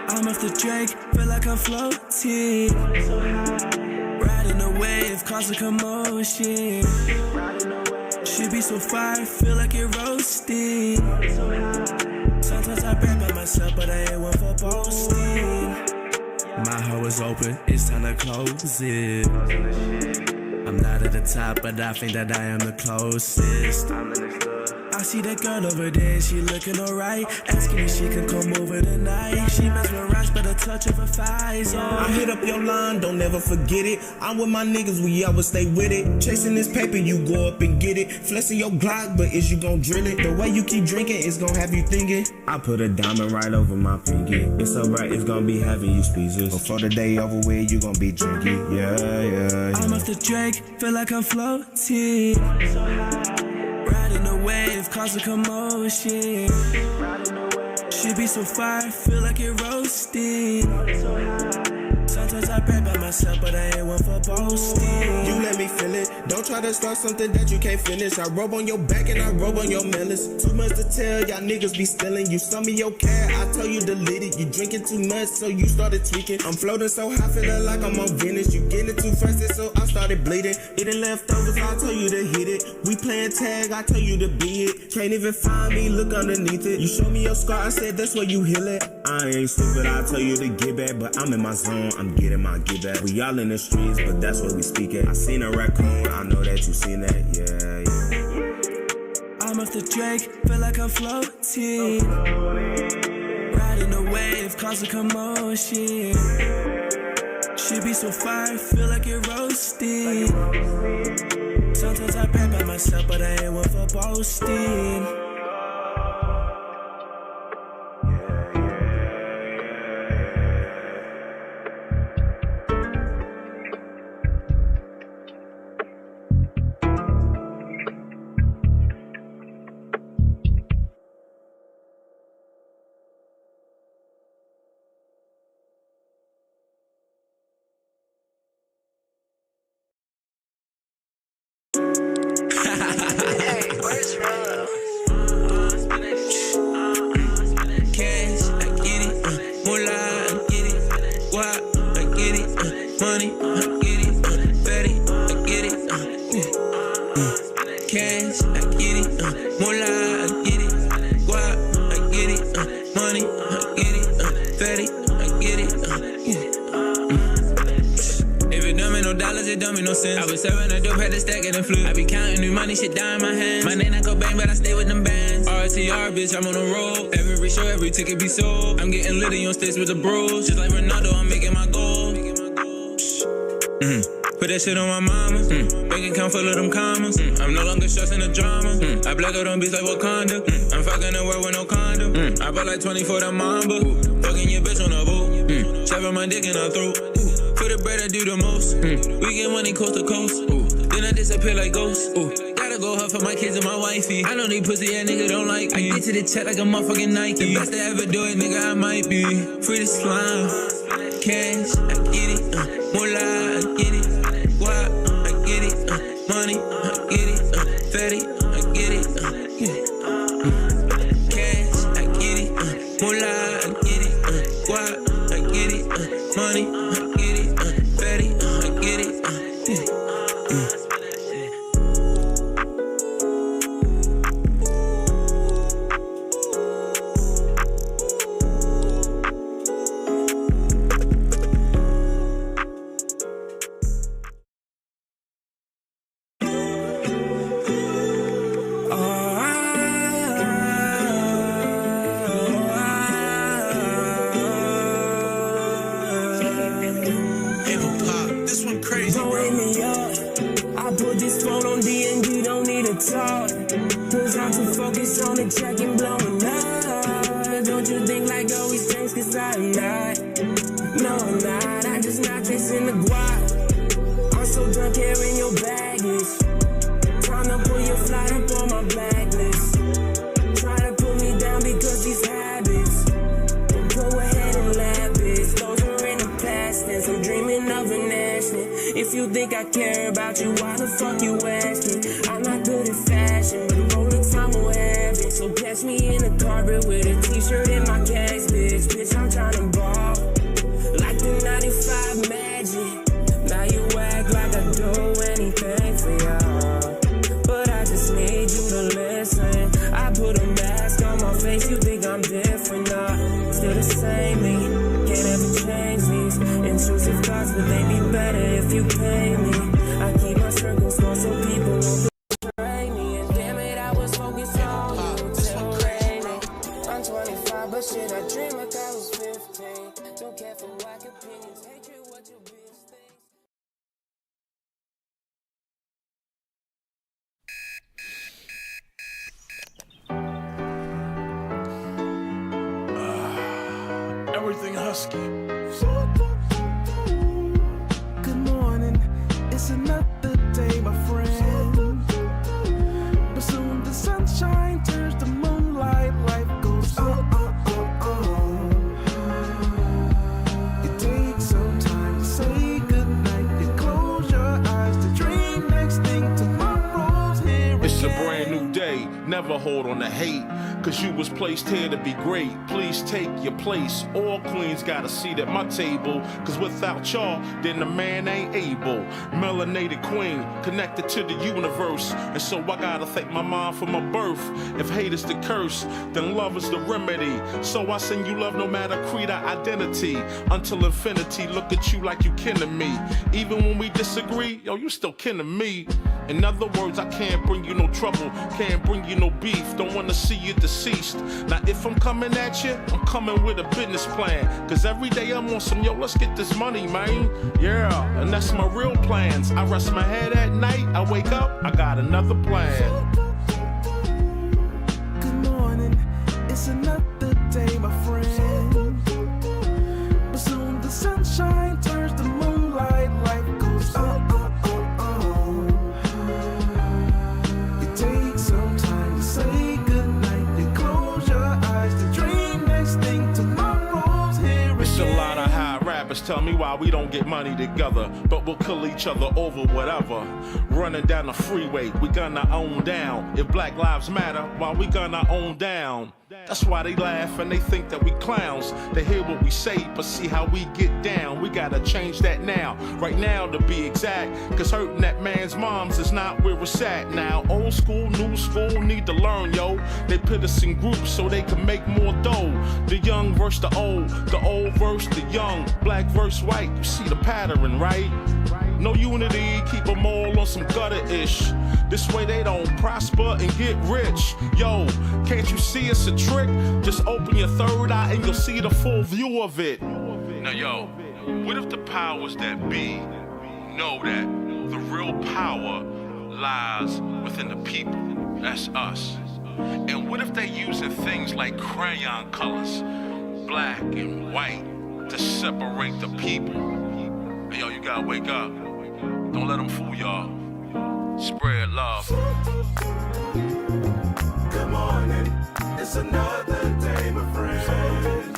I'm off the Drake, feel like I'm floating. Riding a wave, causing commotion. Should be so fire, feel like it roasting. Sometimes I brag by myself, but I ain't one for boasting. My heart is open, it's time to close it. I'm not at the top, but I think that I am the closest. I see that girl over there, she looking alright. Asking if she can come over tonight. She mesmerized by the touch of her thighs. I hit up your line, don't ever forget it. I'm with my niggas, we always stay with it. Chasing this paper, you go up and get it. Flexing your Glock, but is you gon' drill it? The way you keep drinking, it's gon' have you thinking. I put a diamond right over my pinky. It's alright, it's gon' be having you speechless. Before the day over with, you gon' be drinking. Yeah. I'm off the Drake, feel like I'm floating. Riding a wave, causing commotion. Should be so fire, feel like it roasting. Sometimes I brag by myself, but I ain't one for boasting. You let me feel it. Don't try to start something that you can't finish. I rub on your back and I rub on your melons. Too much to tell, y'all niggas be stealing. You sell me your cat, I tell you delete it. You drinking too much, so you started tweaking. I'm floating so high, feeling like I'm on Venice. You getting too fast, so I started bleeding. Eating leftovers, I tell you to hit it. We playing tag, I tell you to be it. Can't even find me, look underneath it. You show me your scar, I said that's where you heal it. I ain't stupid, I tell you to get back, but I'm in my zone, I'm getting my get back. We all in the streets, but that's where we speak at. I seen a raccoon, I know that you seen that, yeah. I'm off the Drake, feel like I'm floating. Riding a wave, causing commotion. Should be so fire, feel like it roasting. Sometimes I brag by myself, but I ain't one for boasting. I was serving a dope, had to stack it and flew. I be counting new money, shit die in my hands. My name not go bang, but I stay with them bands. RTR, bitch, I'm on the road. Every show, every ticket be sold. I'm getting litty on stage with the bros. Just like Ronaldo, I'm making my goal. Put that shit on my mama. Bank account full of them commas. I'm no longer stressing the drama. I black out on beats like Wakanda. I'm fucking the world with no condom. I bought like 20 for the Mamba. Fucking your bitch on the boat. Shoving my dick in her throat. For the bread I do the most. We get money coast to coast. Then I disappear like ghosts. Gotta go hard for my kids and my wifey. I know they pussy ass nigga don't like me. I get to the check like a motherfucking Nike. The best to ever do it, nigga, I might be. Free to slime. Cash, I get it. Moolah, I get it. Guap, I get it. Money, I get it. Fatty, I get it. Cash, I get it. Moolah, I get it. Guap, I get it. Money, I get it. Fatty, I get it. Catch me in a carpet with a t-shirt and my still the same me. Can't ever change these intrusive thoughts, but they be better if you pay me. I keep my circle small so people won't betray me. And damn it, I was focused on you till raining. I'm 25, but shit, I dream like I was 15. Don't care for whack opinions, hatred, what your bitch thinks. Everything husky. Good morning, it's another day, my friend. But soon the sunshine turns to moonlight, life goes on. It takes some time to say goodnight. You close your eyes to dream next thing tomorrow's here. It's a brand new day. Never hold on to hate. Cause you was placed here to be great. Please take your place. All queens got a seat at my table. Cause without y'all, then the man ain't able. Melanated queen, connected to the universe. And so I gotta thank my mom for my birth. If hate is the curse, then love is the remedy. So I send you love no matter creed or identity. Until infinity, look at you like you kin to me. Even when we disagree, yo, you still kin to me. In other words, I can't bring you no trouble, can't bring you no beef, don't wanna see you deceased. Now if I'm coming at you, I'm coming with a business plan. Cause every day I'm on some, yo, let's get this money, man. Yeah, and that's my real plans. I rest my head at night, I wake up, I got another plan. Good morning, it's another day, my friend. But soon the sunshine turns to moonlight, life goes on. It takes some time to say goodnight. You close your eyes to dream next thing tomorrow's here. It's a lot of high rappers tell me why we don't get money together, but we'll kill each other over whatever. Running down the freeway, we gonna own down. If Black Lives Matter, why we gonna own down? That's why they laugh and they think that we clowns. They hear what we say, but see how we get down. We gotta change that now, right now to be exact. Cause hurting that man's moms is not where it's at now. Old school, new school, need to learn, yo. They put us in groups so they can make more dough. The young versus the old versus the young. Black versus white, you see the pattern, right? No unity, keep them all on some gutter-ish. This way they don't prosper and get rich. Yo, can't you see it's a trick? Just open your third eye and you'll see the full view of it. Now yo, what if the powers that be know that the real power lies within the people? That's us. And what if they using things like crayon colors, black and white, to separate the people? Hey, yo, you gotta wake up. Don't let them fool y'all. Spread love. Good morning, it's another day, my friend.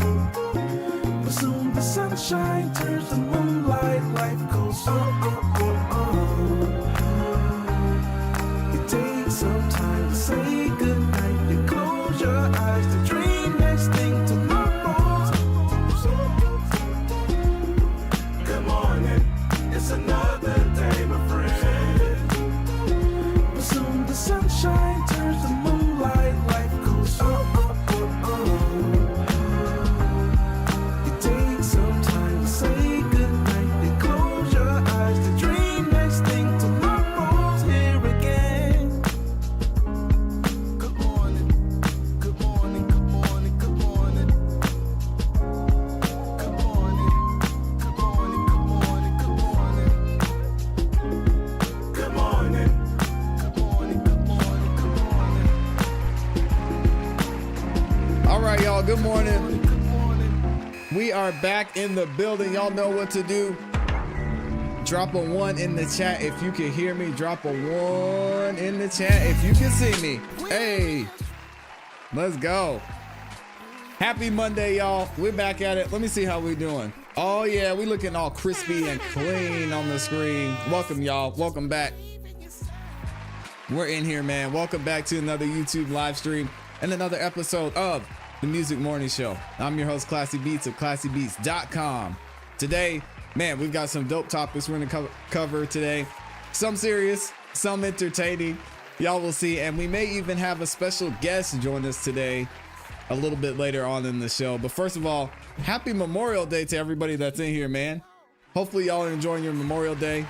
But soon the sunshine turns to moonlight, life goes on. It takes some time to say goodnight. You close your eyes to dream next thing tomorrow. Good morning, it's another day, my friend. But soon the sunshine turns to moonlight, life goes on. It takes some time to say goodnight. You close your eyes to dream next thing tomorrow's here again. Good morning, good morning, good morning, good morning. Good morning, good morning, good morning, good morning. Good morning, good morning, good morning, good morning. All right, y'all, good morning. We are back in the building. Y'all know what to do. Drop a 1 in the chat if you can hear me. Drop a 1 in the chat if you can see me. Hey, let's go. Happy Monday, y'all. We're back at it. Let me see how we doing. Oh, yeah, we looking all crispy and clean on the screen. Welcome, y'all. Welcome back. We're in here, man. Welcome back to another YouTube live stream and another episode of the Music Morning Show. I'm your host, ClassE Beats of ClassEbeats.com. Today, man, we've got some dope topics we're gonna cover today. Some serious, some entertaining. Y'all will see. And we may even have a special guest join us today. a little bit later on in the show. But first of all, happy Memorial Day to everybody that's in here, man. Hopefully y'all are enjoying your Memorial Day.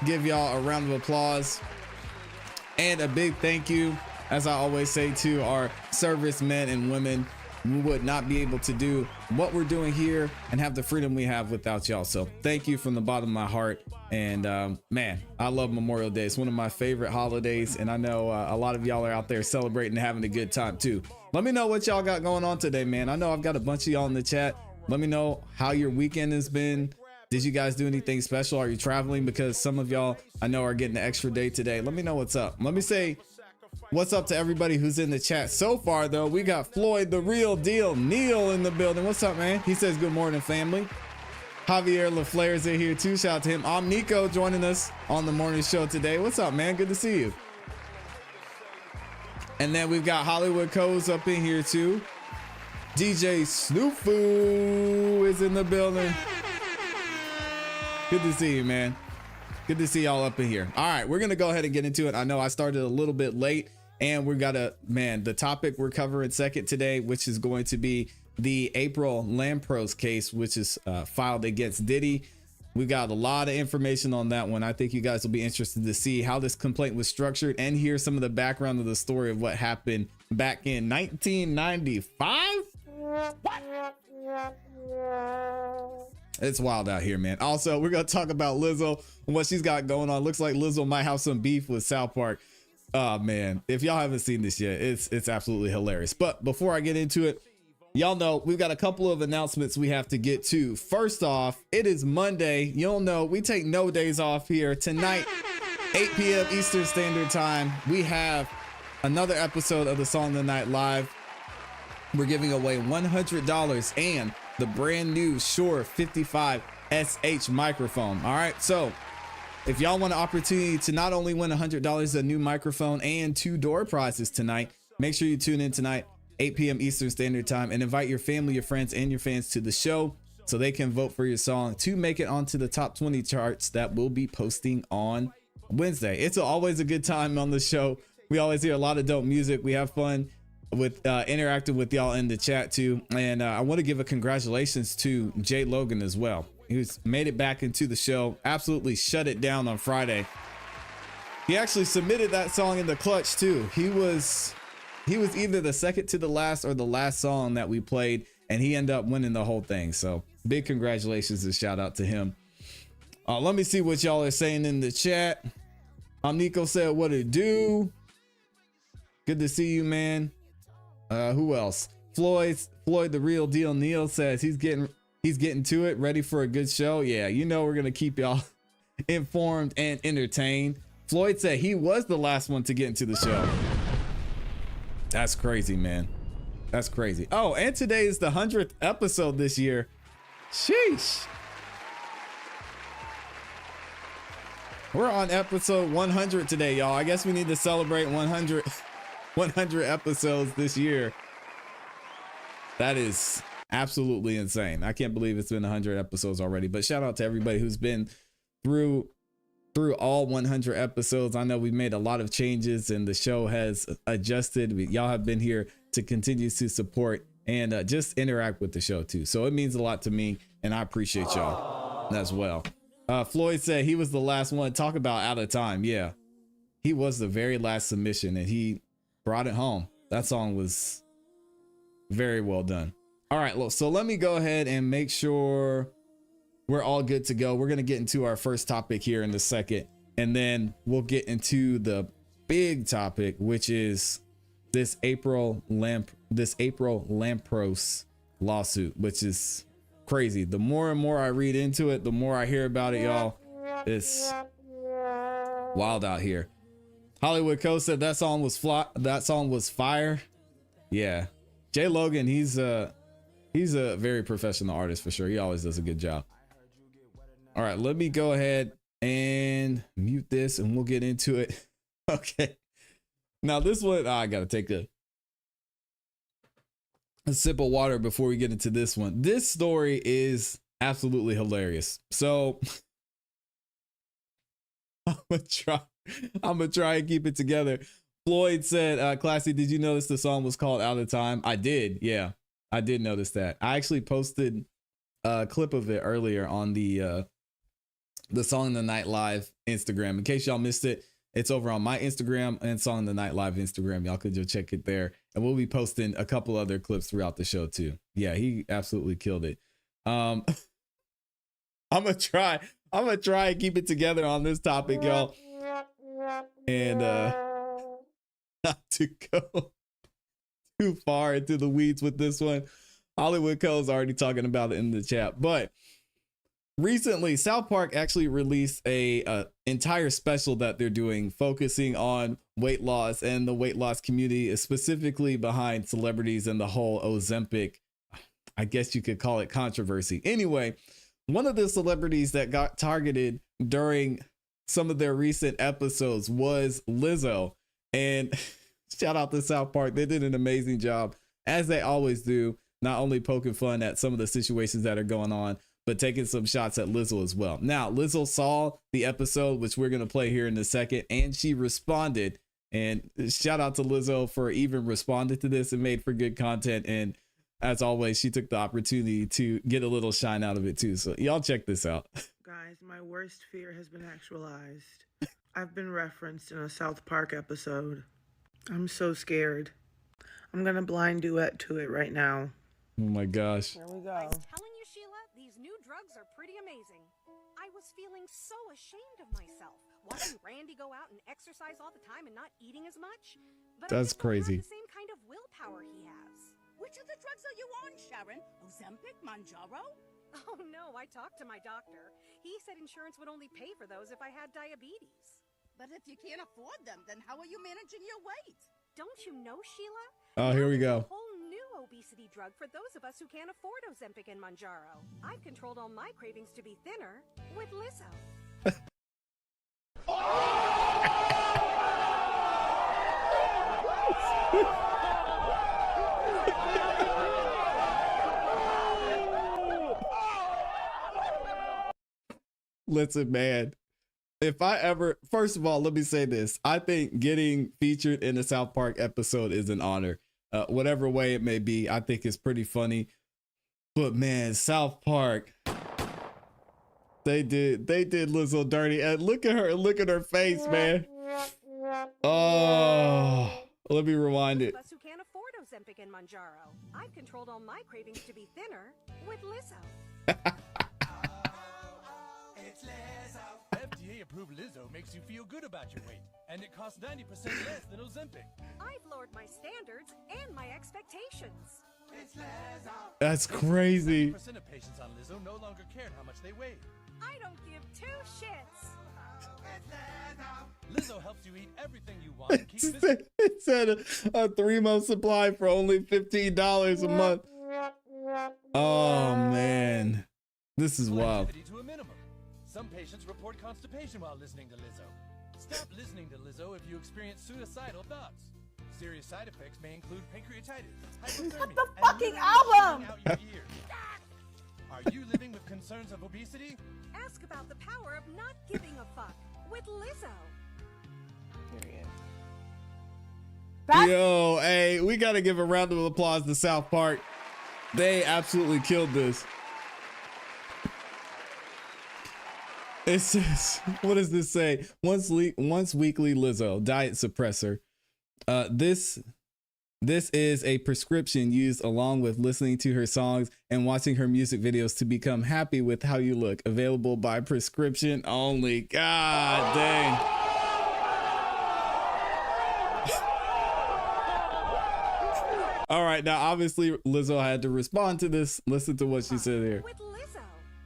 Give y'all a round of applause. And a big thank you, as I always say, to our servicemen and women. We would not be able to do what we're doing here and have the freedom we have without y'all. So thank you from the bottom of my heart. And man, I love Memorial Day. It's one of my favorite holidays. And I know a lot of y'all are out there celebrating and having a good time too. Let me know what y'all got going on today, man. I know I've got a bunch of y'all in the chat. Let me know how your weekend has been. Did you guys do anything special? Are you traveling? Because some of y'all I know are getting an extra day today. Let me know what's up. Let me say what's up to everybody who's in the chat so far, though. We got Floyd, the real deal, Neil in the building. What's up, man? He says good morning, family. Javier LaFleur's in here too. Shout out to him. I'm Nico joining us on the morning show today. What's up, man? Good to see you. And then we've got Hollywood Co's up in here too. DJ Snoopoo is in the building. Good to see you, man. Good to see y'all up in here. All right, we're gonna go ahead and get into it. I know I started a little bit late, and we got the topic we're covering second today, which is going to be the April Lampros case, which is filed against Diddy. We got a lot of information on that one. I think you guys will be interested to see how this complaint was structured and hear some of the background of the story of what happened back in 1995. It's wild out here, man. Also, we're going to talk about Lizzo and what she's got going on. Looks like Lizzo might have some beef with South Park. Oh, man. If y'all haven't seen this yet, it's absolutely hilarious. But before I get into it, y'all know we've got a couple of announcements we have to get to. First off, it is Monday. You'll know we take no days off here. Tonight, 8 p.m. Eastern Standard Time, we have another episode of the Song of the Night Live. We're giving away $100 and the brand new Shure 55 SH microphone. All right, so if y'all want an opportunity to not only win $100, a new microphone, and 2 door prizes tonight, make sure you tune in tonight, 8 p.m. Eastern Standard Time, and invite your family, your friends, and your fans to the show so they can vote for your song to make it onto the top 20 charts that we'll be posting on Wednesday. It's always a good time on the show. We always hear a lot of dope music. We have fun with interacting with y'all in the chat too. And I want to give a congratulations to Jay Logan as well. He's made it back into the show, absolutely shut it down on Friday. He actually submitted that song in the clutch too. He was either the second to the last or the last song that we played, and he ended up winning the whole thing. So big congratulations and shout out to him. Let me see what y'all are saying in the chat. Nico said, what it do? Good to see you, man. Who else? Floyd, the real deal. Neil says he's getting to it, ready for a good show. Yeah, you know we're gonna keep y'all informed and entertained. Floyd said he was the last one to get into the show. That's crazy, man. That's crazy. Oh, and today is the 100th episode this year. Sheesh. We're on episode 100 today, y'all. I guess we need to celebrate 100 episodes this year. That is absolutely insane. I can't believe it's been 100 episodes already, but shout out to everybody who's been through all 100 episodes. I know we've made a lot of changes and the show has adjusted. Y'all have been here to continue to support and just interact with the show too. So it means a lot to me and I appreciate y'all as well. Floyd said he was the last one. Talk about out of time. Yeah, he was the very last submission and he brought it home. That song was very well done. All right, look, so let me go ahead and make sure we're all good to go. We're going to get into our first topic here in a second, and then we'll get into the big topic, which is this April Lampros lawsuit, which is crazy. The more and more I read into it, the more I hear about it, y'all. It's wild out here. Hollywood Coast said that song was fire. Yeah, Jay Logan, he's a very professional artist for sure. He always does a good job. All right, let me go ahead and mute this and we'll get into it. Okay, now this one, I gotta take a sip of water before we get into this one. This story is absolutely hilarious. So I'm gonna try and keep it together. Floyd said, "Classy, did you notice the song was called Out of Time?" I did. Yeah, I did notice that. I actually posted a clip of it earlier on the Song of the Night Live Instagram. In case y'all missed it, it's over on my Instagram and Song of the Night Live Instagram. Y'all could just check it there. And we'll be posting a couple other clips throughout the show too. Yeah, he absolutely killed it. I'm gonna try and keep it together on this topic, y'all. And not to go too far into the weeds with this one. Hollywood Co's already talking about it in the chat, but recently South Park actually released a entire special that they're doing focusing on weight loss and the weight loss community, specifically behind celebrities and the whole Ozempic, I guess you could call it, controversy. Anyway, one of the celebrities that got targeted during some of their recent episodes was Lizzo. And shout out to South Park. They did an amazing job, as they always do, not only poking fun at some of the situations that are going on, but taking some shots at Lizzo as well. Now, Lizzo saw the episode, which we're going to play here in a second, and she responded. And shout out to Lizzo for even responding to this and made for good content. And as always, she took the opportunity to get a little shine out of it too. So y'all check this out. Guys, my worst fear has been actualized. I've been referenced in a South Park episode. I'm so scared. I'm gonna blind duet to it right now. Oh my gosh. Here we go. I was telling you, Sheila, these new drugs are pretty amazing. I was feeling so ashamed of myself, watching Randy go out and exercise all the time and not eating as much. But that's crazy. The same kind of willpower he has. Which of the drugs are you on, Sharon? Ozempic, Mounjaro? Oh no, I talked to my doctor. He said insurance would only pay for those if I had diabetes. But if you can't afford them, then how are you managing your weight? Don't you know, Sheila? Oh, here we go. A whole new obesity drug for those of us who can't afford Ozempic and Mounjaro. I've controlled all my cravings to be thinner with Lizzo. Listen, man, if I ever, first of all, let me say this. I think getting featured in a South Park episode is an honor. Whatever way it may be, I think it's pretty funny. But man, South Park, they did Lizzo dirty. And look at her face, man. Oh, let me rewind it. Those of us who can't afford Ozempic and Mounjaro. I've controlled all my cravings to be thinner with Lizzo. FDA-approved Lizzo makes you feel good about your weight, and it costs 90% less than Ozempic. I've lowered my standards and my expectations. That's crazy. 90% of patients on Lizzo no longer cared how much they weighed. I don't give two shits. Lizzo helps you eat everything you want and keep It said a 3-month supply for only $15 a month. Oh man, this is wild. To a minimum. Some patients report constipation while listening to Lizzo. Stop listening to Lizzo if you experience suicidal thoughts. Serious side effects may include pancreatitis, hypothermia, Cut the fucking album! Out your ears. Are you living with concerns of obesity? Ask about the power of not giving a fuck with Lizzo. Period. Yo, hey, we got to give a round of applause to South Park. They absolutely killed this. It says, what does this say? Once weekly Lizzo diet suppressor. This is a prescription used along with listening to her songs and watching her music videos to become happy with how you look. Available by prescription only. God dang. All right, now obviously Lizzo had to respond to this. Listen to what she said here. With Lizzo.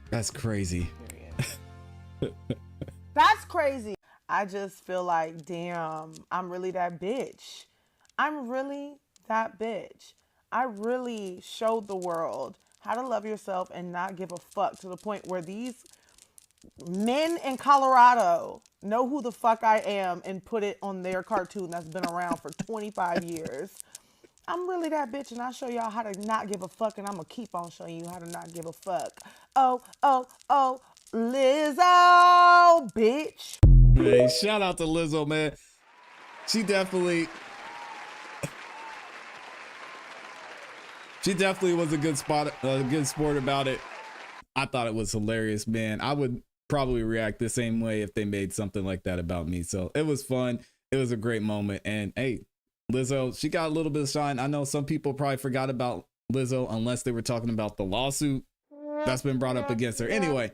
That's crazy. That's crazy. I just feel like, damn, I'm really that bitch. I'm really that bitch. I really showed the world how to love yourself and not give a fuck, to the point where these men in Colorado know who the fuck I am and put it on their cartoon that's been around for 25 years. I'm really that bitch, and I'll show y'all how to not give a fuck, and I'm gonna keep on showing you how to not give a fuck. Oh, oh, oh, Lizzo, bitch. Hey, shout out to Lizzo, man. She definitely was a good sport about it. I thought it was hilarious, man. I would probably react the same way if they made something like that about me. So it was fun. It was a great moment. And hey, Lizzo, she got a little bit of shine. I know some people probably forgot about Lizzo unless they were talking about the lawsuit that's been brought up against her. Anyway,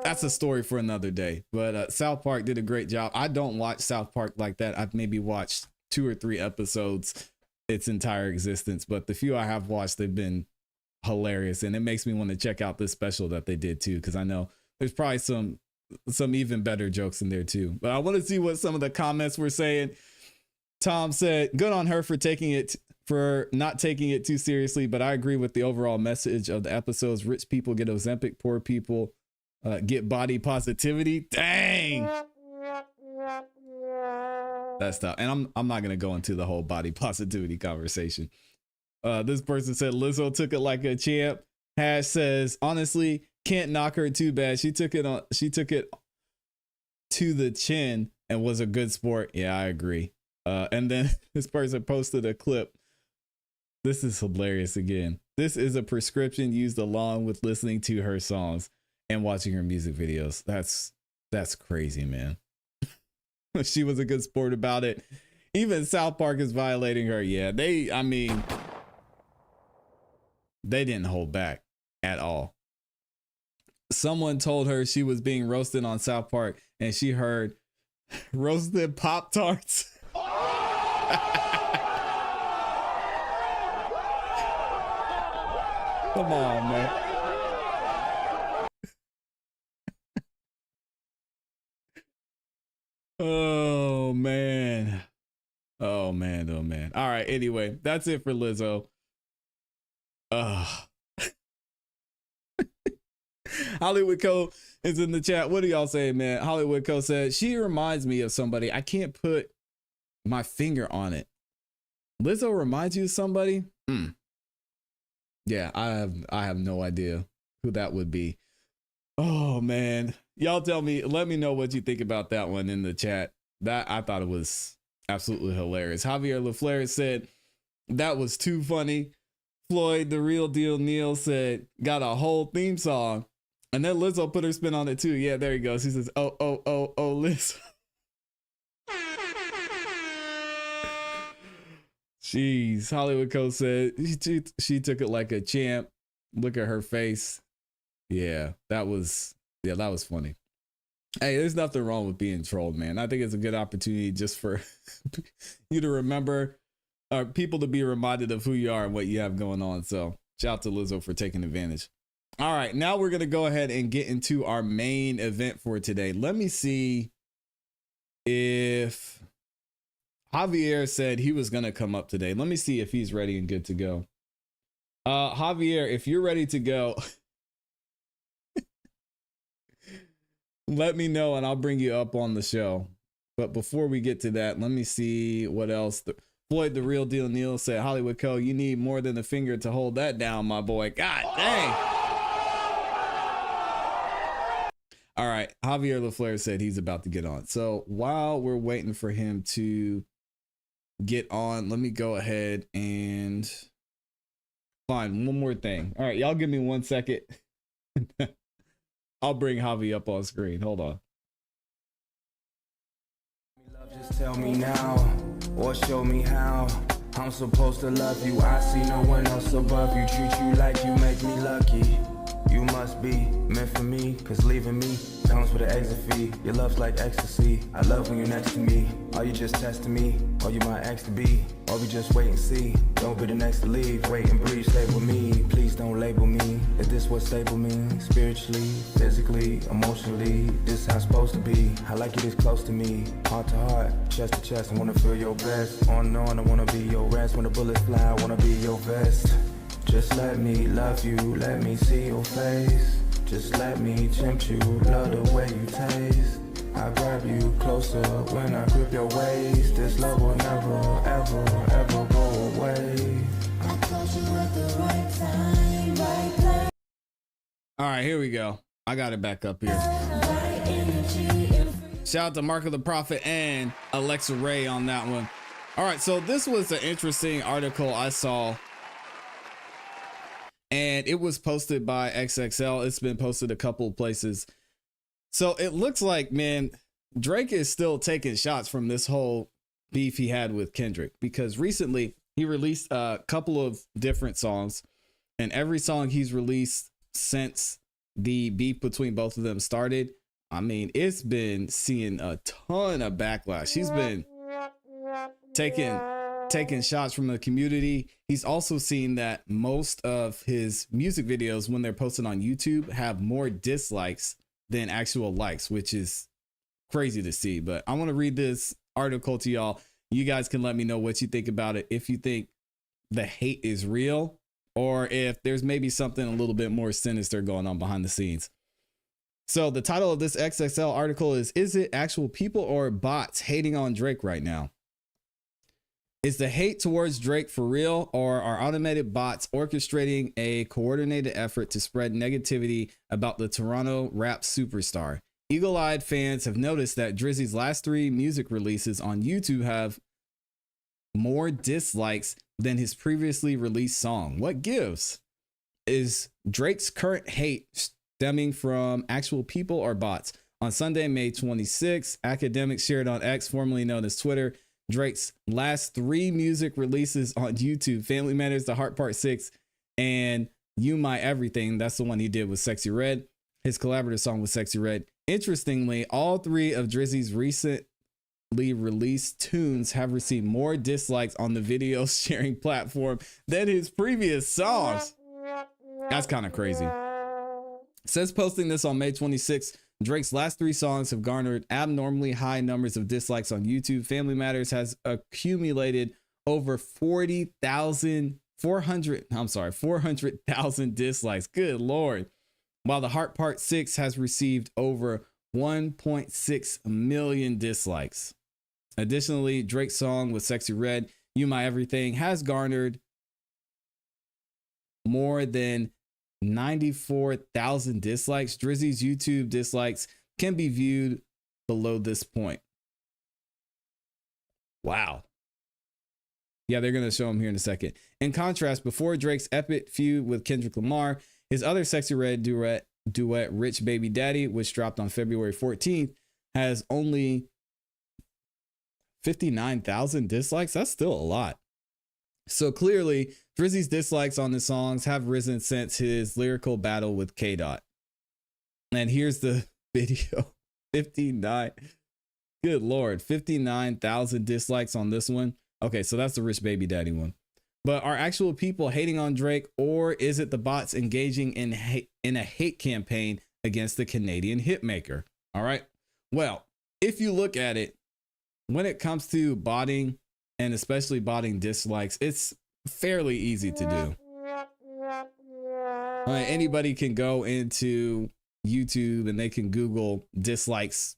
that's a story for another day. But South Park did a great job. I don't watch South Park like that. I've maybe watched 2 or 3 episodes its entire existence, but the few I have watched, they've been hilarious, and it makes me want to check out this special that they did too, because I know there's probably some even better jokes in there too. But I want to see what some of the comments were saying. Tom said, good on her for not taking it too seriously, but I agree with the overall message of the episodes. Rich people get Ozempic, poor people get body positivity. Dang, that's tough. And I'm not gonna go into the whole body positivity conversation. This person said Lizzo took it like a champ. Hash says, honestly, can't knock her too bad. She took it to the chin and was a good sport. Yeah, I agree. And then this person posted a clip. This is hilarious again. This is a prescription used along with listening to her songs and watching her music videos. That's crazy, man. She was a good sport about it. Even South Park is violating her. Yeah, they didn't hold back at all. Someone told her she was being roasted on South Park and she heard roasted Pop-Tarts. Come on, man. Oh, man. Oh, man. Oh, man. All right. Anyway, that's it for Lizzo. Hollywood Co is in the chat. What do y'all say, man? Hollywood Co said, she reminds me of somebody. I can't put my finger on it. Lizzo reminds you of somebody? Yeah, I have no idea who that would be. Oh, man. Y'all tell me, let me know what you think about that one in the chat. That I thought it was absolutely hilarious. Javier LaFleur said, that was too funny. Floyd, the real deal Neil said, got a whole theme song. And then Lizzo put her spin on it too. Yeah, there he goes. He says, oh, Liz. Jeez, Hollywood Co said she took it like a champ. Look at her face. Yeah, that was funny. Hey, there's nothing wrong with being trolled, man. I think it's a good opportunity just for you to remember, or people to be reminded of who you are and what you have going on. So shout out to Lizzo for taking advantage. All right, now we're going to go ahead and get into our main event for today. Let me see if Javier said he was going to come up today. Let me see if he's ready and good to go. Javier, if you're ready to go, let me know and I'll bring you up on the show. But before we get to that, let me see what else. Floyd, the real deal Neil said, Hollywood Co, you need more than a finger to hold that down, my boy. God dang. All right, Javier LaFleur said he's about to get on. So while we're waiting for him to get on, let me go ahead and find one more thing. All right, y'all give me 1 second. I'll bring Javi up on screen. Hold on. Just tell me now, or show me how I'm supposed to love you. I see no one else above you. Treat you like you make me lucky. You must be meant for me, cause leaving me comes with an exit fee. Your love's like ecstasy. I love when you're next to me. Are you just testing me? Or you my ex to be? Or we just wait and see? Don't be the next to leave. Wait and breathe, stay with me. Please don't label me. Is this what stable means? Spiritually, physically, emotionally, this is how it's supposed to be. I like you this close to me. Heart to heart, chest to chest, I wanna feel your best. On and on, I wanna be your rest. When the bullets fly, I wanna be your vest. Just let me love you, let me see your face. Just let me tempt you, love the way you taste. I grab you closer when I grip your waist. This love will never, ever, ever go away. I caught you at the right time, right place. All right, here we go. I got it back up here. Shout out to Mark of the Prophet and Alexa Ray on that one. All right, so this was an interesting article I saw, and it was posted by XXL. It's been posted a couple of places. So it looks like, man, Drake is still taking shots from this whole beef he had with Kendrick, because recently he released a couple of different songs, and every song he's released since the beef between both of them started, I mean, it's been seeing a ton of backlash. He's been taking shots from the community. He's also seen that most of his music videos, when they're posted on YouTube, have more dislikes than actual likes, which is crazy to see. But I want to read this article to y'all. You guys can let me know what you think about it, if you think the hate is real, or if there's maybe something a little bit more sinister going on behind the scenes. So the title of this XXL article is it actual people or bots hating on Drake right now? Is the hate towards Drake for real, or are automated bots orchestrating a coordinated effort to spread negativity about the Toronto rap superstar? Eagle-eyed fans have noticed that Drizzy's last 3 music releases on YouTube have more dislikes than his previously released song. What gives? Is Drake's current hate stemming from actual people or bots? On Sunday, May 26, academics shared on X, formerly known as Twitter, Drake's last 3 music releases on YouTube: Family Matters, The Heart Part 6, and You My Everything. That's the one he did with Sexy Red, his collaborative song with Sexy Red. Interestingly, all 3 of Drizzy's recently released tunes have received more dislikes on the video sharing platform than his previous songs. That's kind of crazy. Since posting this on May 26th, Drake's last 3 songs have garnered abnormally high numbers of dislikes on YouTube. Family Matters has accumulated over 400,000 dislikes. Good Lord. While The Heart Part 6 has received over 1.6 million dislikes. Additionally, Drake's song with Sexy Red, You My Everything, has garnered more than 94,000 dislikes. Drizzy's YouTube dislikes can be viewed below this point. Wow. Yeah, they're going to show him here in a second. In contrast, before Drake's epic feud with Kendrick Lamar, his other Sexy Red duet, Rich Baby Daddy, which dropped on February 14th, has only 59,000 dislikes. That's still a lot. So clearly, Drizzy's dislikes on the songs have risen since his lyrical battle with K-Dot. And here's the video. 59. Good Lord. 59,000 dislikes on this one. Okay, so that's the Rich Baby Daddy one. But are actual people hating on Drake, or is it the bots engaging in a hate campaign against the Canadian hitmaker? All right. Well, if you look at it, when it comes to botting, and especially botting dislikes, it's fairly easy to do. Anybody can go into YouTube and they can Google dislikes,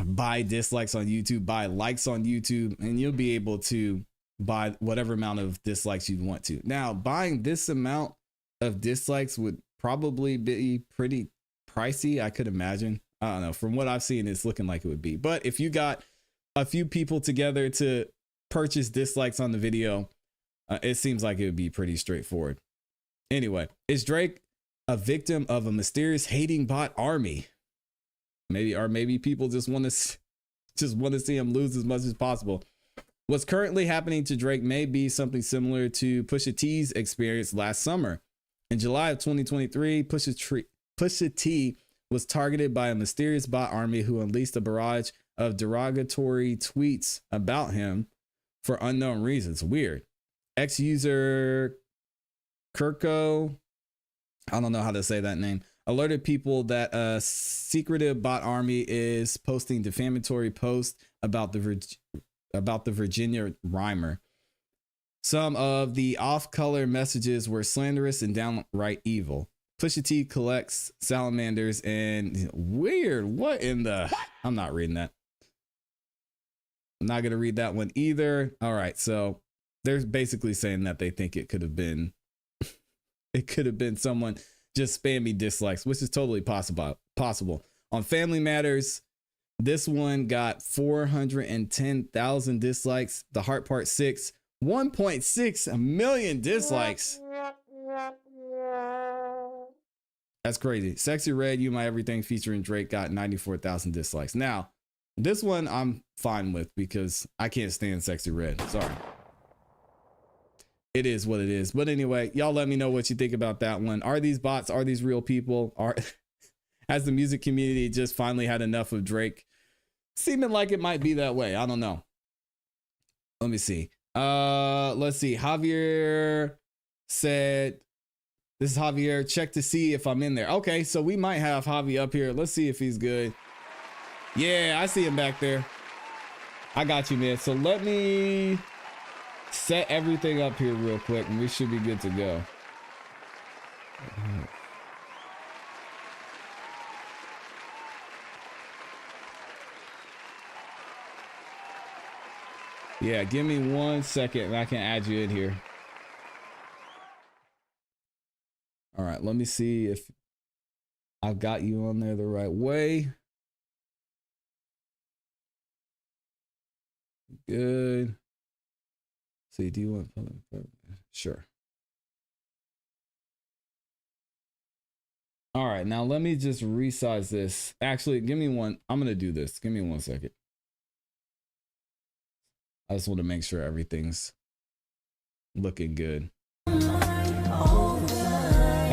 buy dislikes on YouTube, buy likes on YouTube, and you'll be able to buy whatever amount of dislikes you want to. Now, buying this amount of dislikes would probably be pretty pricey, I could imagine. I don't know. From what I've seen, it's looking like it would be. But if you got a few people together to purchase dislikes on the video, it seems like it would be pretty straightforward. Anyway, is Drake a victim of a mysterious hating bot army? Maybe people just want to see him lose as much as possible. What's currently happening to Drake may be something similar to Pusha T's experience last summer. In July of 2023, Pusha T was targeted by a mysterious bot army who unleashed a barrage of derogatory tweets about him for unknown reasons. Weird. Ex-user Kirko, I don't know how to say that name, alerted people that a secretive bot army is posting defamatory posts about the Virginia rhymer. Some of the off-color messages were slanderous and downright evil. Pusha T collects salamanders and weird. What in the? I'm not reading that. I'm not going to read that one either. All right. So they're basically saying that they think it could have been someone just spamming dislikes, which is totally possible. On Family Matters, This one got 410,000 dislikes. The Heart Part 6, 1.6 million dislikes. That's crazy. Sexy Red, You My Everything featuring Drake got 94,000 dislikes. Now, this one I'm fine with because I can't stand Sexy Red. Sorry. It is what it is. But anyway, y'all let me know what you think about that one. Are these bots? Are these real people? Has the music community just finally had enough of Drake? Seeming like it might be that way. I don't know. Let me see. Let's see. Javier said, this is Javier. Check to see if I'm in there. Okay, so we might have Javi up here. Let's see if he's good. Yeah, I see him back there. I got you, man. So let me set everything up here real quick and we should be good to go. Yeah, give me 1 second and I can add you in here. All right, let me see if I've got you on there the right way. Good. See, do you want? Sure. All right, now let me just resize this. Actually, give me one. I'm going to do this. Give me 1 second. I just want to make sure everything's looking good. Hey,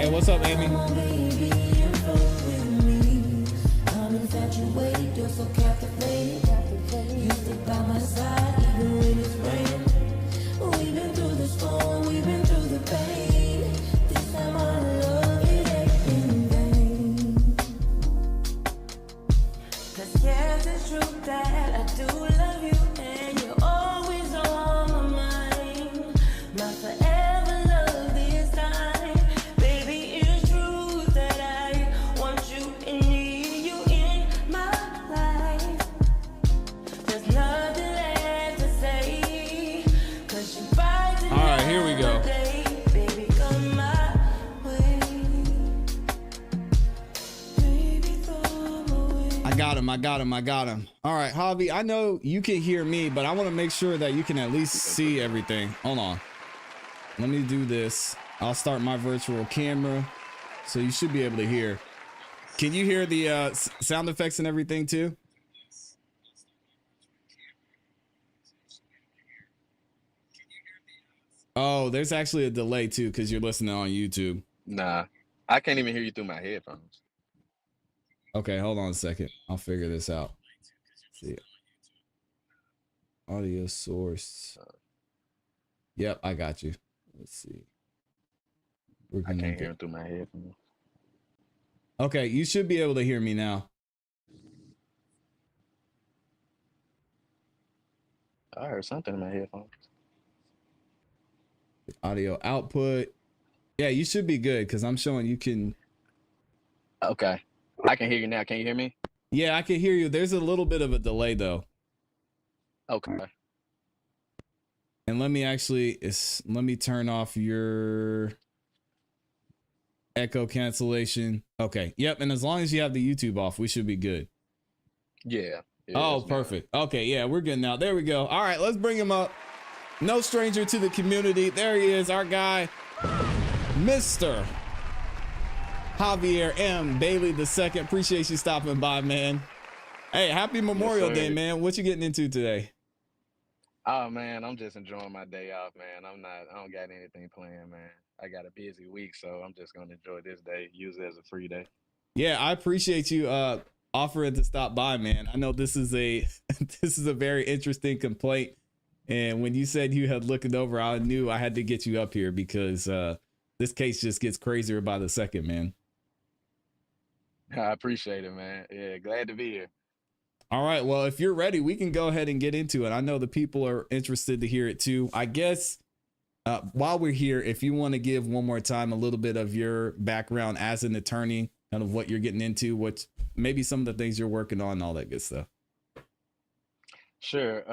what's up, Amy? I got him. All right, Javi, I know you can hear me, but I want to make sure that you can at least see everything. Hold on. Let me do this. I'll start my virtual camera so you should be able to hear. Can you hear the sound effects and everything too? Oh, there's actually a delay too because you're listening on YouTube. Nah, I can't even hear you through my headphones. Okay, hold on a second. I'll figure this out. Let's see. Audio source. Yep, I got you. Let's see. I can't hear through my headphones. Okay, you should be able to hear me now. I heard something in my headphones. Audio output. Yeah, you should be good because I'm showing you can. Okay. I can hear you now. Can you hear me? Yeah, I can hear you. There's a little bit of a delay though. Okay. And let me turn off your echo cancellation. Okay. Yep. And as long as you have the YouTube off, we should be good. Yeah. Oh, perfect. Okay. Yeah, we're good now. There we go. All right, let's bring him up. No stranger to the community. There he is, our guy, Mr. Javier M. Bailey II. Appreciate you stopping by, man. Hey, happy Memorial Day, man. What you getting into today? Oh man, I'm just enjoying my day off, man. I don't got anything planned, man. I got a busy week, so I'm just gonna enjoy this day, use it as a free day. Yeah, I appreciate you offering to stop by, man. I know this is a this is a very interesting complaint. And when you said you had looked it over, I knew I had to get you up here because this case just gets crazier by the second, man. I appreciate it, man. Yeah, glad to be here. All right. Well, if you're ready, we can go ahead and get into it. I know the people are interested to hear it too. I guess while we're here, if you want to give one more time a little bit of your background as an attorney, kind of what you're getting into, what maybe some of the things you're working on, all that good stuff. Sure.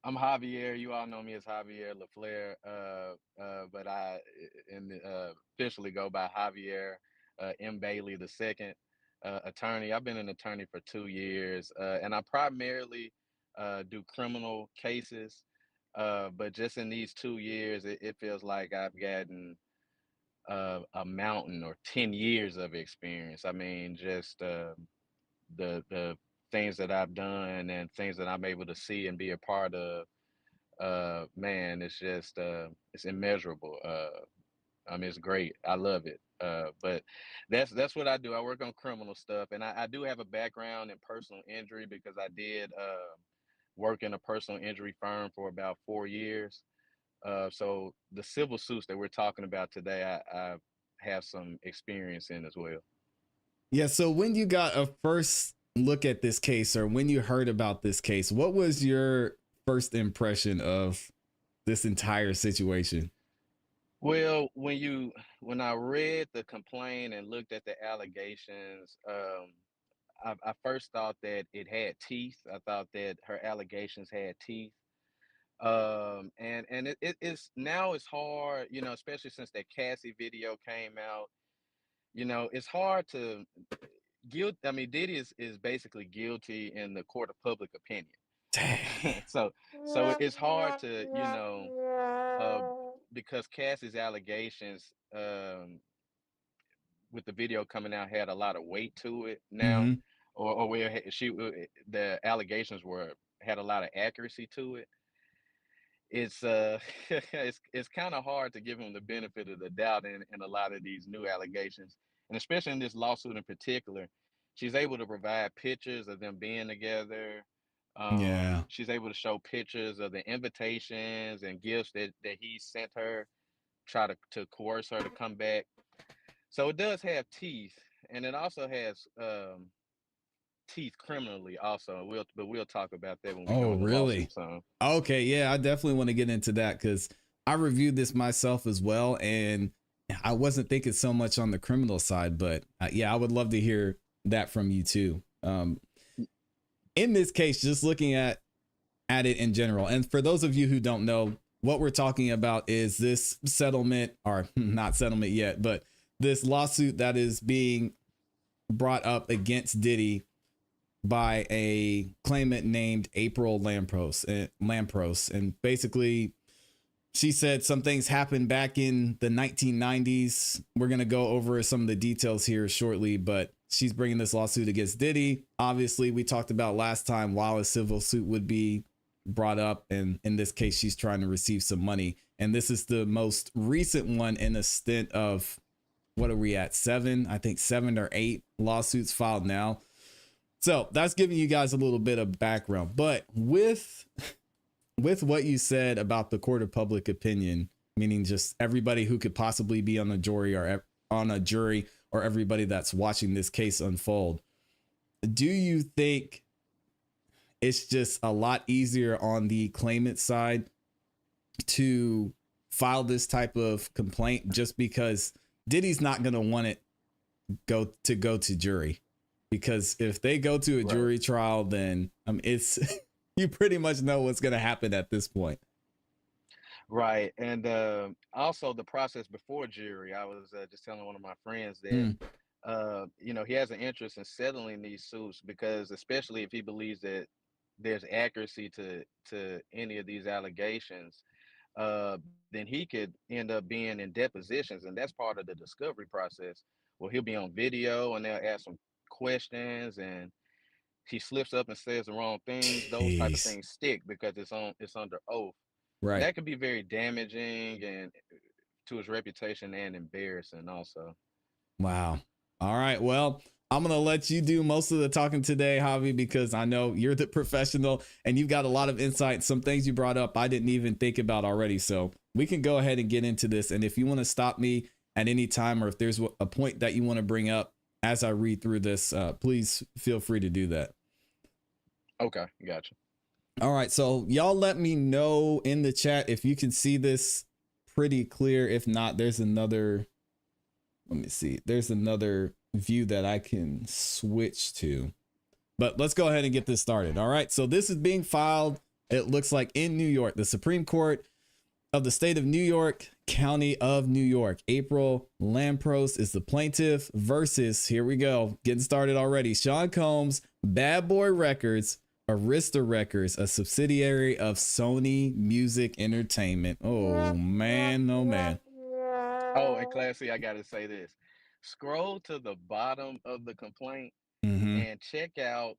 I'm Javier. You all know me as Javier LaFleur, but I officially go by Javier M. Bailey II. attorney. I've been an attorney for 2 years, and I primarily do criminal cases. But just in these 2 years, it feels like I've gotten a mountain or 10 years of experience. I mean, just the things that I've done and things that I'm able to see and be a part of. Man, it's just it's immeasurable. I mean, it's great. I love it. But that's what I do. I work on criminal stuff, and I do have a background in personal injury because I did work in a personal injury firm for about 4 years. So the civil suits that we're talking about today, I have some experience in as well. Yeah. So when you got a first look at this case, or when you heard about this case, what was your first impression of this entire situation? Well, when I read the complaint and looked at the allegations, I first thought that it had teeth. I thought that her allegations had teeth. And it is now it's hard, especially since that Cassie video came out. It's hard to I mean, Diddy is basically guilty in the court of public opinion. So it's hard to, uh, because Cassie's allegations, with the video coming out, had a lot of weight to it now, Mm-hmm. or where the allegations had a lot of accuracy to it. It's it's kind of hard to give him the benefit of the doubt in a lot of these new allegations, and especially in this lawsuit in particular. She's able to provide pictures of them being together. Yeah. She's able to show pictures of the invitations and gifts that he sent her, try to coerce her to come back. So it does have teeth, and it also has teeth criminally also. We'll talk about that when we go Oh, into really? lawsuits on. Okay. Yeah, I definitely want to get into that because I reviewed this myself as well. And I wasn't thinking so much on the criminal side, but yeah, I would love to hear that from you too. In this case, just looking at it in general. And for those of you who don't know, what we're talking about is this settlement, or not settlement yet, but this lawsuit that is being brought up against Diddy by a claimant named April Lampros. And basically, she said some things happened back in the 1990s. We're going to go over some of the details here shortly, but she's bringing this lawsuit against Diddy. Obviously, we talked about last time while a civil suit would be brought up. And in this case, she's trying to receive some money. And this is the most recent one in a stint of, what are we at? 7 or 8 lawsuits filed now. So that's giving you guys a little bit of background. But with what you said about the court of public opinion, meaning just everybody who could possibly be on a jury or everybody that's watching this case unfold, do you think it's just a lot easier on the claimant side to file this type of complaint just because Diddy's not going to want it go to jury? Because if they go to a jury trial, then it's you pretty much know what's going to happen at this point. Right. And also the process before jury. I was just telling one of my friends that, he has an interest in settling these suits because, especially if he believes that there's accuracy to any of these allegations, then he could end up being in depositions. And that's part of the discovery process. Well, he'll be on video and they'll ask him questions, and he slips up and says the wrong things. Those type of things stick because it's under oath. Right. And that could be very damaging and to his reputation and embarrassing also. Wow. All right. Well, I'm going to let you do most of the talking today, Javi, because I know you're the professional and you've got a lot of insight. Some things you brought up I didn't even think about already. So we can go ahead and get into this. And if you want to stop me at any time, or if there's a point that you want to bring up as I read through this, please feel free to do that. Okay, gotcha. All right, so y'all let me know in the chat if you can see this pretty clear. If not, there's another, let me see. There's another view that I can switch to. But let's go ahead and get this started. All right, so this is being filed, it looks like, in New York. The Supreme Court of the state of New York, County of New York. April Lampros is the plaintiff versus, here we go, getting started already, Sean Combs, Bad Boy Records, Arista Records, a subsidiary of Sony Music Entertainment. Oh, man, oh, man. Oh, and ClassE, I got to say this. Scroll to the bottom of the complaint and check out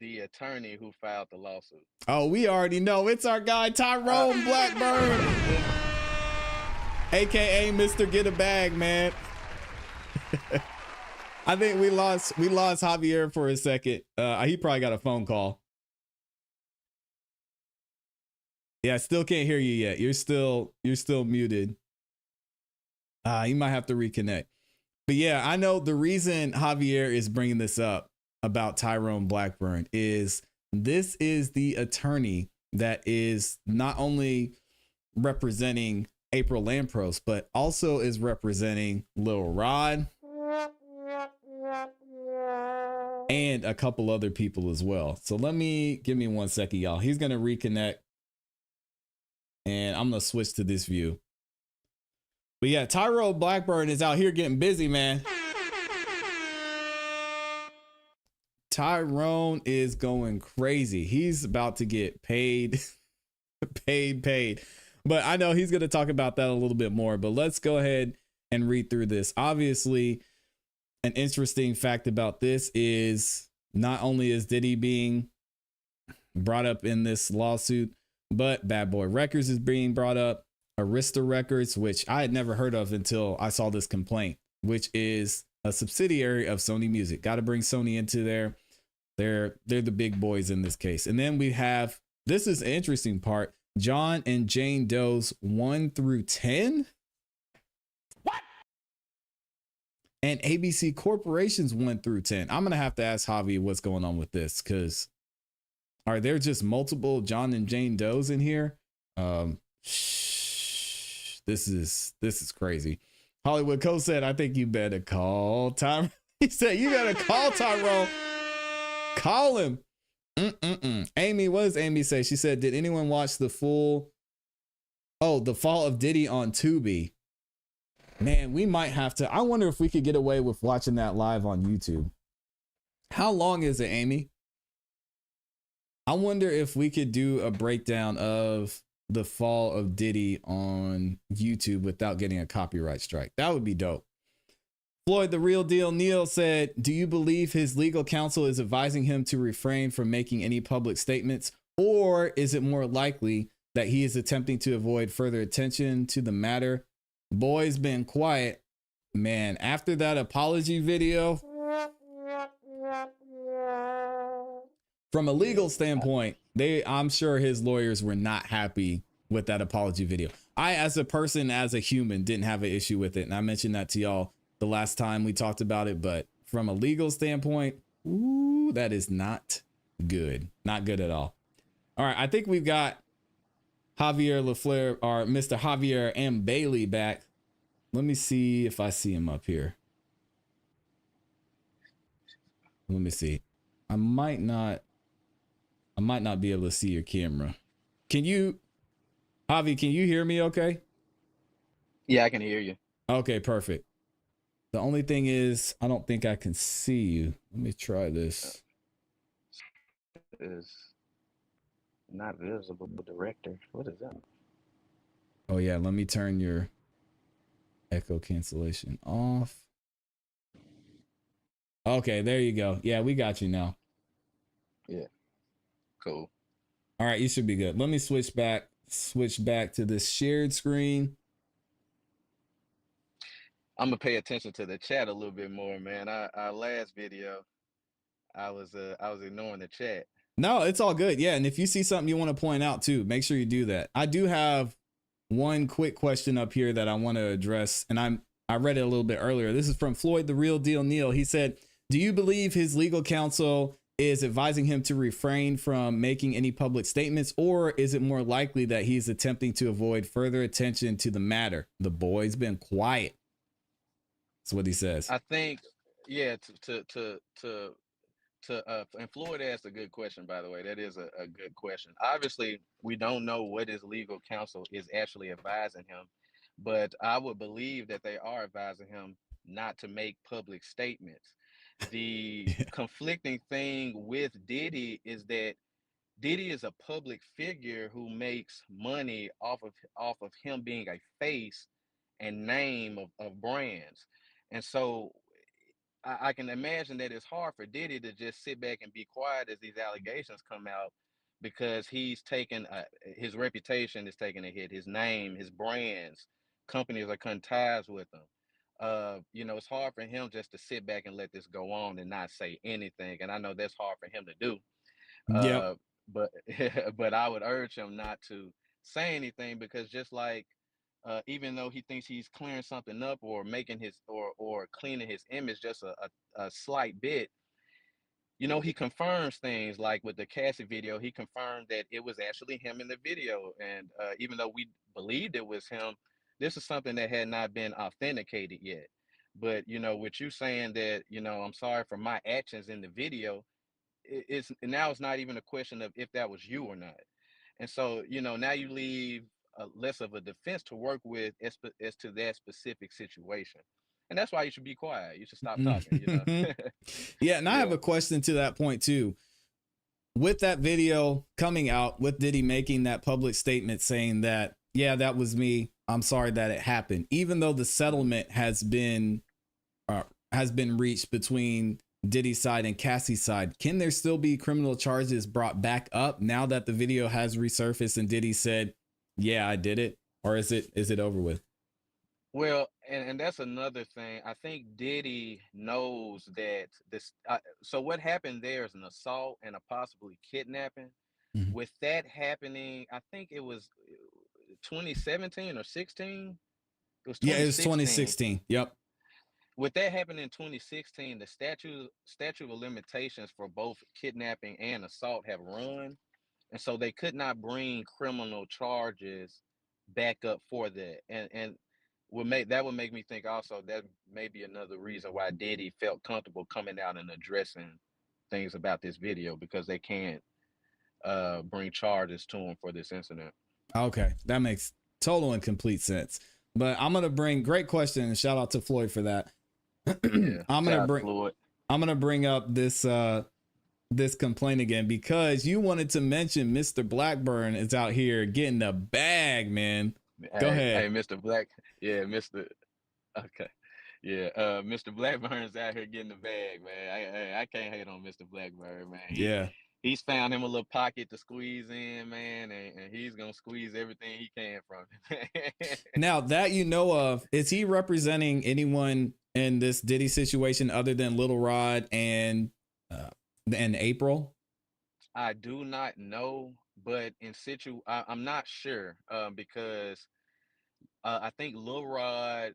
the attorney who filed the lawsuit. Oh, we already know. It's our guy, Tyrone Blackburn, a.k.a. Mr. Get a Bag, man. I think we lost Javier for a second. He probably got a phone call. Yeah, I still can't hear you yet. You're still muted. You might have to reconnect. But yeah, I know the reason Javier is bringing this up about Tyrone Blackburn is this is the attorney that is not only representing April Lampros, but also is representing Lil Rod and a couple other people as well. So give me 1 second, y'all. He's going to reconnect and I'm going to switch to this view. But yeah, Tyrone Blackburn is out here getting busy, man. Tyrone is going crazy. He's about to get paid, paid. But I know he's going to talk about that a little bit more. But let's go ahead and read through this. Obviously, an interesting fact about this is not only is Diddy being brought up in this lawsuit, but Bad Boy Records is being brought up. Arista Records, which I had never heard of until I saw this complaint, which is a subsidiary of Sony Music. Got to bring Sony into there. They're the big boys in this case. And then we have, this is an interesting part, John and Jane Doe's 1 through 10. What? And ABC Corporation's 1 through 10. I'm going to have to ask Javi what's going on with this, because are there just multiple John and Jane Doe's in here? This is crazy. Hollywood Co said, I think you better call Tyrone. He said, you better call Tyrone. Call him. Amy, what does Amy say? She said, did anyone watch the fall of Diddy on Tubi? Man, we might have to. I wonder if we could get away with watching that live on YouTube. How long is it, Amy? I wonder if we could do a breakdown of the fall of Diddy on YouTube without getting a copyright strike. That would be dope. Floyd, the real deal, Neil said, do you believe his legal counsel is advising him to refrain from making any public statements, or is it more likely that he is attempting to avoid further attention to the matter? Boy's been quiet. Man, after that apology video, from a legal standpoint, I'm sure his lawyers were not happy with that apology video. I, as a person, as a human, didn't have an issue with it. And I mentioned that to y'all the last time we talked about it. But from a legal standpoint, ooh, that is not good. Not good at all. All right. I think we've got Javier LaFleur, or Mr. Javier M. Bailey back. Let me see if I see him up here. Let me see. I might not be able to see your camera. Javi, can you hear me okay? Yeah, I can hear you. Okay, perfect. The only thing is, I don't think I can see you. Let me try this. Is not visible director. What is that? Oh yeah, let me turn your echo cancellation off. Okay, there you go. Yeah, we got you now. Yeah. Cool. All right, you should be good. Let me switch back to this shared screen. I'm gonna pay attention to the chat a little bit more, man. Our last video, I was ignoring the chat. No, it's all good. Yeah, and if you see something you want to point out too, make sure you do that. I do have one quick question up here that I want to address, and I read it a little bit earlier. This is from Floyd, the real deal, Neil. He said, do you believe his legal counsel is advising him to refrain from making any public statements, or is it more likely that he's attempting to avoid further attention to the matter? The boy's been quiet. That's what he says. I think, yeah, to and Floyd asked a good question, by the way. That is a good question. Obviously, we don't know what his legal counsel is actually advising him, but I would believe that they are advising him not to make public statements. The conflicting thing with Diddy is that Diddy is a public figure who makes money off of him being a face and name of brands. And so I can imagine that it's hard for Diddy to just sit back and be quiet as these allegations come out because he's taken his reputation is taking a hit, his name, his brands, companies are cutting ties with him. It's hard for him just to sit back and let this go on and not say anything. And I know that's hard for him to do. Yep. Uh, but but I would urge him not to say anything because just like even though he thinks he's clearing something up or making his or cleaning his image just a slight bit, he confirms things like with the ClassE video, he confirmed that it was actually him in the video. And even though we believed it was him, this is something that had not been authenticated yet. But, with you saying that, I'm sorry for my actions in the video, it's not even a question of if that was you or not. And so, now you leave less of a defense to work with as to that specific situation. And that's why you should be quiet. You should stop talking, Yeah, and I have Yeah. a question to that point too. With that video coming out, with Diddy making that public statement saying that, yeah, that was me. I'm sorry that it happened. Even though the settlement has been reached between Diddy's side and ClassE's side, can there still be criminal charges brought back up now that the video has resurfaced and Diddy said, yeah, I did it? Or is it over with? Well, and that's another thing. I think Diddy knows that this. So what happened there is an assault and a possibly kidnapping. Mhm. With that happening, I think it was 2017 or 16. It was Yeah, it was 2016. 2016. Yep. With that happening in 2016, the statute of limitations for both kidnapping and assault have run, and so they could not bring criminal charges back up for that. And would make me think also that may be another reason why Diddy felt comfortable coming out and addressing things about this video because they can't bring charges to him for this incident. Okay, that makes total and complete sense. But I'm gonna bring great question and shout out to Floyd for that. Yeah, I'm shout gonna out bring Floyd. I'm gonna bring up this complaint again because you wanted to mention Mr. Blackburn is out here getting the bag, man. Go ahead. Hey, Mr. Black. Yeah, Mr. Okay. Yeah, Mr. Blackburn's out here getting the bag, man. I can't hate on Mr. Blackburn, man. Yeah. He's found him a little pocket to squeeze in, man, and he's gonna squeeze everything he can from it. Now that you know of, is he representing anyone in this Diddy situation other than Little Rod and April? I do not know, but I'm not sure because I think Lil Rod,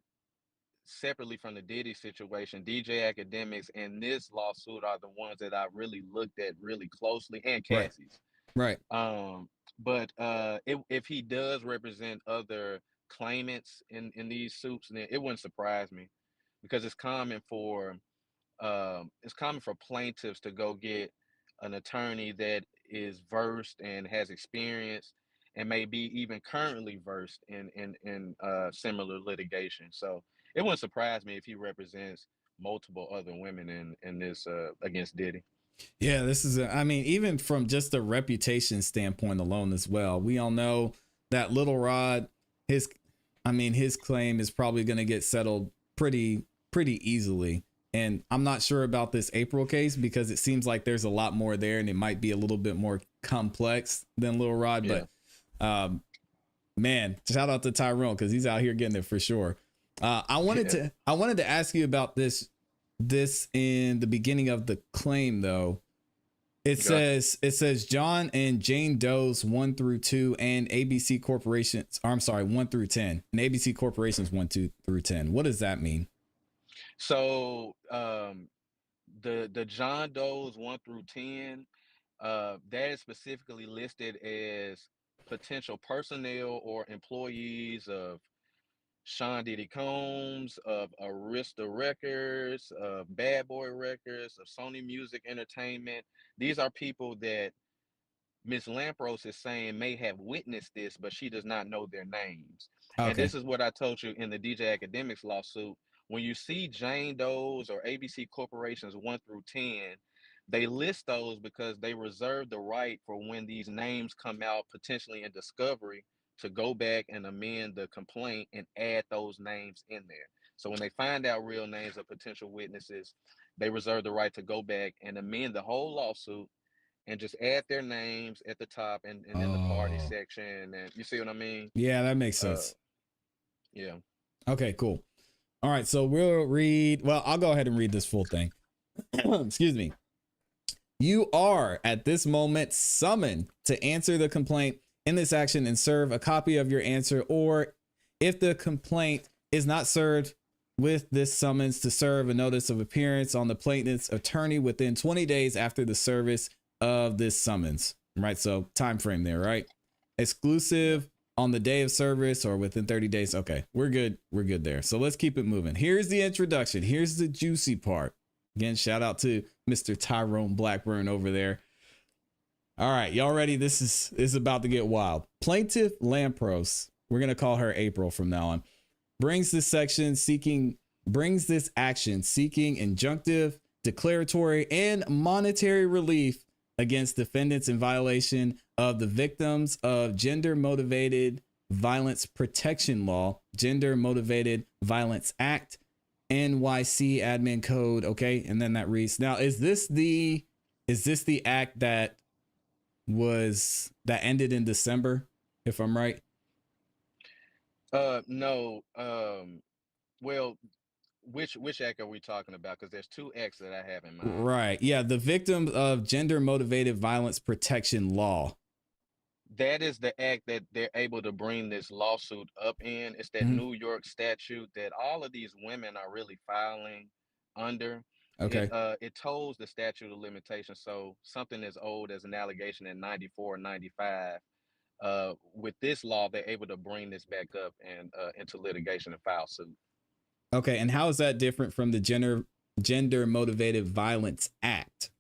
separately from the Diddy situation, DJ Academics and this lawsuit are the ones that I really looked at really closely, and Right. Cassie's. Right. But if he does represent other claimants in these suits, then it wouldn't surprise me because it's common for plaintiffs to go get an attorney that is versed and has experience and may be even currently versed in similar litigation. So it wouldn't surprise me if he represents multiple other women in this against Diddy. Yeah, this is, I mean, even from just a reputation standpoint alone as well, we all know that Little Rod, his claim is probably going to get settled pretty easily. And I'm not sure about this April case because it seems like there's a lot more there and it might be a little bit more complex than Little Rod. Yeah. But man, shout out to Tyrone because he's out here getting it for sure. I wanted to ask you about this in the beginning of the claim though. It says John and Jane Doe's 1 through 2 and ABC Corporations, or I'm sorry, 1 through 10. And ABC Corporations 1, 2 through 10. What does that mean? So the John Doe's 1 through 10, that is specifically listed as potential personnel or employees of Sean Diddy Combs, of Arista Records, of Bad Boy Records, of Sony Music Entertainment. These are people that Miss Lampros is saying may have witnessed this, but she does not know their names. And Okay. this is what I told you in the DJ Academics lawsuit. When you see Jane Doe's or ABC Corporations 1 through 10, they list those because they reserve the right for when these names come out potentially in discovery to go back and amend the complaint and add those names in there. So when they find out real names of potential witnesses, they reserve the right to go back and amend the whole lawsuit and just add their names at the top and in the party Oh, section. And you see what I mean? yeah, that makes Uh, sense. yeah. Okay, cool. All right, so we'll read. Well, I'll go ahead and read this full thing. Excuse me. You are at this moment summoned to answer the complaint in this action and serve a copy of your answer, or if the complaint is not served with this summons, to serve a notice of appearance on the plaintiff's attorney within 20 days after the service of this summons. Right, so time frame there, right? Exclusive on the day of service or within 30 days. Okay, we're good. We're good there. So let's keep it moving. Here's the introduction. Here's the juicy part. Again, shout out to Mr. Tyrone Blackburn over there. All right, y'all ready? This is about to get wild. Plaintiff Lampros, we're going to call her April from now on, brings this action seeking injunctive, declaratory, and monetary relief against defendants in violation of the Victims of Gender Motivated Violence Protection Law, Gender Motivated Violence Act, NYC Admin Code. Okay, and then that reads, now is this the act that ended in December, if I'm right? No. Well, which act are we talking about? Because there's two acts that I have in mind. Right. Yeah, the Victims of Gender Motivated Violence Protection Law. That is the act that they're able to bring this lawsuit up in. It's that New York statute that all of these women are really filing under. Okay. It tolls the statute of limitations. So something as old as an allegation in 94 or 95, with this law, they're able to bring this back up and into litigation and file suit. Okay. And how is that different from the Gender Motivated Violence Act?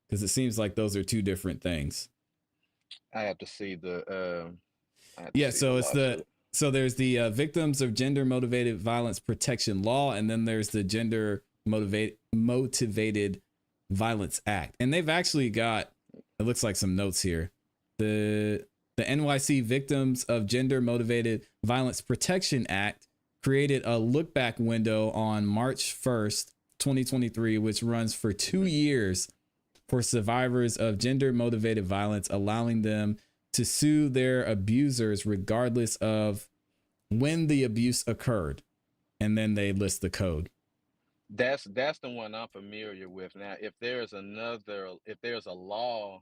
Because it seems like those are two different things. I have to see the so there's the Victims of Gender Motivated Violence Protection Law, and then there's the Gender Motivated Violence Act. And they've actually got, it looks like, some notes here. The NYC Victims of Gender Motivated Violence Protection Act created a look back window on March 1st, 2023, which runs for 2 years for survivors of gender motivated violence, allowing them to sue their abusers regardless of when the abuse occurred. And then they list the code. That's the one I'm familiar with. Now, if there's a law,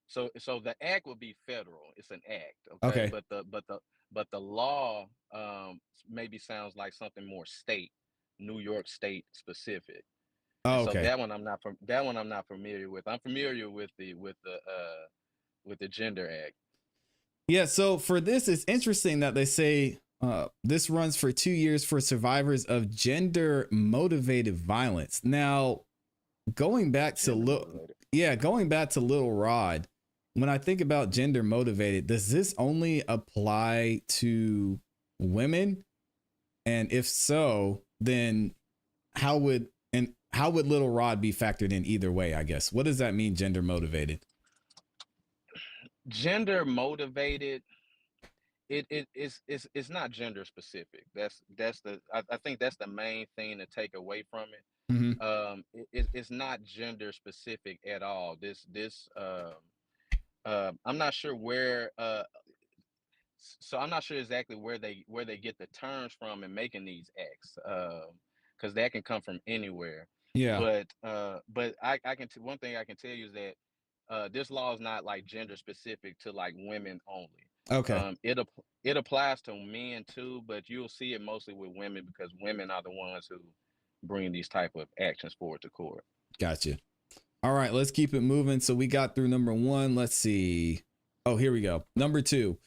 so the act would be federal. It's an act, okay? But the law maybe sounds like something more state, New York State specific. Oh, okay. So that one I'm not familiar with. I'm familiar with the Gender Act. Yeah. So for this, it's interesting that they say this runs for 2 years for survivors of gender motivated violence. Now, going back to Little Rod, when I think about gender motivated, does this only apply to women? And if so, then how would Little Rod be factored in either way, I guess? What does that mean, gender motivated? Gender motivated, it's not gender specific. I think that's the main thing to take away from it. Mm-hmm. It's not gender specific at all. I'm not sure where so I'm not sure exactly where they get the terms from in making these acts, because that can come from anywhere. Yeah. But one thing I can tell you is that this law is not like gender specific to like women only. Okay. It applies to men too, but you'll see it mostly with women because women are the ones who bring these type of actions forward to court. Gotcha. All right, let's keep it moving. So we got through number one. Let's see. Oh, here we go. Number two.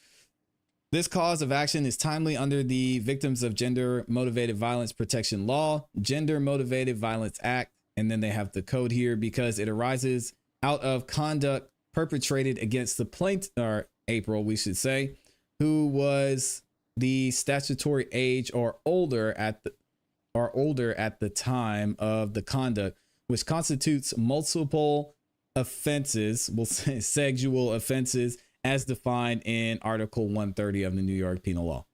This cause of action is timely under the Victims of Gender Motivated Violence Protection Law, Gender Motivated Violence Act, and then they have the code here because it arises out of conduct perpetrated against the plaintiff, or April, we should say, who was the statutory age or older at the time of the conduct, which constitutes multiple offenses, we'll say sexual offenses, as defined in Article 130 of the New York Penal Law.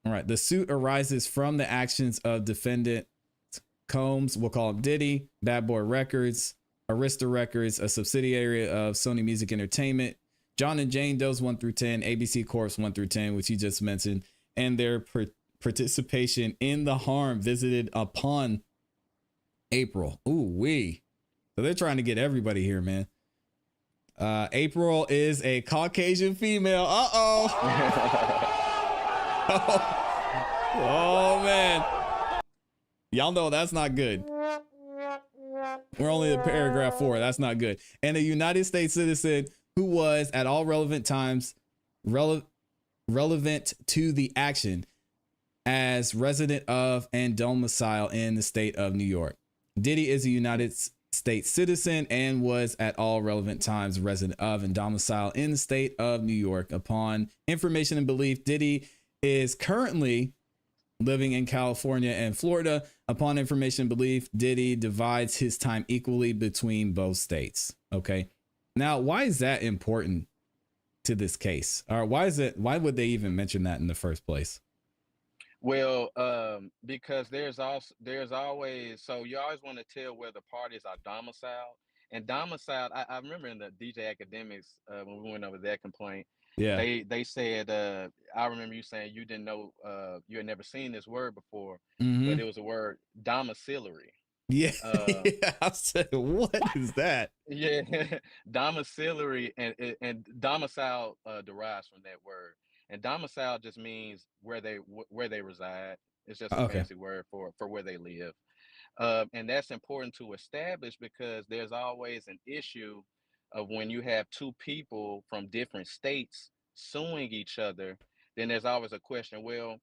All right, the suit arises from the actions of defendant Combs, we'll call him Diddy, Bad Boy Records, Arista Records, a subsidiary of Sony Music Entertainment, John and Jane Doe's 1 through 10, ABC Corp's 1 through 10, which you just mentioned, and their participation in the harm visited upon April. Ooh wee. So they're trying to get everybody here, man. April is a Caucasian female. Uh-oh. Oh, man. Y'all know that's not good. We're only in paragraph 4. That's not good. And a United States citizen who was at all relevant times relevant to the action as resident of and domicile in the state of New York. Diddy is a United States citizen and was at all relevant times resident of and domicile in the state of New York. Upon information and belief, Diddy is currently living in California and Florida. Upon information and belief, Diddy divides his time equally between both states. Okay. Now, why is that important to this case? Or why would they even mention that in the first place? Well, because there's always, so you always want to tell where the parties are domiciled. And domiciled, I remember in the DJ Academics, when we went over that complaint, yeah, they said, I remember you saying you didn't know, you had never seen this word before, mm-hmm. but it was a word domiciliary. Yeah. Yeah, I said, what is that? Yeah, domiciliary and domicile derives from that word. And domicile just means where they reside. It's just a fancy word for where they live. And that's important to establish because there's always an issue of when you have two people from different states suing each other, then there's always a question, well,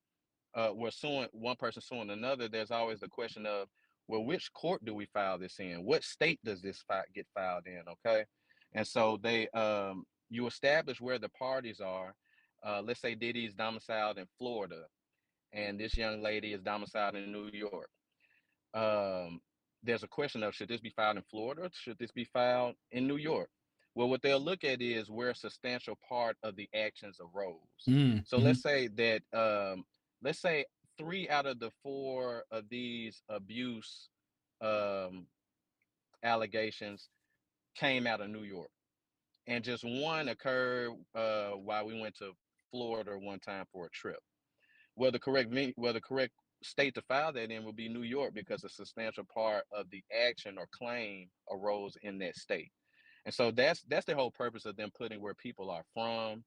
we're suing one person suing another. There's always the question of, well, which court do we file this in? What state does this get filed in? Okay. And so you establish where the parties are. Let's say Diddy's domiciled in Florida and this young lady is domiciled in New York. There's a question of, should this be filed in Florida or should this be filed in New York? Well, what they'll look at is where a substantial part of the actions arose. So let's say that, let's say 3 out of the 4 of these abuse allegations came out of New York. And just one occurred while we went to Florida one time for a trip. Well, the correct state to file that in would be New York because a substantial part of the action or claim arose in that state. And so that's the whole purpose of them putting where people are from.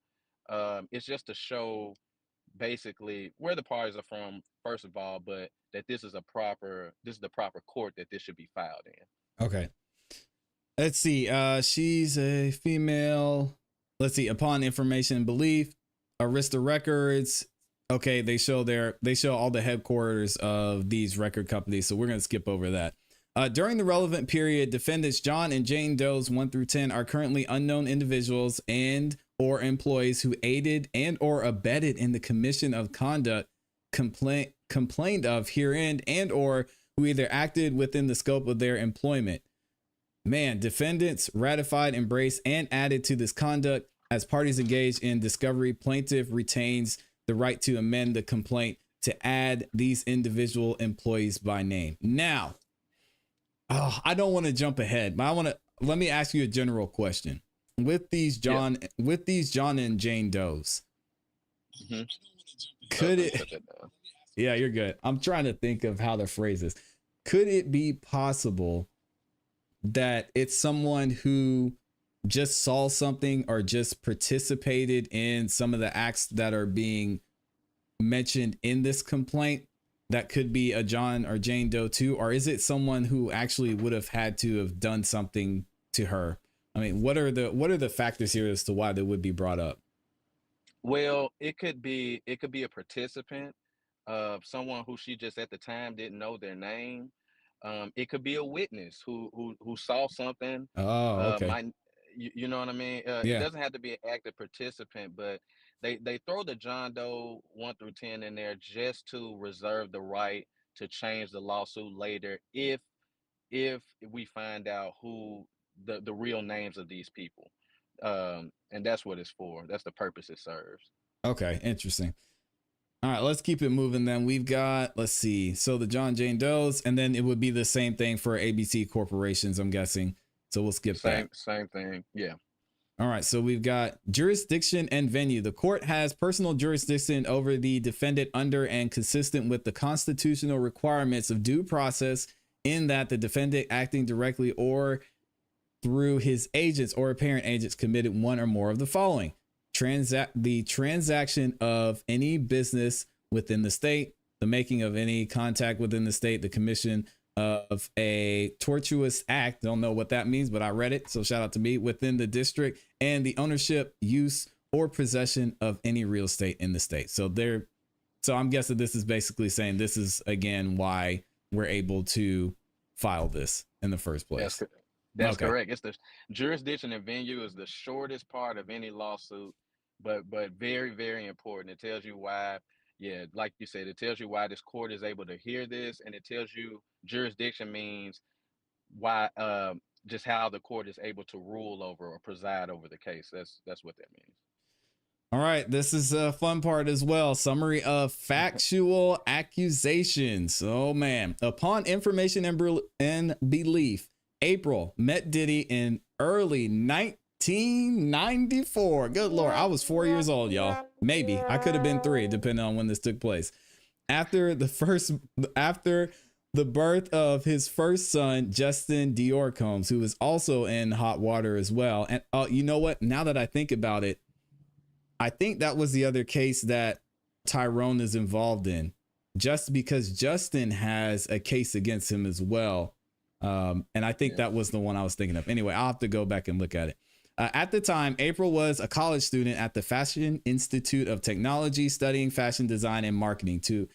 It's just to show basically where the parties are from, first of all, but that this is the proper court that this should be filed in. Okay. Let's see. She's a female. Let's see. Upon information and belief, Arista Records. Okay, they show all the headquarters of these record companies. So we're gonna skip over that. During the relevant period, defendants John and Jane Doe's 1 through 10 are currently unknown individuals and or employees who aided and or abetted in the commission of conduct complained of herein and or who either acted within the scope of their employment. Man, defendants ratified, embraced, and added to this conduct as parties engaged in discovery. Plaintiff retains the right to amend the complaint to add these individual employees by name. Now, I don't want to jump ahead, but let me ask you a general question. With these John and Jane Doe's, could it? Yeah, you're good. I'm trying to think of how to phrase this. Could it be possible that it's someone who just saw something or just participated in some of the acts that are being mentioned in this complaint that could be a John or Jane Doe too? Or is it someone who actually would have had to have done something to her? I mean, what are the factors here as to why they would be brought up? Well, it could be a participant, someone who she just at the time didn't know their name. It could be a witness who saw something. Oh, okay. Might you know what I mean? It Yeah. doesn't have to be an active participant, but they throw the John Doe 1 through 10 in there just to reserve the right to change the lawsuit later if we find out who the real names of these people. And that's what it's for. That's the purpose it serves. Okay. Interesting. All right, let's keep it moving then. We've got, let's see. So the John Jane Does, and then it would be the same thing for ABC corporations, I'm guessing. So we'll skip that. Same thing. Yeah. All right, so we've got jurisdiction and venue. The court has personal jurisdiction over the defendant under and consistent with the constitutional requirements of due process, in that the defendant acting directly or through his agents or apparent agents committed one or more of the following: the transaction of any business within the state, the making of any contact within the state, the commission of a tortuous act. Don't know what that means, but I read it, so shout out to me, within the district, and the ownership, use, or possession of any real estate in the state. So I'm guessing this is basically saying this is again why we're able to file this in the first place. That's correct. It's the jurisdiction and venue is the shortest part of any lawsuit, but very, very important. It tells you why, yeah, like you said, it tells you why this court is able to hear this, and it tells you jurisdiction means why, just how the court is able to rule over or preside over the case. That's what that means. All right, this is a fun part as well. Summary of factual accusations. Oh man. Upon information and belief, April met Diddy in early 1994. Good Lord, I was 4 years old, y'all. Maybe I could have been 3, depending on when this took place. After the birth of his first son, Justin Dior Combs, who is also in hot water as well. And you know what? Now that I think about it, I think that was the other case that Tyrone is involved in, just because Justin has a case against him as well. And I think that was the one I was thinking of. Anyway, I'll have to go back and look at it. At the time, April was a college student at the Fashion Institute of Technology, studying fashion design and marketing. To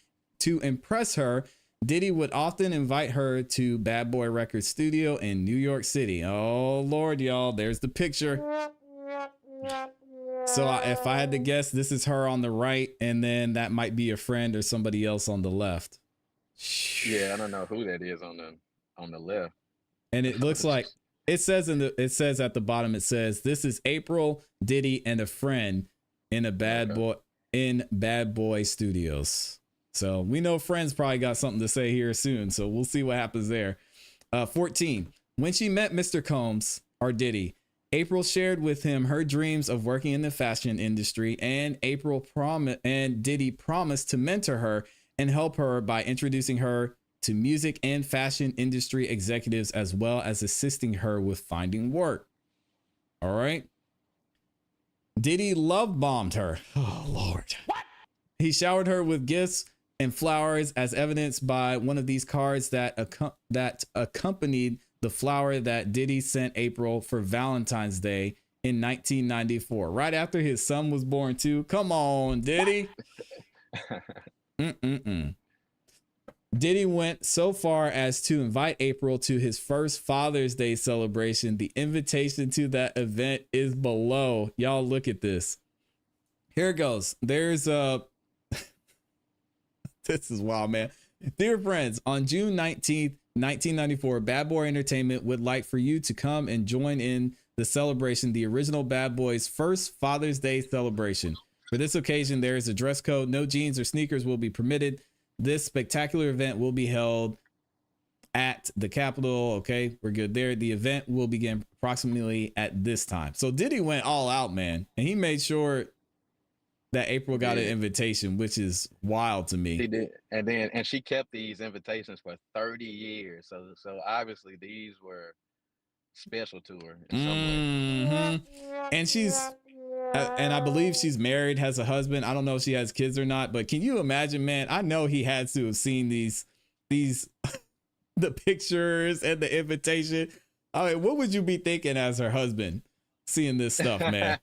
impress her, Diddy would often invite her to Bad Boy Records studio in New York City. Oh, Lord, y'all, there's the picture. So if I had to guess, this is her on the right, and then that might be a friend or somebody else on the left. Yeah, I don't know who that is on the left. And it looks like it says at the bottom, it says this is April, Diddy, and a friend in a Bad Boy Studios. So we know friends probably got something to say here soon. So we'll see what happens there. 14. When she met Mr. Combs, or Diddy, April shared with him her dreams of working in the fashion industry, and Diddy promised to mentor her and help her by introducing her to music and fashion industry executives, as well as assisting her with finding work. All right. Diddy love bombed her. Oh, Lord. What? He showered her with gifts and flowers, as evidenced by one of these cards that accompanied the flower that Diddy sent April for Valentine's Day in 1994, right after his son was born too. Come on, Diddy. Diddy went so far as to invite April to his first Father's Day celebration. The invitation to that event is below. Y'all look at this. Here it goes. There's this is wild, man. Dear friends, on June 19th, 1994, Bad Boy Entertainment would like for you to come and join in the celebration, the original Bad Boy's first Father's Day celebration. For this occasion, there is a dress code. No jeans or sneakers will be permitted. This spectacular event will be held at the Capitol. Okay, we're good there. The event will begin approximately at this time. So Diddy went all out, man, and he made sure that April got an invitation, which is wild to me. He did, and she kept these invitations for 30 years. So obviously these were special to her in some way. And and I believe she's married, has a husband. I don't know if she has kids or not, but can you imagine, man? I know he had to have seen these the pictures and the invitation. I mean, what would you be thinking as her husband seeing this stuff, man?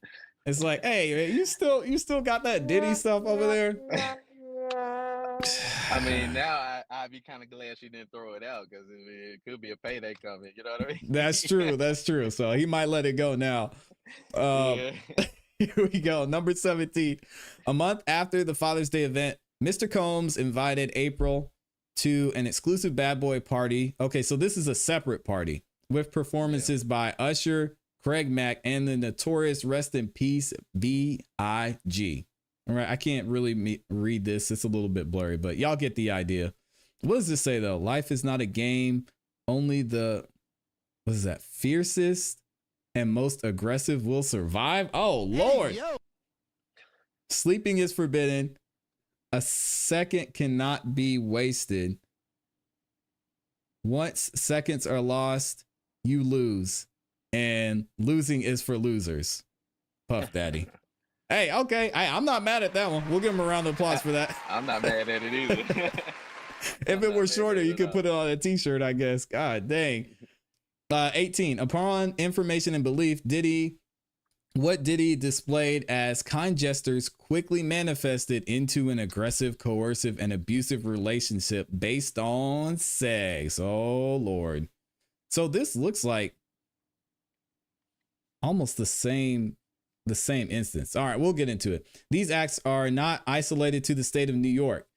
It's like, hey, man, you still got that Diddy stuff over there? I mean, now I'd be kind of glad she didn't throw it out because it could be a payday coming. You know what I mean? That's true. That's true. So he might let it go now. Yeah. Here we go. Number 17. A month after the Father's Day event, Mr. Combs invited April to an exclusive bad boy party. Okay, so this is a separate party with performances by Usher, Craig Mack, and the notorious Rest in Peace B.I.G. All right, I can't really read this. It's a little bit blurry, but y'all get the idea. What does this say, though? Life is not a game. Only the, what is that, fiercest and most aggressive will survive. Oh, Lord. Hey, sleeping is forbidden. A second cannot be wasted. Once seconds are lost, you lose. And losing is for losers. Puff Daddy. Hey, okay. I'm not mad at that one. We'll give him a round of applause for that. I'm not mad at it either. If it were shorter, you could put it on a t-shirt, I guess. God dang. 18. Upon information and belief, what Diddy displayed as kind gestures quickly manifested into an aggressive, coercive, and abusive relationship based on sex. Oh, Lord. So this looks like almost the same instance. All right, we'll get into it. These acts are not isolated to the state of New York,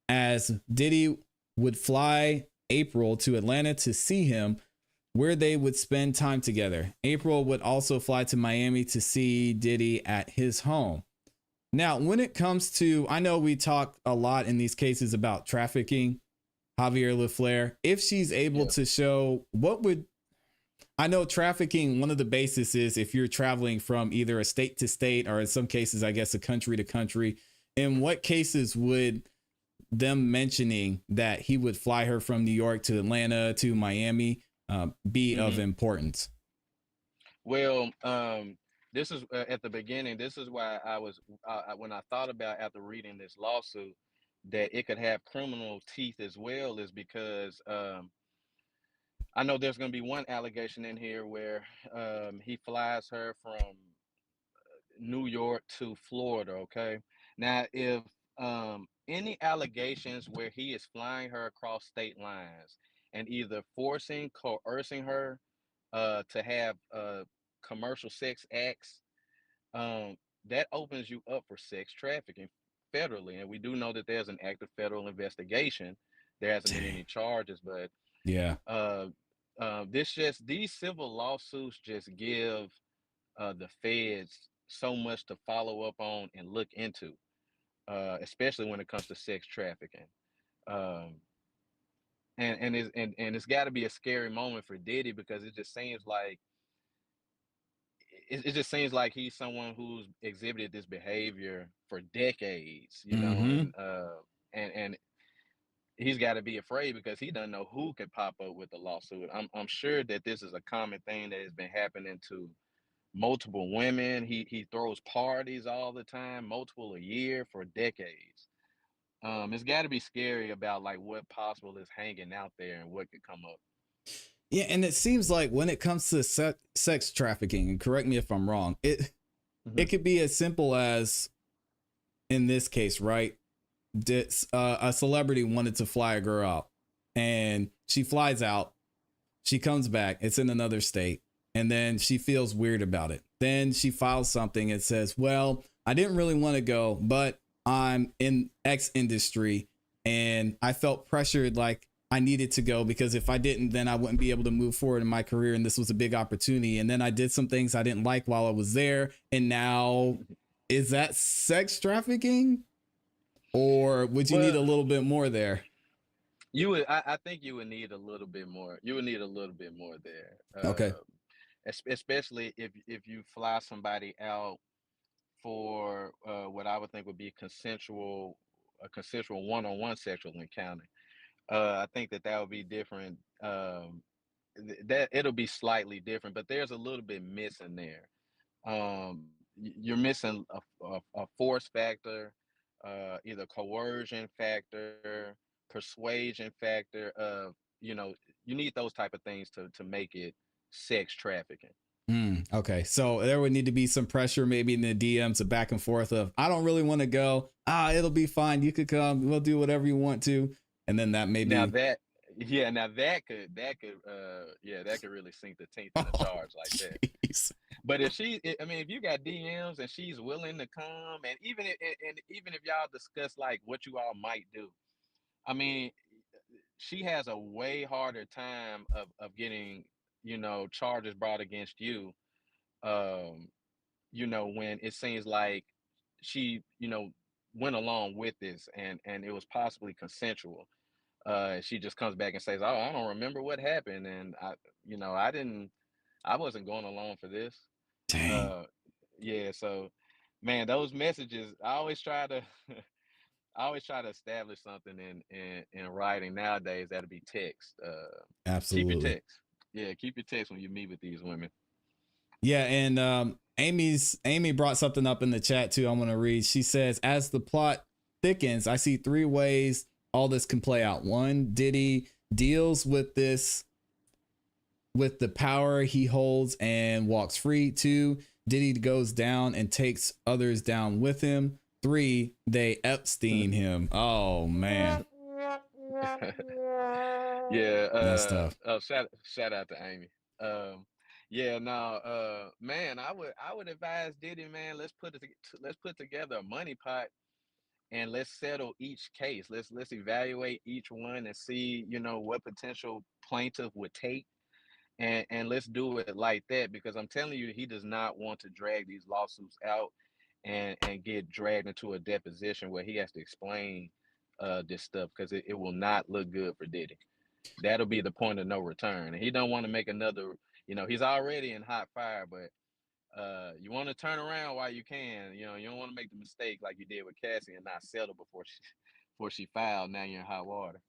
as Diddy would fly April to Atlanta to see him, where they would spend time together. April would also fly to Miami to see Diddy at his home. Now, when it comes to, I know we talk a lot in these cases about trafficking, Javier LaFleur, if she's able to show I know trafficking, one of the bases is if you're traveling from either a state to state, or in some cases, I guess, a country to country. In what cases would them mentioning that he would fly her from New York to Atlanta to Miami be of importance? Well, this is at the beginning. This is why I was when I thought about after reading this lawsuit that it could have criminal teeth as well, is because I know there's going to be one allegation in here where he flies her from New York to Florida. Okay, now if any allegations where he is flying her across state lines and either forcing, coercing her to have commercial sex acts, that opens you up for sex trafficking federally. And we do know that there's an active federal investigation. There hasn't been any charges, but yeah, these civil lawsuits just give the feds so much to follow up on and look into, especially when it comes to sex trafficking. Um, and it's got to be a scary moment for Diddy, because it just seems like he's someone who's exhibited this behavior for decades, you know, and he's got to be afraid because he doesn't know who could pop up with a lawsuit. I'm sure that this is a common thing that has been happening to multiple women. He throws parties all the time, multiple a year for decades. It's got to be scary about like what possible is hanging out there and what could come up. Yeah, and it seems like when it comes to sex trafficking, and correct me if I'm wrong, it could be as simple as, in this case, right? A celebrity wanted to fly a girl out, and she flies out, she comes back, it's in another state, and then she feels weird about it. Then she files something and says, well, I didn't really want to go, but I'm in X industry and I felt pressured, like I needed to go, because if I didn't, then I wouldn't be able to move forward in my career. And this was a big opportunity. And then I did some things I didn't like while I was there. And now, is that sex trafficking? Or would you need a little bit more there? I think you would need a little bit more. You would need a little bit more there. Okay. Especially if you fly somebody out for what I would think would be a consensual one-on-one sexual encounter. I think that would be different. That it'll be slightly different, but there's a little bit missing there. You're missing a force factor, either coercion factor, persuasion factor. You need those type of things to make it sex trafficking. Okay, so there would need to be some pressure, maybe in the DMs, a back and forth of, I don't really want to go. It'll be fine. You could come. We'll do whatever you want to. And then that maybe. Now that could really sink the teeth in a charge like that. Jeez. But if you got DMs and she's willing to come, and even if y'all discuss like what you all might do, I mean, she has a way harder time of getting, charges brought against you, when it seems like she, went along with this and it was possibly consensual. She just comes back and says, "Oh, I don't remember what happened, and I wasn't going along for this." Dang. Yeah, so man, those messages, I always try to establish something in writing nowadays. That'll be text. Keep your Absolutely. text. Yeah, keep your text when you meet with these women. Yeah, and Amy brought something up in the chat too. I want to read. She says, as the plot thickens, I see 3 ways all this can play out. 1, Diddy deals with this with the power he holds and walks free. 2, Diddy goes down and takes others down with him. 3, they Epstein him. Oh man. Yeah, That's tough. Shout out to Amy. Man, I would advise Diddy, man, let's put together a money pot and let's settle each case. Let's evaluate each one and see, what potential plaintiff would take, and let's do it like that, because I'm telling you, he does not want to drag these lawsuits out and get dragged into a deposition where he has to explain this stuff, because it will not look good for Diddy. That'll be the point of no return, and he don't want to make another. He's already in hot fire, but you want to turn around while you can. You don't want to make the mistake like you did with Cassie and not settle before she filed. Now you're in hot water.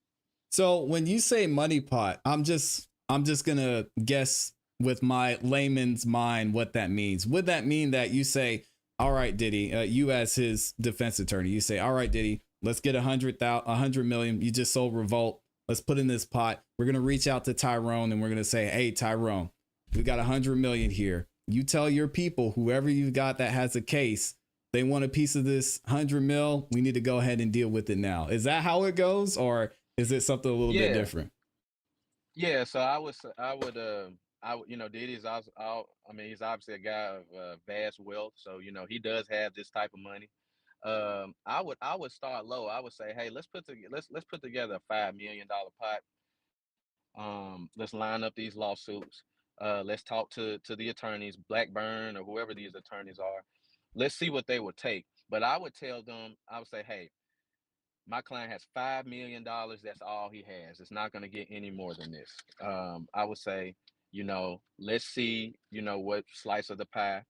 So when you say money pot, I'm just gonna guess with my layman's mind what that means. Would that mean that you say, all right, Diddy, you as his defense attorney, you say, all right, Diddy, let's get 100 million. You just sold Revolt. Let's put in this pot. We're going to reach out to Tyrone and we're going to say, hey, Tyrone, we got 100 million here. You tell your people, whoever you've got that has a case, they want a piece of this 100 mil. We need to go ahead and deal with it now. Is that how it goes? Or is it something a little bit different? Yeah. So I would, Diddy's also, he's obviously a guy of vast wealth. So, he does have this type of money. I would start low. I would say, hey, let's put together a $5 million pot. Let's line up these lawsuits. Let's talk to the attorneys, Blackburn or whoever these attorneys are. Let's see what they would take. But I would tell them, I would say, hey, my client has $5 million. That's all he has. It's not going to get any more than this. I would say, let's see, what slice of the pie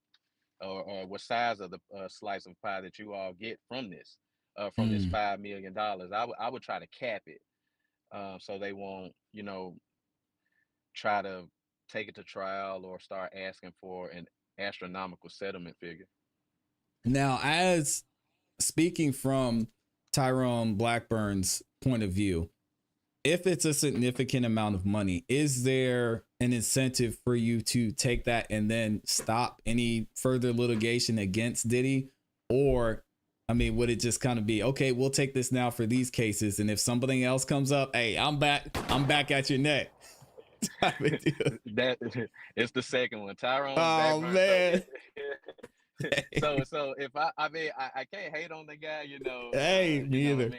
or what size of the slice of pie that you all get from this $5 million. I would try to cap it so they won't, try to take it to trial or start asking for an astronomical settlement figure. Now, as speaking from Tyrone Blackburn's point of view, if it's a significant amount of money, is there an incentive for you to take that and then stop any further litigation against Diddy? Or, would it just kind of be, okay, we'll take this now for these cases, and if something else comes up, hey, I'm back at your neck. That it's the second one, Tyrone. Oh man. So if I can't hate on the guy, Hey, me either.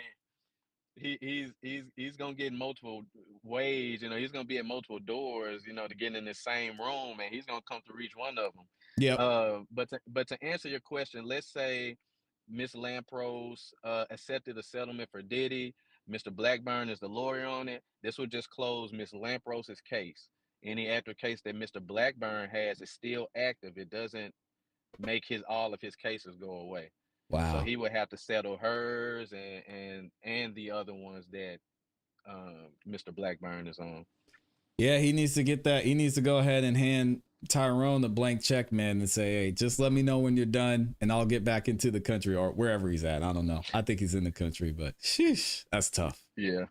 He's gonna get multiple ways, he's gonna be at multiple doors, to get in the same room, and he's gonna come to reach one of them. Yeah. But to answer your question, let's say Miss Lampros accepted a settlement for Diddy. Mr. Blackburn is the lawyer on it. This would just close Miss Lampros's case. Any active case that Mr. Blackburn has is still active. It doesn't make all of his cases go away. Wow. So he would have to settle hers and the other ones that Mr. Blackburn is on. Yeah, he needs to get that. He needs to go ahead and hand Tyrone a blank check, man, and say, hey, just let me know when you're done and I'll get back into the country or wherever he's at. I don't know. I think he's in the country, but sheesh, that's tough. Yeah.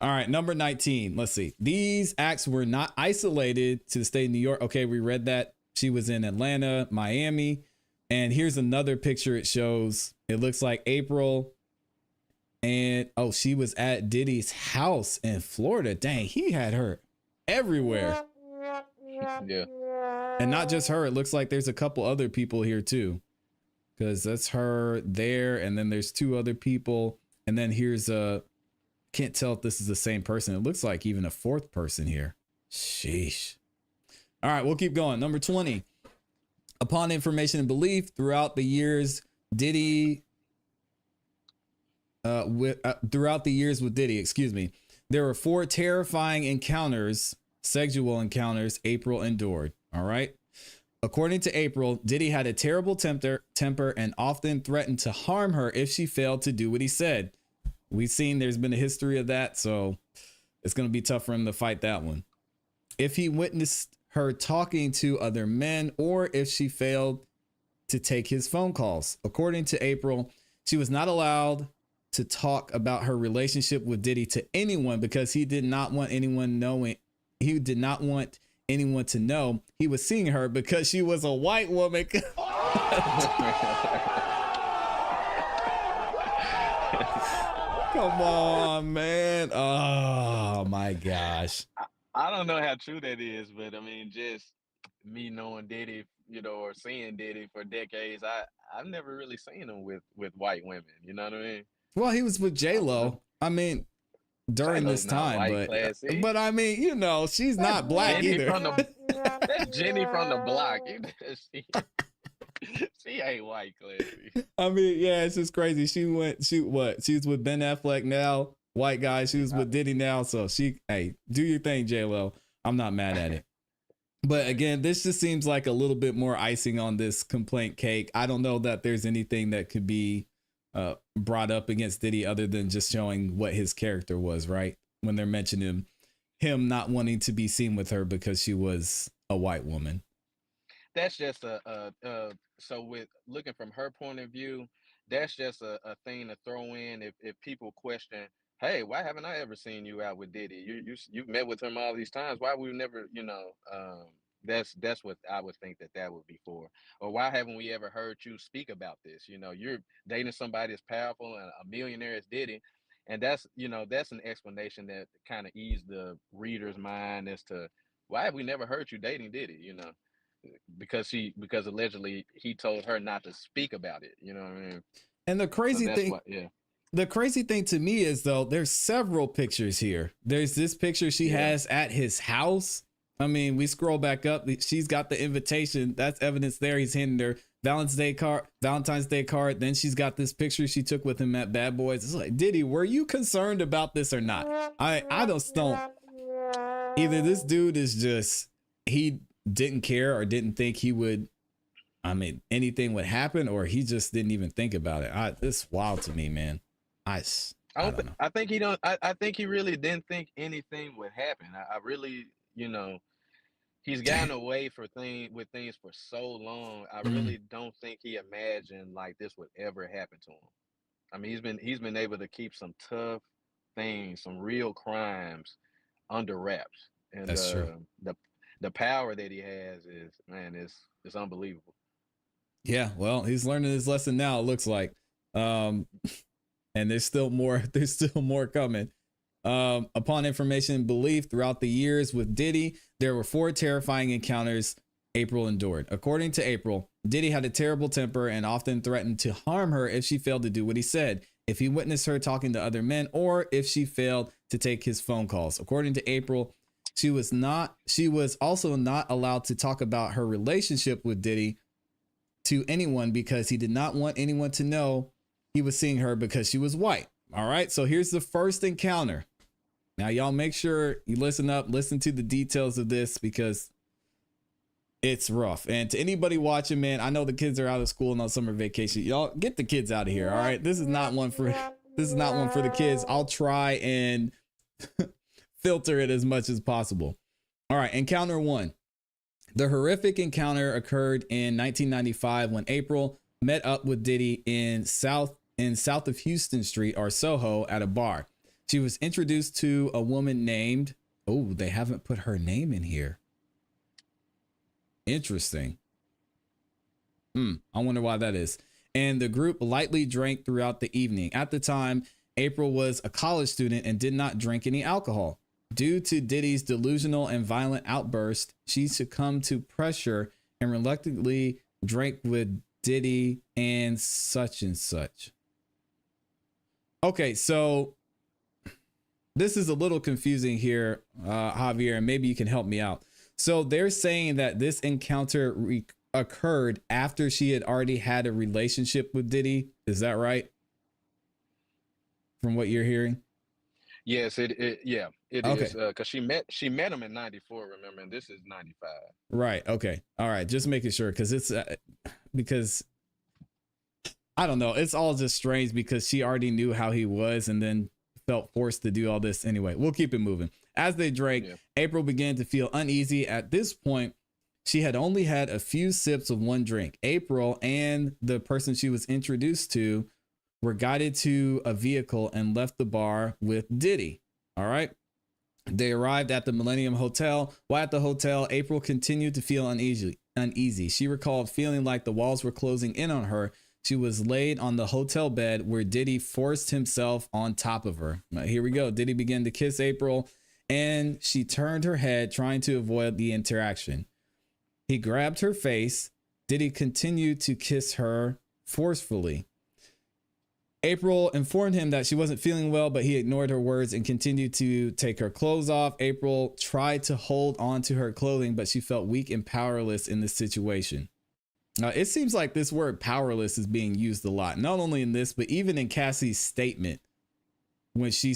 All right, number 19. Let's see. These acts were not isolated to the state of New York. Okay, we read that. She was in Atlanta, Miami. And here's another picture. It shows, it looks like April. And oh, she was at Diddy's house in Florida. Dang, he had her everywhere. Yeah. And not just her. It looks like there's a couple other people here too. Because that's her there. And then there's two other people. And then here's can't tell if this is the same person. It looks like even a fourth person here. Sheesh. All right, we'll keep going. Number 20. Upon information and belief, throughout the years, Diddy, with Diddy, excuse me, there were 4 terrifying encounters, sexual encounters, April endured. All right. According to April, Diddy had a terrible temper and often threatened to harm her if she failed to do what he said. We've seen there's been a history of that, so it's going to be tough for him to fight that one. If he witnessed her talking to other men or if she failed to take his phone calls. According to April, she was not allowed to talk about her relationship with Diddy to anyone because he did not want anyone knowing. He did not want anyone to know he was seeing her because she was a white woman. Come on, man. Oh my gosh. I don't know how true that is, but I mean, just me knowing Diddy, you know, or seeing Diddy for decades, I've never really seen him with white women. You know what I mean? Well, he was with J-Lo. I mean, during J-Lo's this not time, white, ClassE. but I mean, you know, she's not black Jenny either. That's Jenny from the block. She ain't white, ClassE. I mean, yeah, it's just crazy. She was with Ben Affleck now, white guy. She was with Diddy now. So hey, do your thing, J-Lo. I'm not mad at it. But again, this just seems like a little bit more icing on this complaint cake. I don't know that there's anything that could be brought up against Diddy other than just showing what his character was, right? When they're mentioning him not wanting to be seen with her because she was a white woman. That's just so with looking from her point of view, that's just a thing to throw in if people question, hey, why haven't I ever seen you out with Diddy? You've met with him all these times. Why we've never, that's what I would think that would be for. Or why haven't we ever heard you speak about this? You know, you're dating somebody as powerful and a millionaire as Diddy. And that's an explanation that kind of eased the reader's mind as to why have we never heard you dating Diddy, you know? Because allegedly he told her not to speak about it. You know what I mean? And the crazy thing, the crazy thing to me is though, there's several pictures here. There's this picture she has at his house. I mean, we scroll back up. She's got the invitation. That's evidence there. He's handing her Valentine's Day card. Then she's got this picture she took with him at Bad Boys. It's like, Diddy, were you concerned about this or not? I just don't. Either this dude is just, he didn't care or didn't think anything would happen, or he just didn't even think about it. It's wild to me, man. I don't know. I think he really didn't think anything would happen. I really, he's gotten away with things for so long. I really don't think he imagined like this would ever happen to him. I mean, he's been able to keep some tough things, some real crimes under wraps. And that's true. The power that he has is unbelievable. Yeah, well, he's learning his lesson now, it looks like. And there's still more coming. Upon information and belief, throughout the years with Diddy, there were 4 terrifying encounters April endured. According to April, Diddy had a terrible temper and often threatened to harm her if she failed to do what he said, if he witnessed her talking to other men, or if she failed to take his phone calls. According to April, she was also not allowed to talk about her relationship with Diddy to anyone because he did not want anyone to know he was seeing her because she was white. All right. So here's the first encounter. Now, y'all make sure you listen to the details of this because it's rough. And to anybody watching, man, I know the kids are out of school and on summer vacation. Y'all get the kids out of here. All right. This is not one for the kids. I'll try and filter it as much as possible. All right. Encounter 1. The horrific encounter occurred in 1995 when April met up with Diddy in south of Houston Street, or Soho, at a bar. She was introduced to a woman named, they haven't put her name in here. Interesting. I wonder why that is. And the group lightly drank throughout the evening. At the time, April was a college student and did not drink any alcohol. Due to Diddy's delusional and violent outburst, she succumbed to pressure and reluctantly drank with Diddy and such and such. Okay, so this is a little confusing here, Javier, and maybe you can help me out. So they're saying that this encounter occurred after she had already had a relationship with Diddy. Is that right? From what you're hearing? Yes, it is Okay. because she met him in '94. Remember, and this is '95. Right. Okay. All right. Just making sure because it's because I don't know. It's all just strange because she already knew how he was and then felt forced to do all this anyway. We'll keep it moving. As they drank, April began to feel uneasy. At this point, she had only had a few sips of one drink. April and the person she was introduced to were guided to a vehicle and left the bar with Diddy. All right. They arrived at the Millennium Hotel. While at the hotel, April continued to feel uneasy. She recalled feeling like the walls were closing in on her. She was laid on the hotel bed where Diddy forced himself on top of her. Now, here we go. Diddy began to kiss April and she turned her head, trying to avoid the interaction. He grabbed her face. Diddy continued to kiss her forcefully. April informed him that she wasn't feeling well, but he ignored her words and continued to take her clothes off. April tried to hold on to her clothing, but she felt weak and powerless in this situation. It seems like this word powerless is being used a lot, not only in this, but even in Cassie's statement when she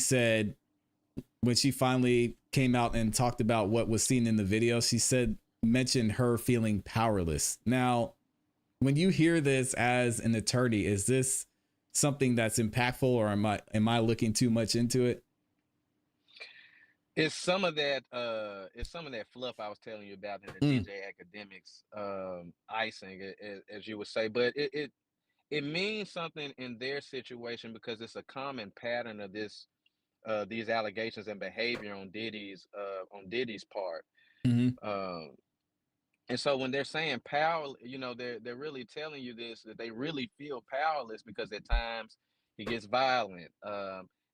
finally came out and talked about what was seen in the video, she mentioned her feeling powerless. Now, when you hear this as an attorney, is this something that's impactful, or am I looking too much into it? It's some of that fluff I was telling you about in the DJ Academics icing, as you would say, but it means something in their situation because it's a common pattern of these allegations and behavior on Diddy's part. And so when they're saying power, they're really telling you this, that they really feel powerless because at times he gets violent.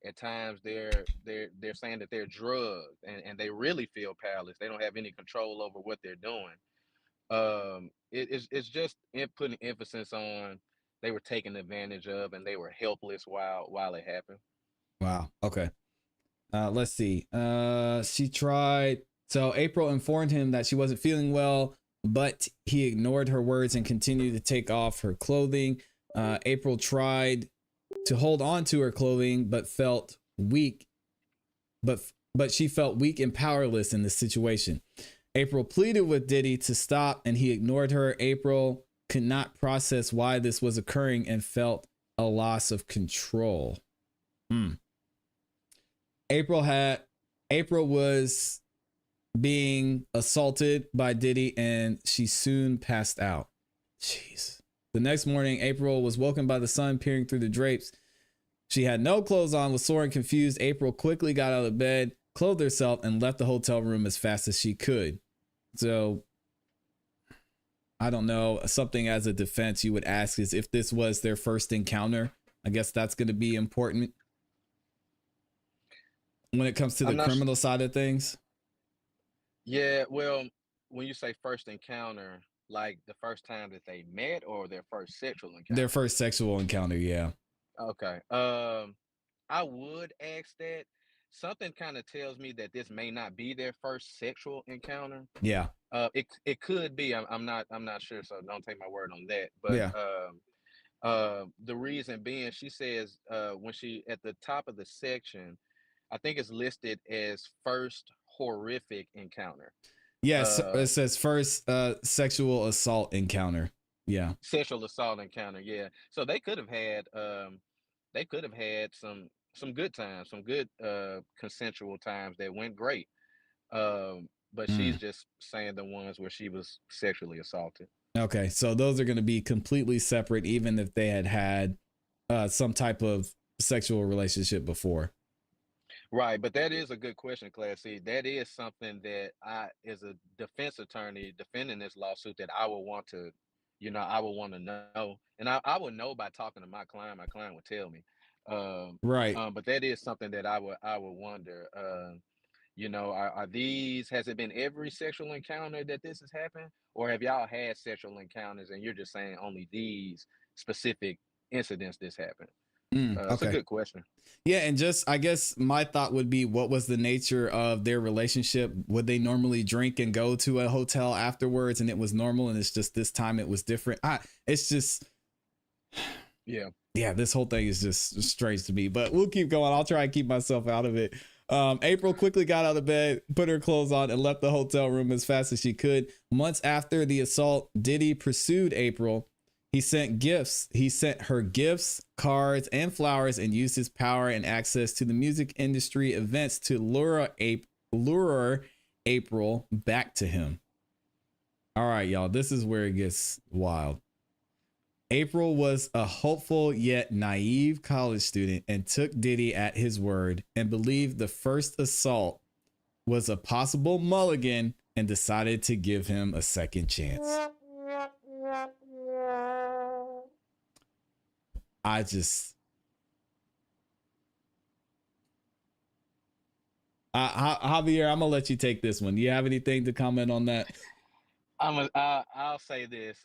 At times they're saying that they're drugged and they really feel powerless. They don't have any control over what they're doing. It's just putting emphasis on they were taken advantage of and they were helpless while it happened. Wow. Okay. Let's see. She tried. So April informed him that she wasn't feeling well, but he ignored her words and continued to take off her clothing. April tried to hold on to her clothing, but felt weak. But she felt weak and powerless in this situation. April pleaded with Diddy to stop, and he ignored her. April could not process why this was occurring and felt a loss of control. April was being assaulted by Diddy and she soon passed out. Jeez. The next morning, April was woken by the sun peering through the drapes. She had no clothes on, was sore and confused. April quickly got out of bed, clothed herself, and left the hotel room as fast as she could. So, I don't know, something as a defense you would ask is if this was their first encounter. I guess that's going to be important when it comes to the criminal side of things. Yeah, well, when you say first encounter, like the first time that they met or their first sexual encounter? Their first sexual encounter, yeah. Okay. I would ask that. Something kind of tells me that this may not be their first sexual encounter. Yeah. It could be. I'm not sure, so don't take my word on that. But yeah. The reason being, she says when she at the top of the section, I think it's listed as first horrific encounter. Yes, it says first sexual assault encounter. Yeah. Sexual assault encounter, yeah. So they could have had some good times, some good consensual times that went great. But she's just saying the ones where she was sexually assaulted. Okay, so those are going to be completely separate, even if they had some type of sexual relationship before. Right, but that is a good question, ClassE. That is something that I, as a defense attorney defending this lawsuit, that I would want to, I would want to know, and I would know by talking to my client. My client would tell me. Um, Right. but that is something that I would wonder. Are these? Has it been every sexual encounter that this has happened, or have y'all had sexual encounters and you're just saying only these specific incidents this happened? It's a Okay. good question. Yeah, and just I guess my thought would be, what was the nature of their relationship? Would they normally drink and go to a hotel afterwards, and it was normal, and it's just this time it was different? It's just, Yeah. yeah, this whole thing is just strange to me. But we'll keep going. I'll try and keep myself out of it. April quickly got out of bed, put her clothes on, and left the hotel room as fast as she could. Months after the assault, Diddy pursued April. He sent gifts. He sent her gifts, cards, and flowers, and used his power and access to the music industry events to lure April back to him. All right, y'all, this is where it gets wild. April was a hopeful yet naive college student and took Diddy at his word and believed the first assault was a possible mulligan and decided to give him a second chance. Javier, I'm gonna let you take this one. Do you have anything to comment on that? I'll say this.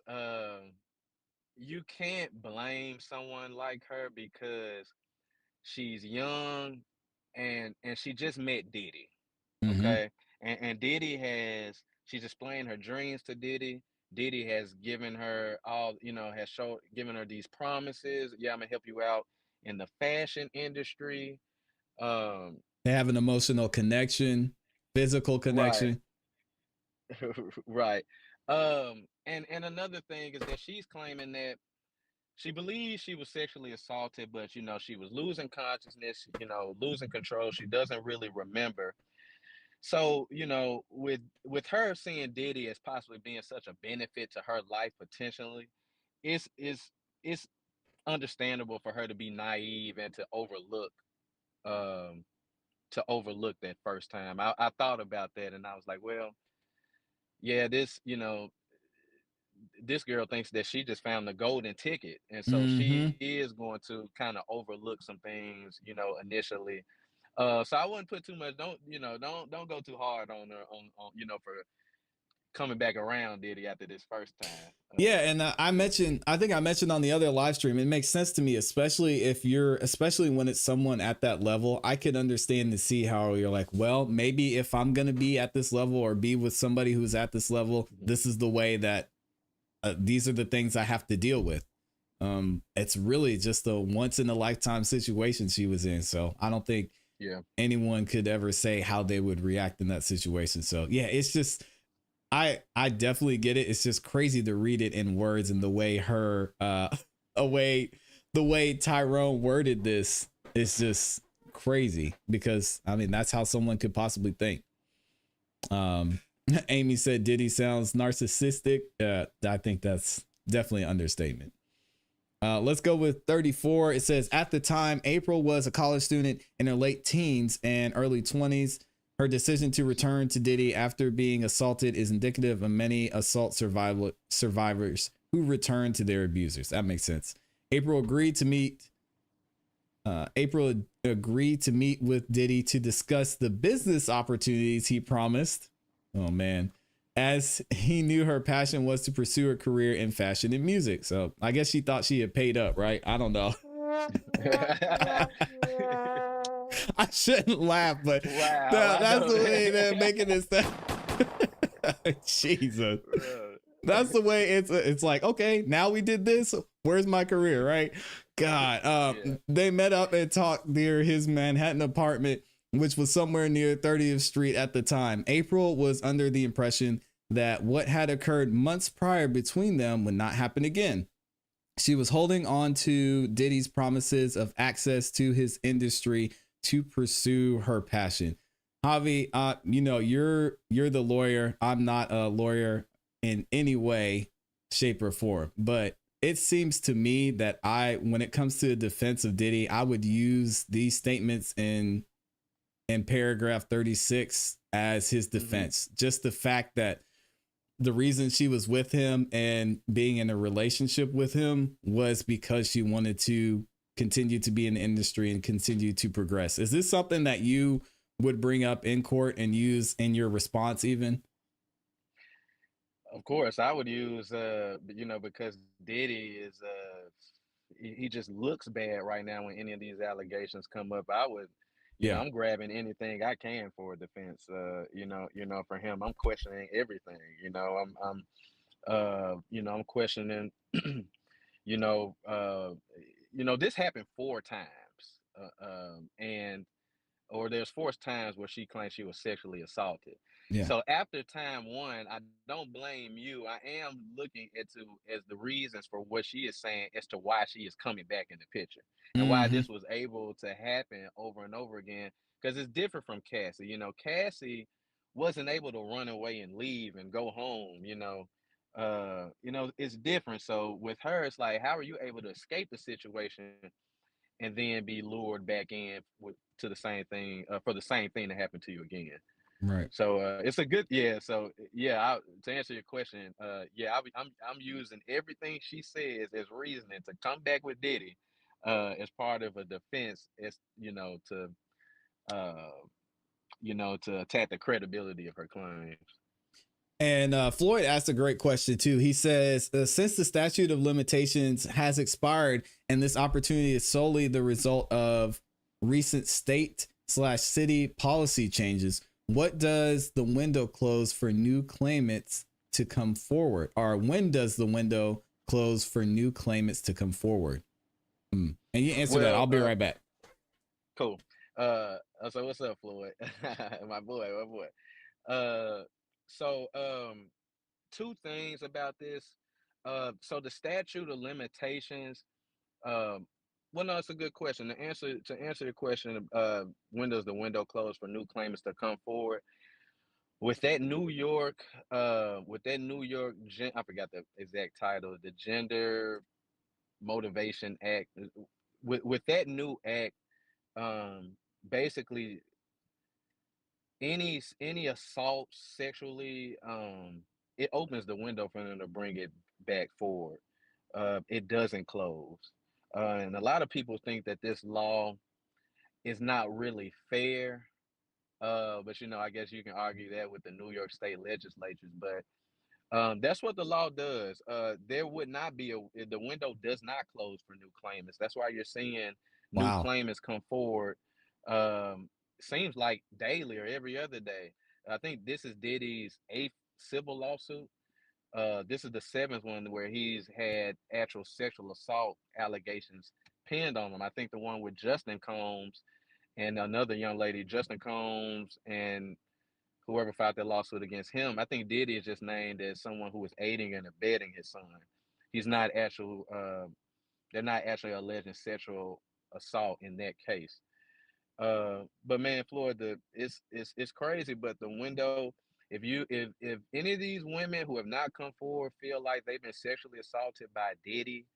You can't blame someone like her because she's young and she just met Diddy. Okay. And she's explained her dreams to Diddy. Diddy has given her given her these promises. Yeah, I'm gonna help you out in the fashion industry. They have an emotional connection, physical Right. connection. Right. And another thing is that she's claiming that she believes she was sexually assaulted, but she was losing consciousness, losing control. She doesn't really remember. So, with her seeing Diddy as possibly being such a benefit to her life potentially, it's understandable for her to be naive and um to overlook that first time. I thought about that and I was like, well, yeah, this girl thinks that she just found the golden ticket, and so she is going to kind of overlook some things, initially. So I wouldn't put too much. Don't go too hard on her for coming back around Diddy after this first time. Yeah, and I think I mentioned on the other live stream, it makes sense to me, especially when it's someone at that level. I could understand to see how you're like, well, maybe if I'm going to be at this level or be with somebody who's at this level, this is the way that these are the things I have to deal with. It's really just a once in a lifetime situation she was in. So I don't think anyone could ever say how they would react in that situation. So yeah, it's just, I definitely get it. It's just crazy to read it in words, and the way the way Tyrone worded this is just crazy, because I mean, that's how someone could possibly think. Amy said Diddy sounds narcissistic. I think that's definitely an understatement. Let's go with 34. It says, at the time, April was a college student in her late teens and early 20s. Her decision to return to Diddy after being assaulted is indicative of many assault survivors who return to their abusers. That makes sense. April agreed to meet with Diddy to discuss the business opportunities he promised. Oh man. As he knew her passion was to pursue a career in fashion and music. So I guess she thought she had paid up, right? I don't know. I shouldn't laugh, but Wow, that's the way they're making this stuff. Jesus. That's the way it's like, okay, now we did this. Where's my career, right? God. They met up and talked near his Manhattan apartment, which was somewhere near 30th Street at the time. April was under the impression that what had occurred months prior between them would not happen again. She was holding on to Diddy's promises of access to his industry to pursue her passion. Javi, you're the lawyer. I'm not a lawyer in any way, shape, or form, but it seems to me that when it comes to the defense of Diddy, I would use these statements in in paragraph 36 as his defense. Just the fact that the reason she was with him and being in a relationship with him was because she wanted to continue to be in the industry and continue to progress. Is this something that you would bring up in court and use in your response even? Of course, I would use, because Diddy is, he just looks bad right now when any of these allegations come up. I would, I'm grabbing anything I can for a defense. For him, I'm questioning everything. I'm questioning. This happened 4 times, and or there's 4 times where she claims she was sexually assaulted. Yeah. So after time 1, I don't blame you. I am looking as the reasons for what she is saying as to why she is coming back in the picture and why this was able to happen over and over again. Because it's different from Cassie. Cassie wasn't able to run away and leave and go home. It's different. So with her, it's like, how are you able to escape the situation and then be lured back in to the same thing for the same thing to happen to you again? Right. So it's a good So to answer your question, I'm using everything she says as reasoning to come back with Diddy as part of a defense, as to attack the credibility of her claims. And Floyd asked a great question too. He says, since the statute of limitations has expired and this opportunity is solely the result of recent state/city policy changes, what does the window close for new claimants to come forward? Or when does the window close for new claimants to come forward? And you answer that. I'll be right back. Cool. So what's up, Floyd? my boy. So 2 things about this. So the statute of limitations, no, it's a good question. To answer the question, when does the window close for new claimants to come forward? With that New York, I forgot the exact title, the Gender Motivation Act. With that new act, basically any assault sexually, it opens the window for them to bring it back forward. It doesn't close. And a lot of people think that this law is not really fair. But I guess you can argue that with the New York State legislatures, but that's what the law does. There would not be the window does not close for new claimants. That's why you're seeing new claimants come forward. Seems like daily or every other day. I think this is Diddy's 8th civil lawsuit. This is the 7th one where he's had actual sexual assault allegations pinned on him. I think the one with Justin Combs and another young lady, Justin Combs, and whoever filed that lawsuit against him. I think Diddy is just named as someone who was aiding and abetting his son. He's not actual. They're not actually alleging sexual assault in that case. But man, Floyd, it's crazy. But the window, if any of these women who have not come forward feel like they've been sexually assaulted by Diddy,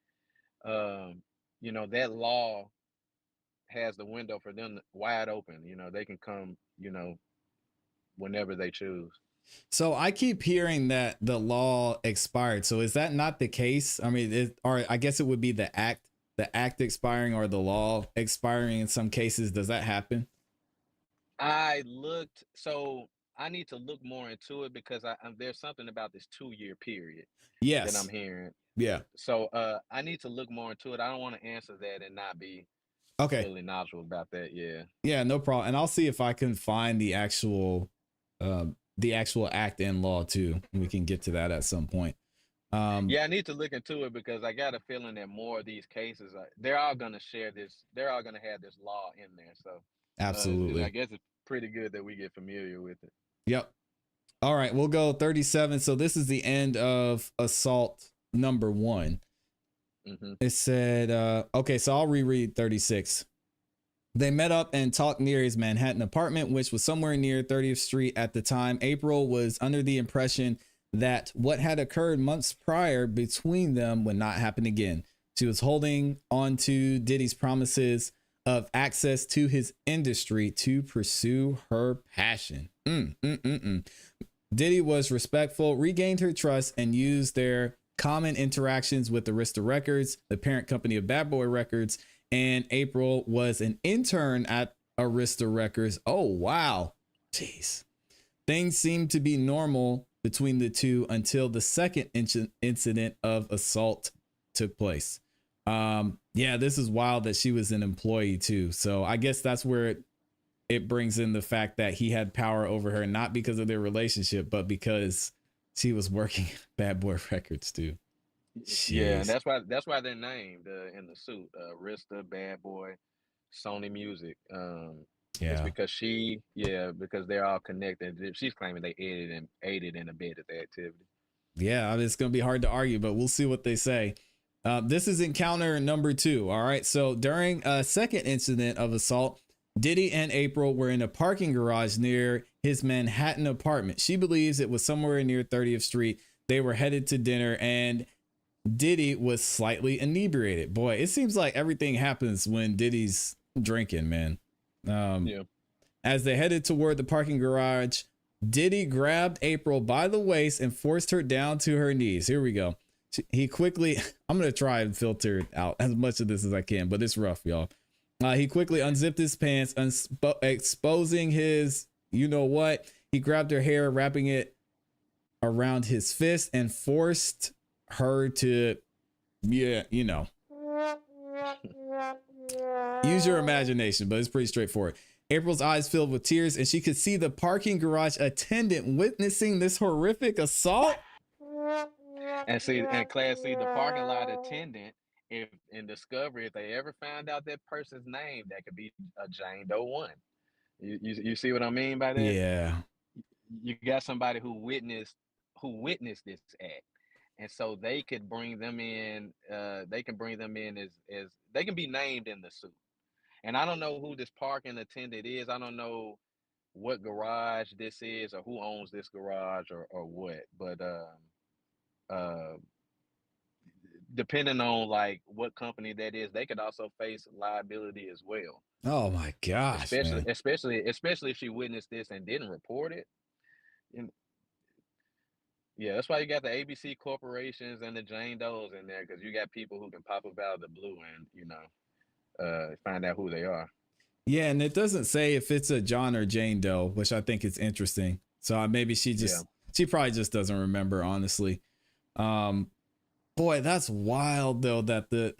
that law has the window for them wide open. They can come, whenever they choose. So I keep hearing that the law expired. So is that not the case? I mean, or I guess it would be the act expiring or the law expiring in some cases. Does that happen? So I need to look more into it because there's something about this 2-year period that I'm hearing. Yeah. So I need to look more into it. I don't want to answer that and not be really knowledgeable about that. Yeah, no problem. And I'll see if I can find the actual act in law too. We can get to that at some point. I need to look into it because I got a feeling that more of these cases they're all going to share this. They're all going to have this law in there. So absolutely, I guess it's pretty good that we get familiar with it. Yep. All right, we'll go 37. So this is the end of assault number 1. It said, okay, so I'll reread 36. They met up and talked near his Manhattan apartment, which was somewhere near 30th Street at the time. April was under the impression that what had occurred months prior between them would not happen again. She was holding on to Diddy's promises of access to his industry to pursue her passion. Diddy was respectful, regained her trust, and used their common interactions with Arista Records, the parent company of Bad Boy Records, and April was an intern at Arista Records. Oh, wow. Jeez. Things seemed to be normal between the two until the second incident of assault took place. Yeah, this is wild that she was an employee too. So I guess that's where it brings in the fact that he had power over her, not because of their relationship, but because she was working at Bad Boy Records too. Jeez. Yeah, and that's why they're named in the suit. Rista, Bad Boy, Sony Music. It's because because they're all connected. She's claiming they aided and abetted the activity. Yeah, I mean, it's going to be hard to argue, but we'll see what they say. This is encounter number 2. All right. So during a second incident of assault, Diddy and April were in a parking garage near his Manhattan apartment. She believes it was somewhere near 30th Street. They were headed to dinner and Diddy was slightly inebriated. Boy, it seems like everything happens when Diddy's drinking, man. As they headed toward the parking garage, Diddy grabbed April by the waist and forced her down to her knees. Here we go. He quickly, I'm going to try and filter out as much of this as I can, but it's rough, y'all. He quickly unzipped his pants, exposing his, you know what? He grabbed her hair, wrapping it around his fist and forced her to, use your imagination, but it's pretty straightforward. April's eyes filled with tears and she could see the parking garage attendant witnessing this horrific assault. And ClassE, the parking lot attendant, if in Discovery, if they ever found out that person's name, that could be a Jane Doe 1. You see what I mean by that? Yeah. You got somebody who witnessed this act. And so they could bring them in, as they can be named in the suit. And I don't know who this parking attendant is. I don't know what garage this is or who owns this garage or what. But depending on like what company that is, they could also face liability as well. Oh my gosh. Especially if she witnessed this and didn't report it. Yeah, that's why you got the ABC corporations and the Jane Does in there, because you got people who can pop up out of the blue and, find out who they are. Yeah, and it doesn't say if it's a John or Jane Doe, which I think is interesting. So maybe she probably just doesn't remember, honestly. Boy, that's wild, though, that the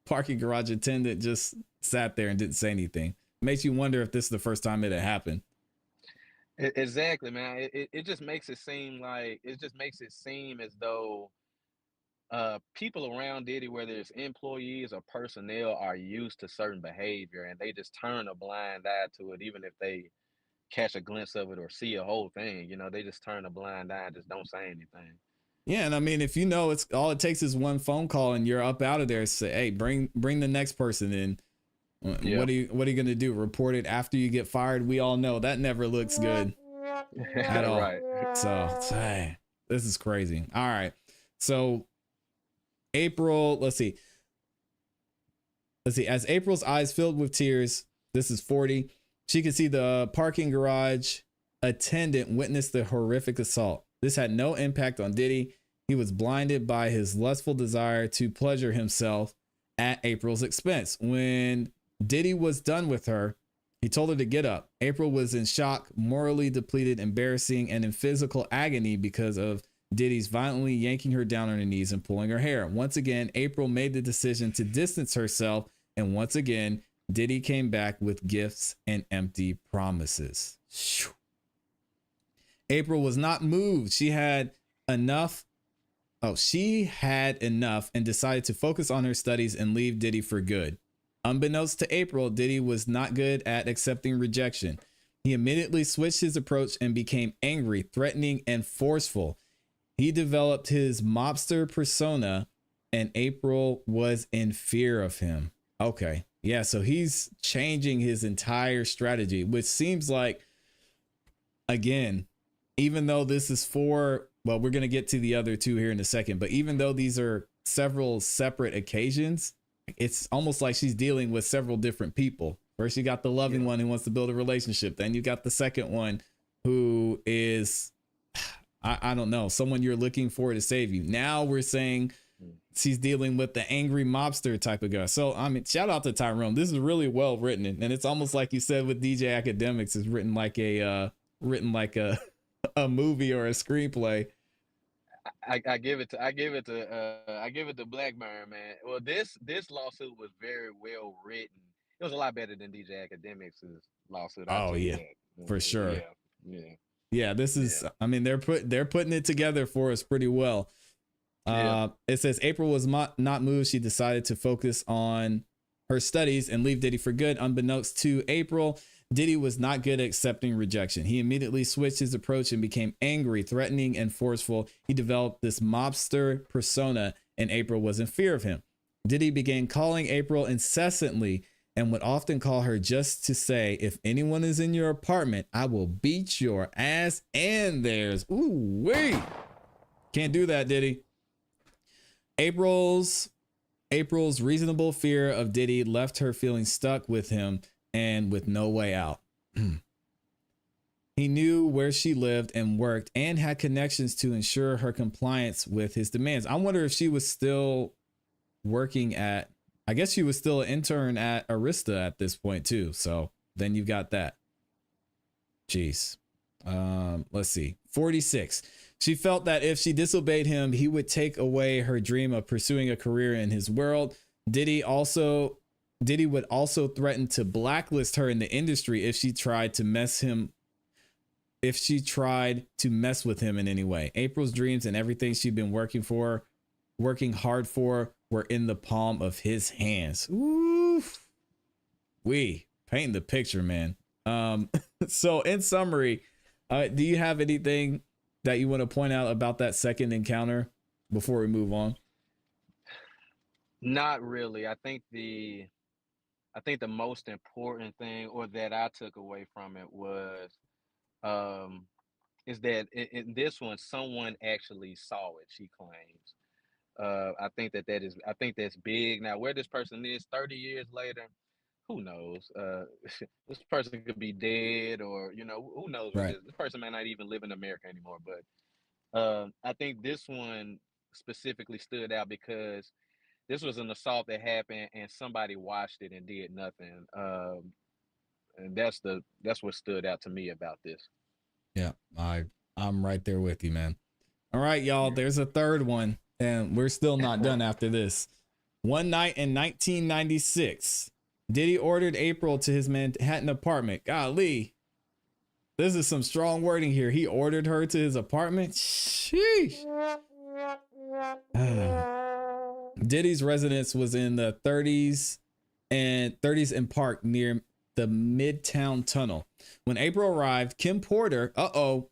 parking garage attendant just sat there and didn't say anything. Makes you wonder if this is the first time it had happened. Exactly, man. It just makes it seem as though people around Diddy, whether it's employees or personnel, are used to certain behavior and they just turn a blind eye to it, even if they catch a glimpse of it or see a whole thing. They just turn a blind eye and just don't say anything. Yeah, and I mean, if it's all it takes is one phone call and you're up out of there, say, hey, bring the next person in. Yeah. What are you gonna do? Report it after you get fired? We all know that never looks good at all. Right. So hey, this is crazy. All right. So April, let's see. As April's eyes filled with tears, this is 40. She could see the parking garage attendant witness the horrific assault. This had no impact on Diddy. He was blinded by his lustful desire to pleasure himself at April's expense. When Diddy was done with her, he told her to get up. April was in shock, morally depleted, embarrassing, and in physical agony because of Diddy's violently yanking her down on her knees and pulling her hair. Once again, April made the decision to distance herself, and once again, Diddy came back with gifts and empty promises. April was not moved. She had enough and decided to focus on her studies and leave Diddy for good. Unbeknownst to April, Diddy was not good at accepting rejection. He immediately switched his approach and became angry, threatening, and forceful. He developed his mobster persona, and April was in fear of him. Okay. Yeah, so he's changing his entire strategy, which seems like, again, even though this is we're going to get to the other two here in a second, but even though these are several separate occasions, it's almost like she's dealing with several different people. First, you got the loving one who wants to build a relationship. Then you got the second one who is, I don't know, someone you're looking for to save you. Now we're saying she's dealing with the angry mobster type of guy. So, I mean, shout out to Tyrone. This is really well written. And it's almost like you said with DJ Academics, is written like a a movie or a screenplay. I give it to Blackburn, man. Well, this lawsuit was very well written. It was a lot better than DJ Academics' lawsuit. Oh yeah, for sure. Yeah. This is. Yeah. I mean, they're putting it together for us pretty well. It says April was not moved. She decided to focus on her studies and leave Diddy for good. Unbeknownst to April, Diddy was not good at accepting rejection. He immediately switched his approach and became angry, threatening, and forceful. He developed this mobster persona, and April was in fear of him. Diddy began calling April incessantly and would often call her just to say, if anyone is in your apartment, I will beat your ass and theirs. Ooh, wait. Can't do that, Diddy. April's reasonable fear of Diddy left her feeling stuck with him and with no way out. He knew where she lived and worked and had connections to ensure her compliance with his demands. I wonder if she was still working at, I guess she was still an intern at Arista at this point too. So then you've got that. Jeez. Let's see. 46. She felt that if she disobeyed him, he would take away her dream of pursuing a career in his world. Diddy would also threaten to blacklist her in the industry if she tried to mess with him in any way. April's dreams and everything she'd been working hard for were in the palm of his hands. Oof. We painting the picture, man. So in summary, do you have anything that you want to point out about that second encounter before we move on? Not really. I think the most important thing, or that I took away from it, was is that in this one, someone actually saw it. She claims. I think that's big. Now, where this person is 30 years later, who knows? This person could be dead, or who knows? Right. This person may not even live in America anymore. But I think this one specifically stood out because this was an assault that happened and somebody watched it and did nothing. And that's what stood out to me about this. Yeah, I'm right there with you, man. All right, y'all, there's a third one, and we're still not done after this. One night in 1996, Diddy ordered April to his Manhattan apartment. Golly, this is some strong wording here. He ordered her to his apartment. Sheesh. Diddy's residence was in the 30s and Park near the Midtown Tunnel. When April arrived, Kim Porter,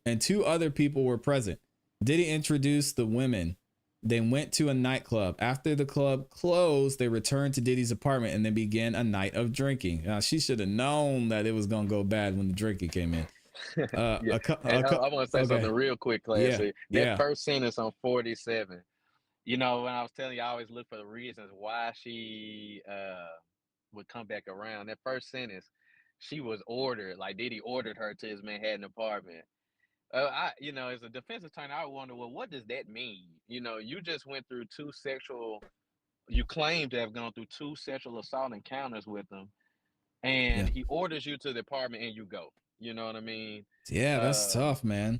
and two other people were present. Diddy introduced the women. They went to a nightclub. After the club closed, they returned to Diddy's apartment and then began a night of drinking. She should have known that it was going to go bad when the drinking came in. I want to say something real quick, ClassE. That first sentence on 47. When I was telling you, I always look for the reasons why she would come back around. That first sentence, she was ordered, like Diddy ordered her to his Manhattan apartment. As a defense attorney, I wonder, well, what does that mean? You just went through you claim to have gone through two sexual assault encounters with him, and he orders you to the apartment and you go. You know what I mean? Yeah, that's tough, man.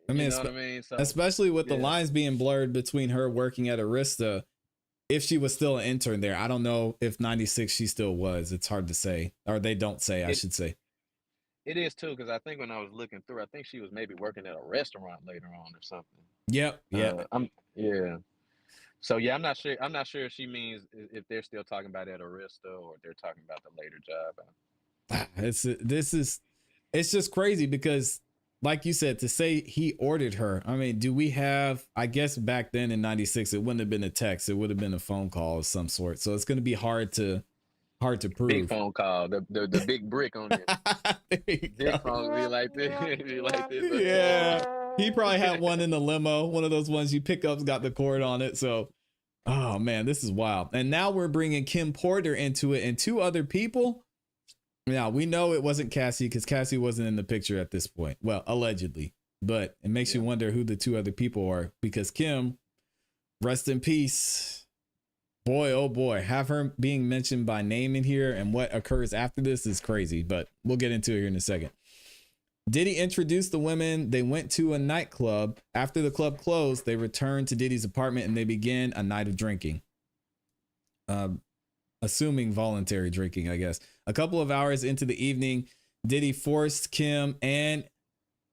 I mean, you know what I mean? So, especially with the lines being blurred between her working at Arista, if she was still an intern there. I don't know if 96 she still was. It's hard to say, or they don't say, I should say. It is too, because I think when I was looking through, I think she was maybe working at a restaurant later on or something. Yep. So I'm not sure. I'm not sure if she means if they're still talking about at Arista or if they're talking about the later job. It's just crazy because, like you said, to say he ordered her. I mean, do we have? I guess back then in 96, it wouldn't have been a text. It would have been a phone call of some sort. So it's going to be hard to prove. Big phone call, the big brick on it. Big phone be like this. Yeah, he probably had one in the limo, one of those ones you pick up's got the cord on it. So Oh man, this is wild. And now we're bringing Kim Porter into it and two other people. Now we know it wasn't Cassie because Cassie wasn't in the picture at this point. Well, allegedly, but it makes you wonder who the two other people are because Kim, rest in peace. Boy, oh boy, have her being mentioned by name in here and what occurs after this is crazy, but we'll get into it here in a second. Diddy introduced the women. They went to a nightclub. After the club closed, they returned to Diddy's apartment and they began a night of drinking. Assuming voluntary drinking, I guess. A couple of hours into the evening, Diddy forced Kim and,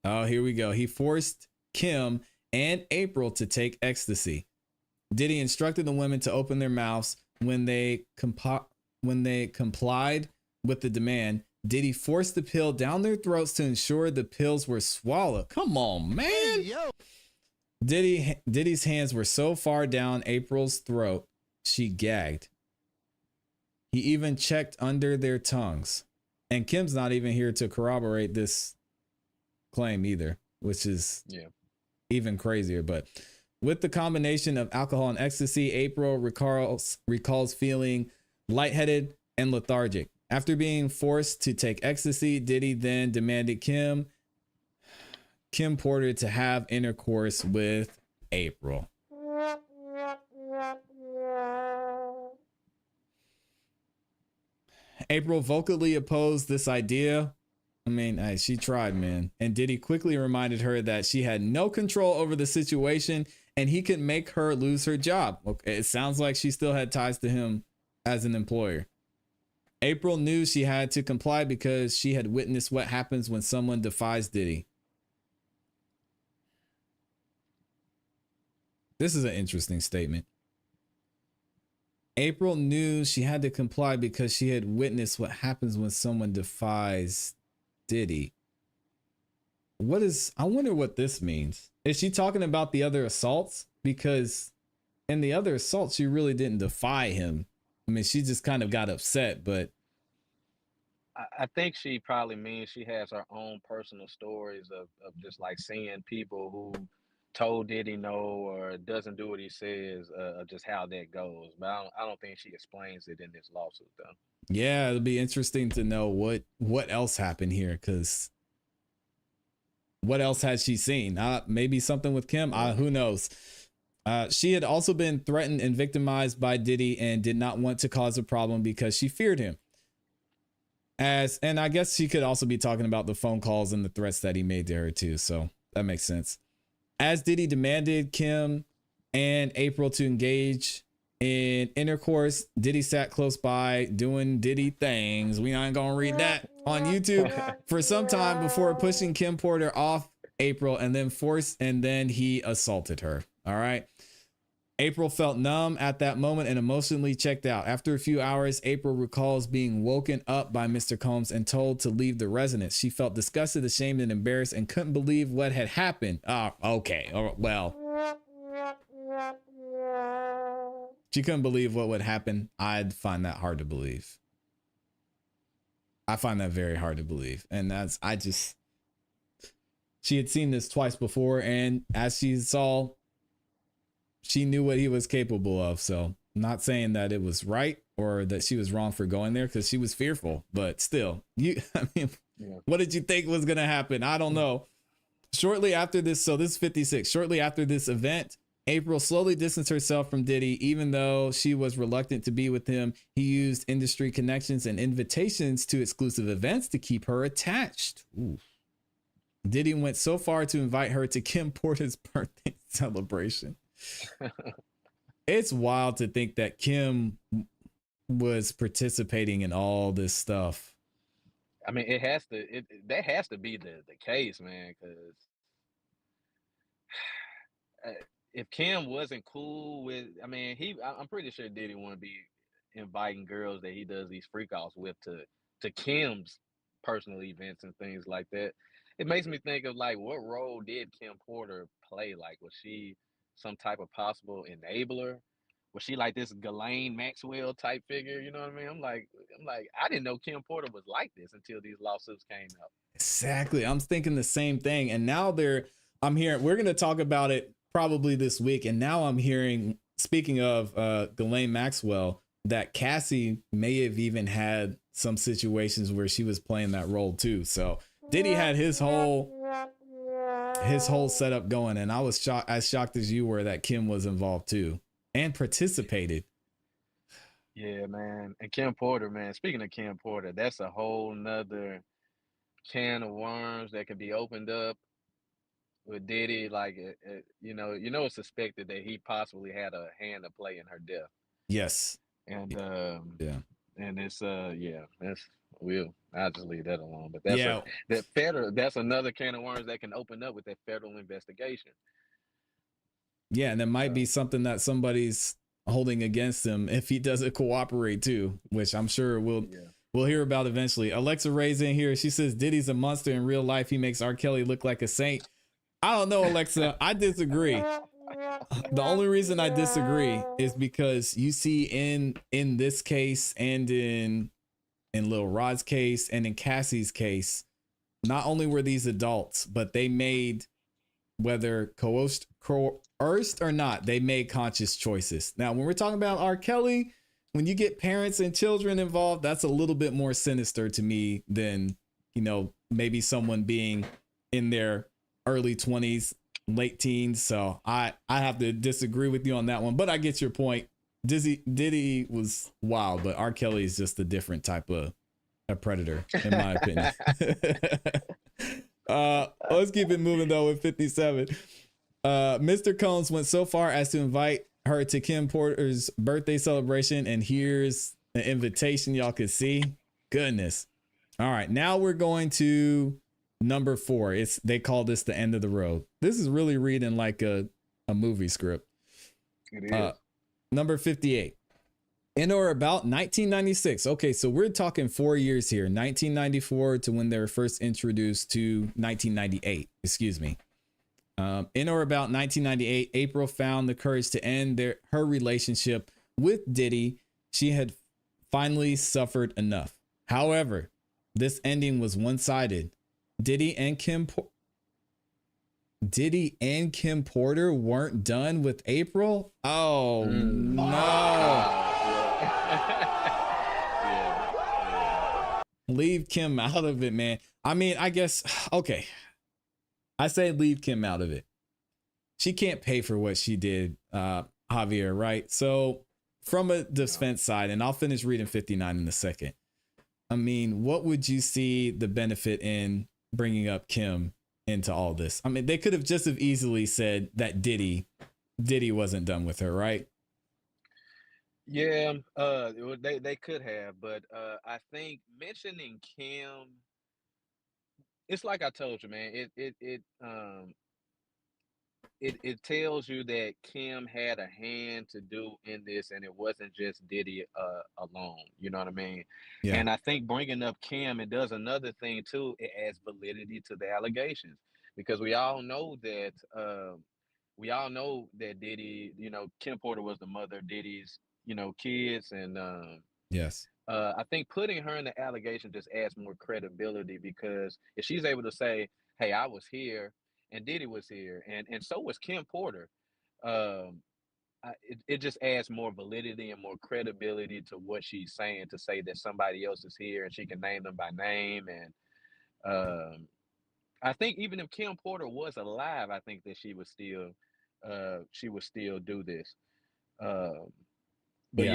oh, here we go. He forced Kim and April to take ecstasy. Diddy instructed the women to open their mouths. When they complied with the demand, Diddy forced the pill down their throats to ensure the pills were swallowed. Come on, man. Hey, yo. Diddy's hands were so far down April's throat, she gagged. He even checked under their tongues. And Kim's not even here to corroborate this claim either, which is even crazier. But with the combination of alcohol and ecstasy, April recalls feeling lightheaded and lethargic. After being forced to take ecstasy, Diddy then demanded Kim Porter to have intercourse with April. April vocally opposed this idea. I mean, she tried, man. And Diddy quickly reminded her that she had no control over the situation and he could make her lose her job. Okay, it sounds like she still had ties to him as an employer. April knew she had to comply because she had witnessed what happens when someone defies Diddy. This is an interesting statement. April knew she had to comply because she had witnessed what happens when someone defies Diddy. I wonder what this means. Is she talking about the other assaults? Because in the other assaults, she really didn't defy him. I mean, she just kind of got upset, but I think she probably means she has her own personal stories of just like seeing people who told Diddy no or doesn't do what he says, just how that goes. But I don't think she explains it in this lawsuit, though. Yeah, it'll be interesting to know what else happened here, because what else has she seen? Maybe something with Kim. Who knows? She had also been threatened and victimized by Diddy and did not want to cause a problem because she feared him. And I guess she could also be talking about the phone calls and the threats that he made to her too. So that makes sense. As Diddy demanded Kim and April to engage in intercourse, Diddy sat close by doing Diddy things. We ain't gonna read that on YouTube for some time before pushing Kim Porter off April and then he assaulted her. All right. April felt numb at that moment and emotionally checked out. After a few hours, April recalls being woken up by Mr. Combs and told to leave the residence. She felt disgusted, ashamed, and embarrassed and couldn't believe what had happened. Okay. Well, she couldn't believe what would happen. I'd find that hard to believe. I find that very hard to believe. And she had seen this twice before. And as she saw, she knew what he was capable of. So I'm not saying that it was right or that she was wrong for going there because she was fearful, but still, what did you think was going to happen? I don't know. Shortly after this, so this is 56. Shortly after this event, April slowly distanced herself from Diddy. Even though she was reluctant to be with him, he used industry connections and invitations to exclusive events to keep her attached. Ooh. Diddy went so far to invite her to Kim Porter's birthday celebration. It's wild to think that Kim was participating in all this stuff. I mean, that has to be the case, man, because if Kim wasn't cool with, I mean, I'm pretty sure Diddy wouldn't be inviting girls that he does these freak offs with to Kim's personal events and things like that. It makes me think of like, what role did Kim Porter play? Like, was she some type of possible enabler? Was she like this Ghislaine Maxwell type figure? You know what I mean? I'm like, I didn't know Kim Porter was like this until these lawsuits came out. Exactly. I'm thinking the same thing. And now I'm hearing, we're going to talk about it probably this week. And now I'm hearing speaking of Ghislaine Maxwell, that Cassie may have even had some situations where she was playing that role too. So Diddy had his whole setup going, and I was as shocked as you were that Kim was involved too and participated. Yeah, man. And Kim Porter, man. Speaking of Kim Porter, that's a whole nother can of worms that can be opened up with Diddy. Like, it's suspected that he possibly had a hand to play in her death. Yes. And yeah, and it's I'll just leave that alone. But that's another can of worms that can open up with that federal investigation. Yeah, and it might be something that somebody's holding against him if he doesn't cooperate too, which I'm sure we'll hear about eventually. Alexa Ray's in here. She says Diddy's a monster in real life. He makes R. Kelly look like a saint. I don't know, Alexa. I disagree. The only reason I disagree is because you see in this case and in Lil Rod's case and in Cassie's case, not only were these adults, but they made, whether coerced or not, they made conscious choices. Now, when we're talking about R. Kelly, when you get parents and children involved, that's a little bit more sinister to me than, maybe someone being in their early 20s, late teens. So I have to disagree with you on that one, but I get your point. Diddy was wild, but R. Kelly is just a different type of a predator, in my opinion. Let's keep it moving though with 57. Mr. Combs went so far as to invite her to Kim Porter's birthday celebration, and here's an invitation y'all can see. Goodness. All right, now we're going to number 4. They call this the end of the road. This is really reading like a movie script. It is. Number 58. In or about 1996. Okay, so we're talking 4 years here. 1994 to when they were first introduced to 1998. Excuse me. In or about 1998, April found the courage to end her relationship with Diddy. She had finally suffered enough. However, this ending was one-sided. Diddy and Kim Porter weren't done with April? Oh, no. Leave Kim out of it, man. I mean, I guess, okay. I say leave Kim out of it. She can't pay for what she did, Javier, right? So from a defense side, and I'll finish reading 59 in a second. I mean, what would you see the benefit in bringing up Kim into all this? I mean, they could have just as easily said that Diddy wasn't done with her, right? Yeah, they could have, but I think mentioning Kim, it's like I told you, man. It tells you that Kim had a hand to do in this, and it wasn't just Diddy alone. You know what I mean? Yeah. And I think bringing up Kim, it does another thing too. It adds validity to the allegations, because we all know that Diddy, Kim Porter was the mother of Diddy's, kids, and yes. I think putting her in the allegation just adds more credibility, because if she's able to say, "Hey, I was here, and Diddy was here, and so was Kim Porter," it just adds more validity and more credibility to what she's saying, to say that somebody else is here and she can name them by name. And I think even if Kim Porter was alive, I think that she would still do this. But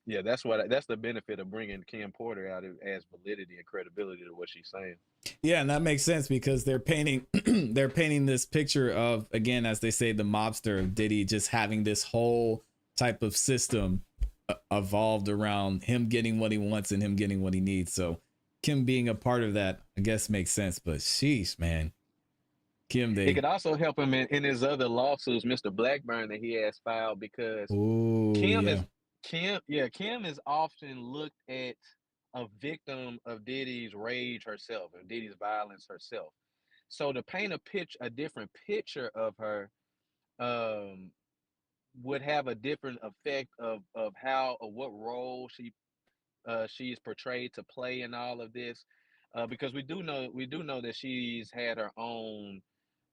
yeah, that's the benefit of bringing Kim Porter out. It adds validity and credibility to what she's saying. Yeah, and that makes sense, because they're painting this picture of, again, as they say, the mobster of Diddy just having this whole type of system evolved around him getting what he wants and him getting what he needs. So Kim being a part of that, I guess, makes sense. But sheesh, man. Kim, it could also help him in his other lawsuits, Mr. Blackburn, that he has filed, because Kim is often looked at a victim of Diddy's rage herself and Diddy's violence herself. So to paint a different picture of her would have a different effect of how or what role she's portrayed to play in all of this, because we do know that she's had her own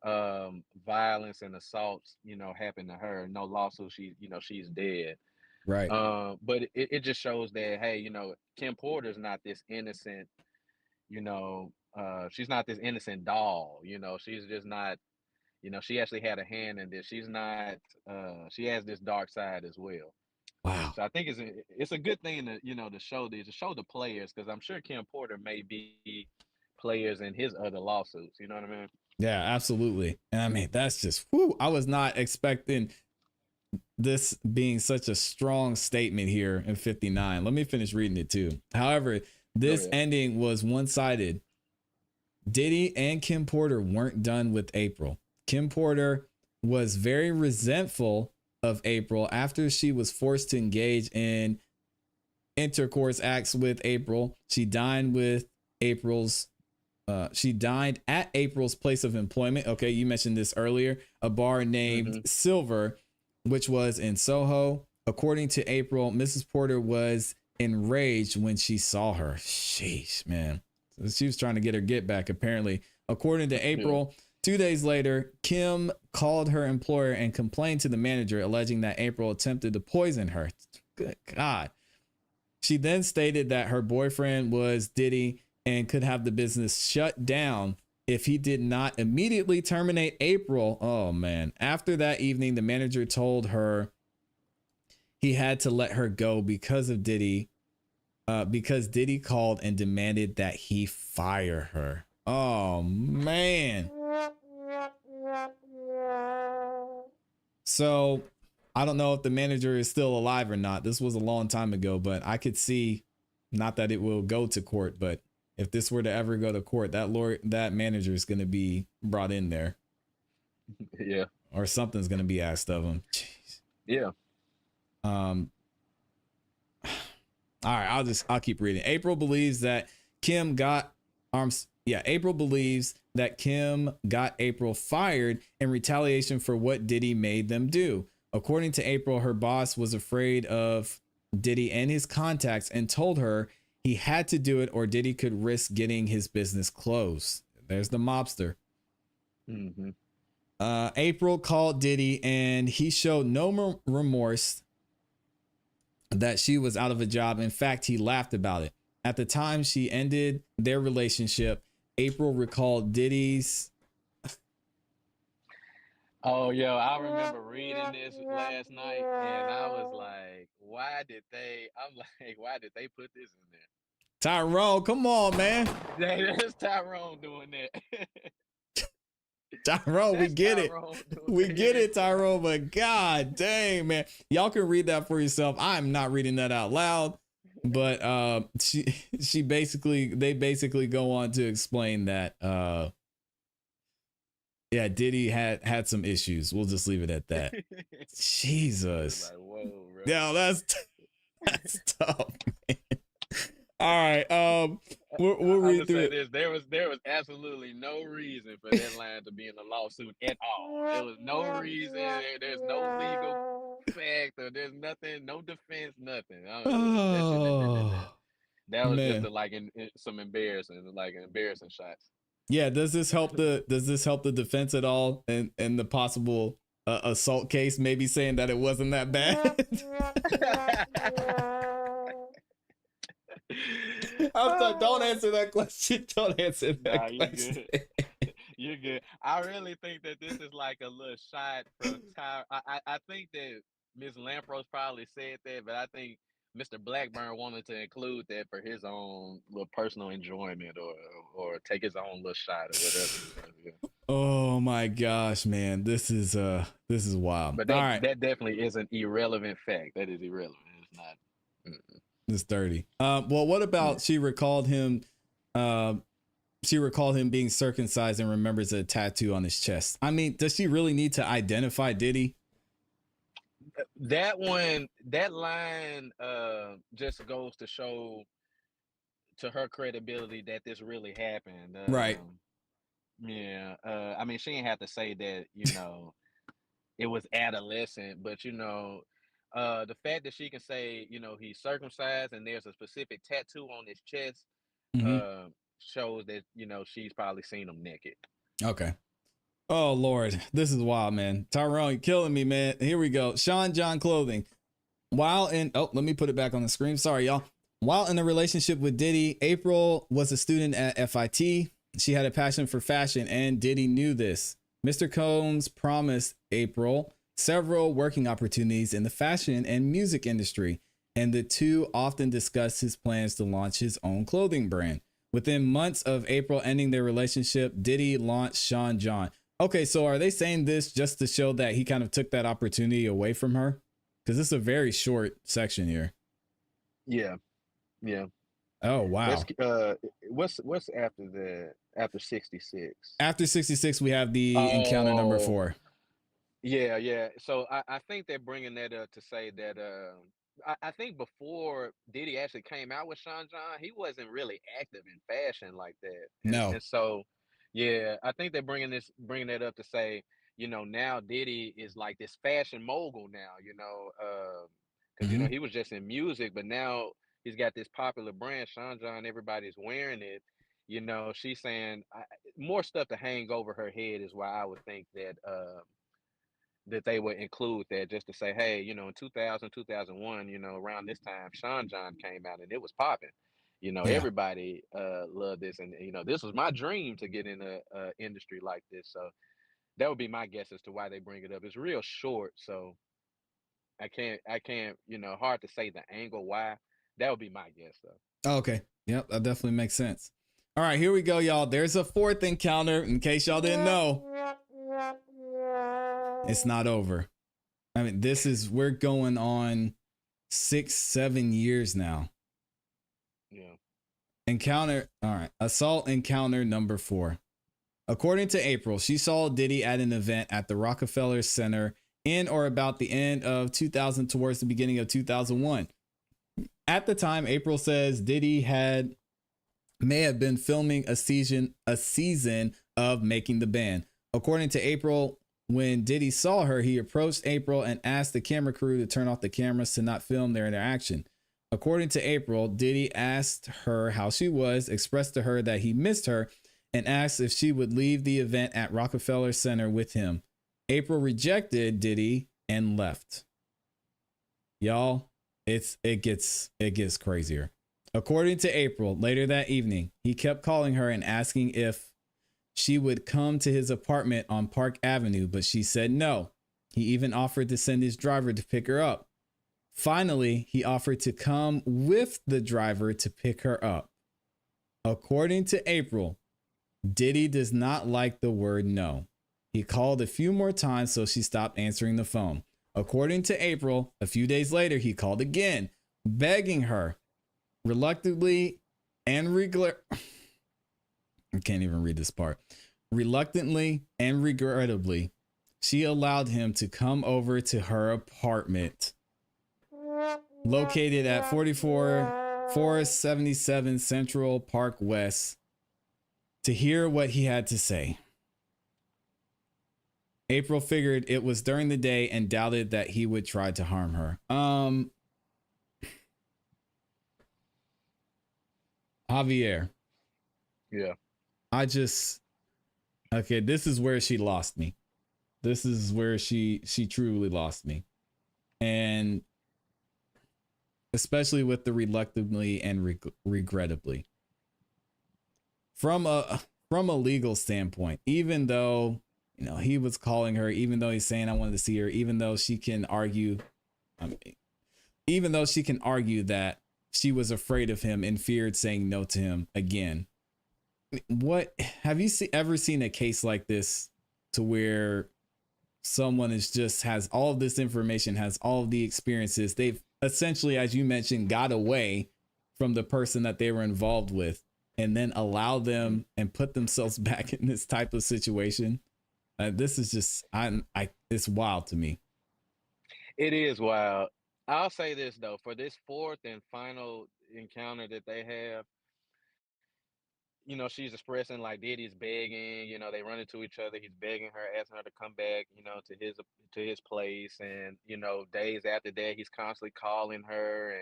violence and assaults, happen to her. No lawsuit. She's dead. Right. But it just shows that, hey, Kim Porter's not this innocent, she's not this innocent doll. She's just not, she actually had a hand in this. She's not, she has this dark side as well. Wow. So I think it's a good thing to, to show the players, because I'm sure Kim Porter may be players in his other lawsuits. You know what I mean? Yeah, absolutely. And I mean, that's just, whew, I was not expecting this being such a strong statement here in 59. Let me finish reading it too. However, this ending was one-sided. Diddy and Kim Porter weren't done with April. Kim Porter was very resentful of April after she was forced to engage in intercourse acts with April. She dined at April's place of employment. Okay, you mentioned this earlier, a bar named Silver, which was in Soho. According to April, Mrs. Porter was enraged when she saw her. Sheesh, man. She was trying to get her get back, apparently. According to April, 2 days later, Kim called her employer and complained to the manager, alleging that April attempted to poison her. Good God. She then stated that her boyfriend was Diddy and could have the business shut down if he did not immediately terminate April. Oh, man. After that evening, the manager told her he had to let her go because Diddy called and demanded that he fire her. Oh, man. So I don't know if the manager is still alive or not. This was a long time ago, but I could see, not that it will go to court, but if this were to ever go to court, that manager is going to be brought in there. Yeah. Or something's going to be asked of him. Jeez. Yeah. All right, I'll keep reading. April believes that Kim got April fired in retaliation for what Diddy made them do. According to April, her boss was afraid of Diddy and his contacts and told her he had to do it or Diddy could risk getting his business closed. There's the mobster. April called Diddy and he showed no remorse that she was out of a job. In fact, he laughed about it. At the time she ended their relationship, April recalled Diddy's. Oh, yo, I remember reading this last night and I was like, why did they put this in there? Tyrone, come on, man. That's Tyrone doing that. Tyrone, we get it. We get it, Tyrone, but god dang, man. Y'all can read that for yourself. I'm not reading that out loud, but they basically go on to explain that Diddy had some issues. We'll just leave it at that. Jesus. Like, whoa, bro. Yeah, that's tough, man. All right, we'll read through it. This. There was absolutely no reason for that line to be in the lawsuit at all. There was no reason. There's no legal fact, or there's nothing, no defense, nothing. That was man. Just some embarrassing shots. Yeah, does this help the defense at all in the possible assault case? Maybe saying that it wasn't that bad. I'm sorry, don't answer that question. Don't answer that question. You're good. I really think that this is like a little shot from Ty. I think that Ms. Lampros probably said that, but I think Mr. Blackburn wanted to include that for his own little personal enjoyment or take his own little shot or whatever. Yeah. Oh my gosh, man. This is wild. But that definitely is an irrelevant fact. That is irrelevant. It's not. It's dirty. Well, what about she recalled him being circumcised and remembers a tattoo on his chest? I mean, does she really need to identify Diddy? That line just goes to show to her credibility that this really happened. Right. Yeah. I mean, she didn't have to say that, it was adolescent, but the fact that she can say, he's circumcised and there's a specific tattoo on his chest, shows that, she's probably seen him naked. Okay. Oh Lord, this is wild, man. Tyrone, you're killing me, man. Here we go. Sean John Clothing. While in let me put it back on the screen. Sorry, y'all. While in a relationship with Diddy, April was a student at FIT. She had a passion for fashion, and Diddy knew this. Mr. Combs promised April several working opportunities in the fashion and music industry, and the two often discussed his plans to launch his own clothing brand. Within months of April ending their relationship, Diddy launched Sean John. Okay, so are they saying this just to show that he kind of took that opportunity away from her? Because this is a very short section here. Yeah. Oh wow. What's after 66? After 66, we have the encounter number 4. Yeah. So I think they're bringing that up to say that I think before Diddy actually came out with Sean John, he wasn't really active in fashion like that. No. And so, yeah, I think they're bringing that up to say, now Diddy is like this fashion mogul now, because he was just in music, but now he's got this popular brand, Sean John. Everybody's wearing it. She's saying more stuff to hang over her head is why I would think that they would include that, just to say, hey, in 2000, 2001, around this time, Sean John came out and it was popping. Everybody loved this, and this was my dream to get in a industry like this. So that would be my guess as to why they bring it up. It's real short, so I can't, hard to say the angle why. That would be my guess, though. Okay. Yep, that definitely makes sense. All right, here we go, y'all. There's a 4th encounter, in case y'all didn't know. It's not over. I mean, we're going on 6-7 years now. Yeah. All right. Assault encounter number 4. According to April, she saw Diddy at an event at the Rockefeller Center in or about the end of 2000 towards the beginning of 2001. At the time, April says Diddy may have been filming a season of Making the Band. According to April, when Diddy saw her, he approached April and asked the camera crew to turn off the cameras to not film their interaction. According to April, Diddy asked her how she was, expressed to her that he missed her, and asked if she would leave the event at Rockefeller Center with him. April rejected Diddy and left. Y'all, it gets crazier. According to April, later that evening, he kept calling her and asking if she would come to his apartment on Park Avenue, but she said no. He even offered to send his driver to pick her up. Finally, he offered to come with the driver to pick her up. According to April, Diddy does not like the word no. He called a few more times, so she stopped answering the phone. According to April, a few days later, he called again, begging her. Reluctantly and I can't even read this part. Reluctantly and regrettably, she allowed him to come over to her apartment located at 477 Central Park West to hear what he had to say. April figured it was during the day and doubted that he would try to harm her. Javier. Yeah. Okay, this is where she lost me. This is where she truly lost me. And especially with the reluctantly and regrettably. From a legal standpoint, even though, he was calling her, even though he's saying I wanted to see her, even though she can argue that she was afraid of him and feared saying no to him again. What have you ever seen a case like this to where someone has all of this information, has all of the experiences? They've essentially, as you mentioned, got away from the person that they were involved with and then allow them and put themselves back in this type of situation. This is just, it's wild to me. It is wild. I'll say this though, for this 4th and final encounter that they have, she's expressing like Diddy's begging, they run into each other. He's begging her, asking her to come back, to his place. And, days after that, he's constantly calling her.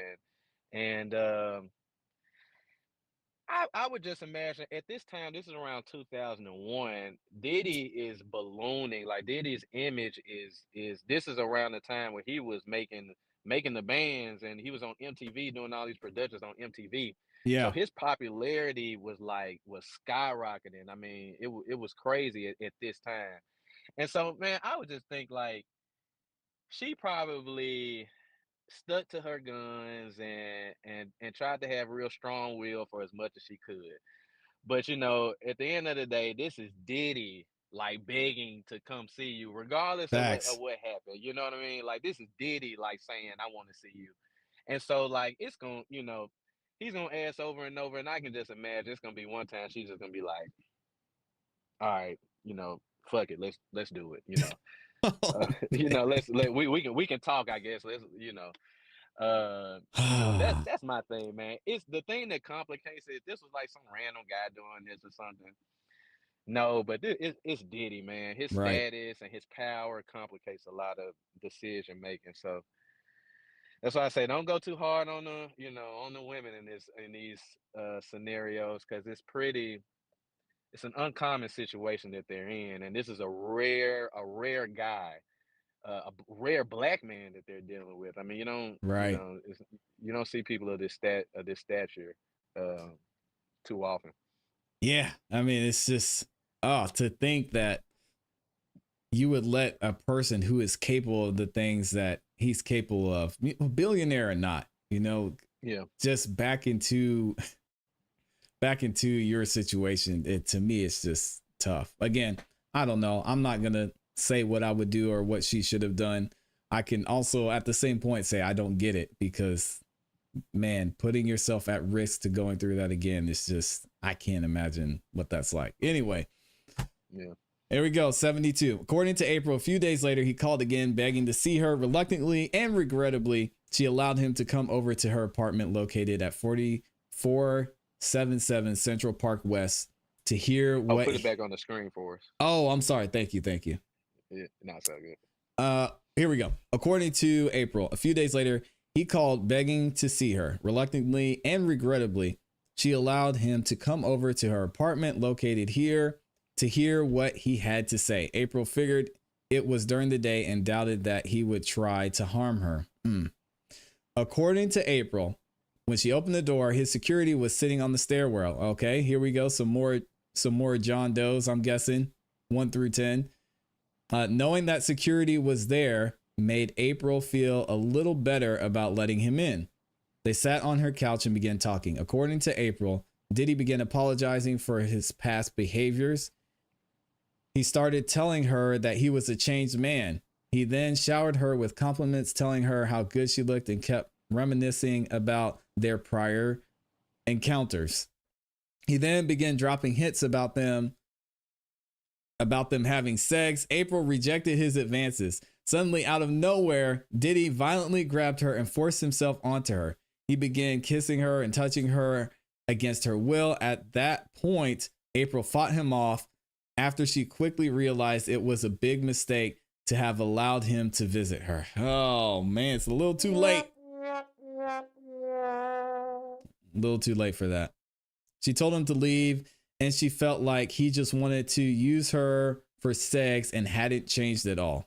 And I would just imagine at this time, this is around 2001. Diddy is ballooning. Like Diddy's image is this is around the time where he was making the bands, and he was on MTV doing all these productions on MTV. So Yeah. his popularity was skyrocketing. I mean, it was crazy at this time. And so, man, I would just think like she probably stuck to her guns and tried to have real strong will for as much as she could. But at the end of the day, this is Diddy like begging to come see you, regardless of Facts. what happened. You know what I mean? Like this is Diddy like saying, "I want to see you," and so like it's gonna, he's gonna ask over and over, and I can just imagine it's gonna be one time she's just gonna be like, "All right, fuck it, let's do it," we can talk, I guess. That's my thing, man. It's the thing that complicates it. If this was like some random guy doing this or something. No, but it's Diddy, man. His Right. status and his power complicates a lot of decision making. So that's why I say don't go too hard on the women in these scenarios, because it's an uncommon situation that they're in, and this is a rare guy, a rare black man that they're dealing with. I mean, Right. you don't see people of this stature uh, too often. Yeah. I mean, it's just, to think that you would let a person who is capable of the things that he's capable of, billionaire or not, Yeah. just back into your situation. To me, it's just tough. Again, I don't know. I'm not going to say what I would do or what she should have done. I can also at the same point say I don't get it, because man, putting yourself at risk to going through that again, it's just, I can't imagine what that's like. Anyway. Yeah. Here we go. 72. According to April, a few days later, he called again, begging to see her. Reluctantly and regrettably, she allowed him to come over to her apartment located at 4477 Central Park West to hear what. Put it back on the screen for us. Oh, I'm sorry. Thank you. Yeah, not so good. Here we go. According to April, a few days later, he called begging to see her. Reluctantly and regrettably, she allowed him to come over to her apartment located here to hear what he had to say. April figured it was during the day and doubted that he would try to harm her. According to April, when she opened the door, his security was sitting on the stairwell. Okay, here we go. Some more John Does, I'm guessing, 1 through 10. Knowing that security was there made April feel a little better about letting him in. They sat on her couch and began talking. According to April, Diddy began apologizing for his past behaviors. He started telling her that he was a changed man. He then showered her with compliments, telling her how good she looked, and kept reminiscing about their prior encounters. He then began dropping hints about them having sex. April rejected his advances. Suddenly, out of nowhere, Diddy violently grabbed her and forced himself onto her. He began kissing her and touching her against her will. At that point, April fought him off after she quickly realized it was a big mistake to have allowed him to visit her. Oh man, it's a little too late. A little too late for that. She told him to leave, and she felt like he just wanted to use her for sex and hadn't changed at all.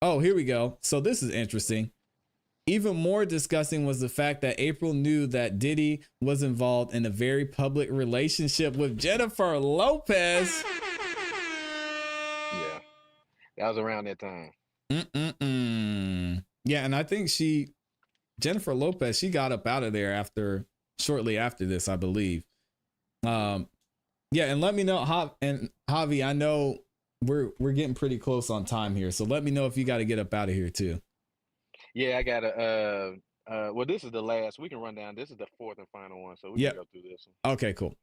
Oh, here we go. So this is interesting. Even more disgusting was the fact that April knew that Diddy was involved in a very public relationship with Jennifer Lopez. Yeah, that was around that time. Yeah, and I think Jennifer Lopez, she got up out of there shortly after this, I believe. Yeah, and let me know, Javi, I know we're getting pretty close on time here, so let me know if you got to get up out of here too. Yeah, I gotta. Well, this is the last. We can run down. This is the fourth and final one, so we can go through this one. Okay, cool.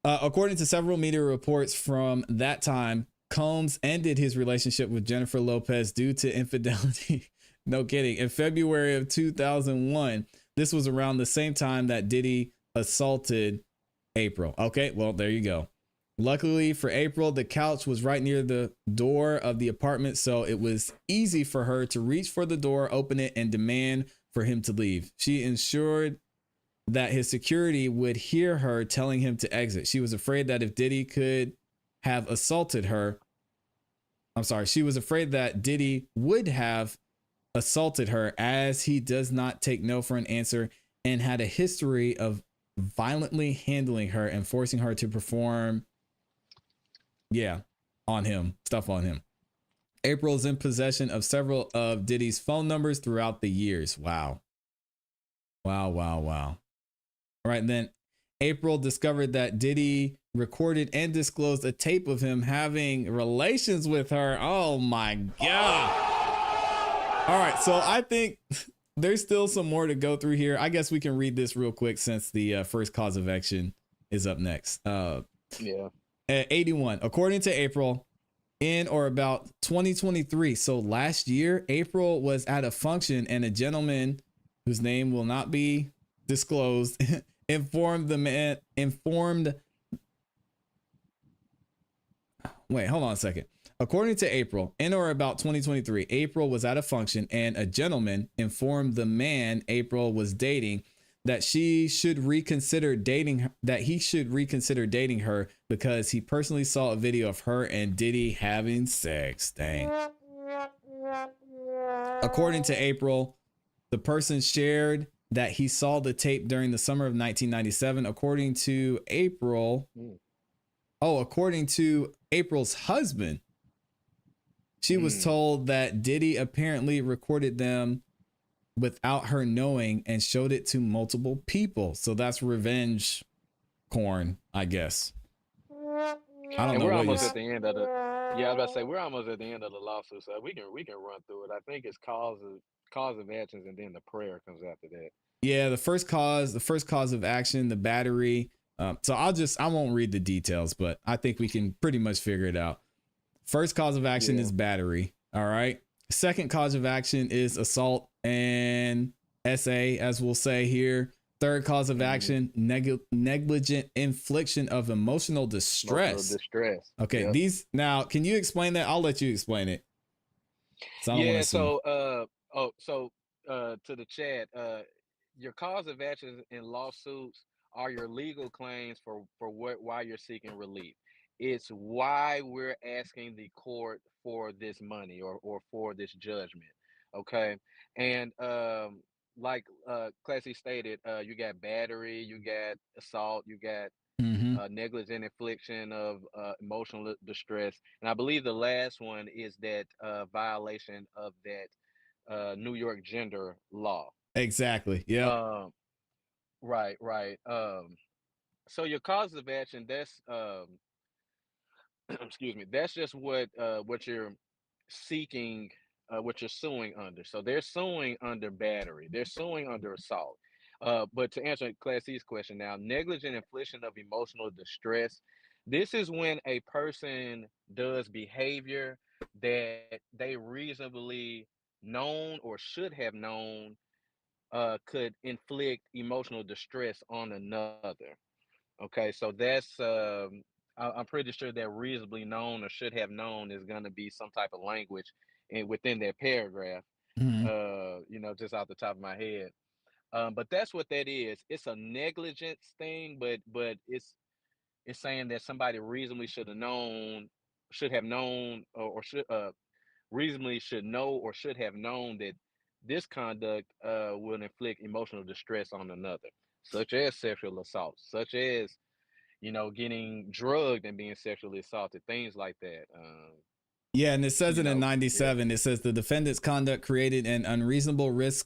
According to several media reports from that time, Combs ended his relationship with Jennifer Lopez due to infidelity. No kidding. In February of 2001, this was around the same time that Diddy assaulted April. Okay, well, there you go. Luckily for April, the couch was right near the door of the apartment, so it was easy for her to reach for the door, open it, and demand for him to leave. She ensured that his security would hear her telling him to exit. She was afraid that if Diddy could have assaulted her, she was afraid that Diddy would have assaulted her, as he does not take no for an answer and had a history of violently handling her and forcing her to perform stuff on him. April is in possession of several of Diddy's phone numbers throughout the years. Wow. All right, and then April discovered that Diddy recorded and disclosed a tape of him having relations with her. Oh my God. All right, so I think there's still some more to go through here. I guess we can read this real quick since the first cause of action is up next. At 81, according to April, in or about 2023, so last year, April was at a function and a gentleman whose name will not be disclosed Wait, hold on a second. According to April, in or about 2023, April was at a function and a gentleman informed the man April was dating that he should reconsider dating her because he personally saw a video of her and Diddy having sex. Dang. According to April, the person shared that he saw the tape during the summer of 1997. According to April's husband, she was told that Diddy apparently recorded them without her knowing and showed it to multiple people. So that's revenge porn, I guess. I don't know. We're almost at the end of the. Yeah, I was about to say we're almost at the end of the lawsuit, so we can run through it. I think it's cause of actions, and then the prayer comes after that. Yeah, the first cause of action, the battery. So I won't read the details, but I think we can pretty much figure it out. First cause of action is battery. All right. Second cause of action is assault and SA, as we'll say here. Third cause of action, negligent infliction of emotional distress. Okay. Yep. These now, can you explain that? I'll let you explain it. So to the chat, your cause of actions in lawsuits are your legal claims for why you're seeking relief. It's why we're asking the court for this money or for this judgment. Okay. And like ClassE stated, you got battery, you got assault, you got negligent infliction of emotional distress. And I believe the last one is that violation of that New York gender law. Exactly. Yeah. Right. So your cause of action, that's excuse me, that's just what you're seeking, what you're suing under. So they're suing under battery, they're suing under assault. But to answer ClassE's question now, negligent infliction of emotional distress, this is when a person does behavior that they reasonably known or should have known could inflict emotional distress on another. Okay, so that's I'm pretty sure that reasonably known or should have known is going to be some type of language within that paragraph. Just off the top of my head. But that's what that is. It's a negligence thing, but it's saying that somebody reasonably should have known, or should reasonably should know or should have known that this conduct will inflict emotional distress on another, such as sexual assault, such as getting drugged and being sexually assaulted, things like that. Yeah, and it says it in 97. It says the defendant's conduct created an unreasonable risk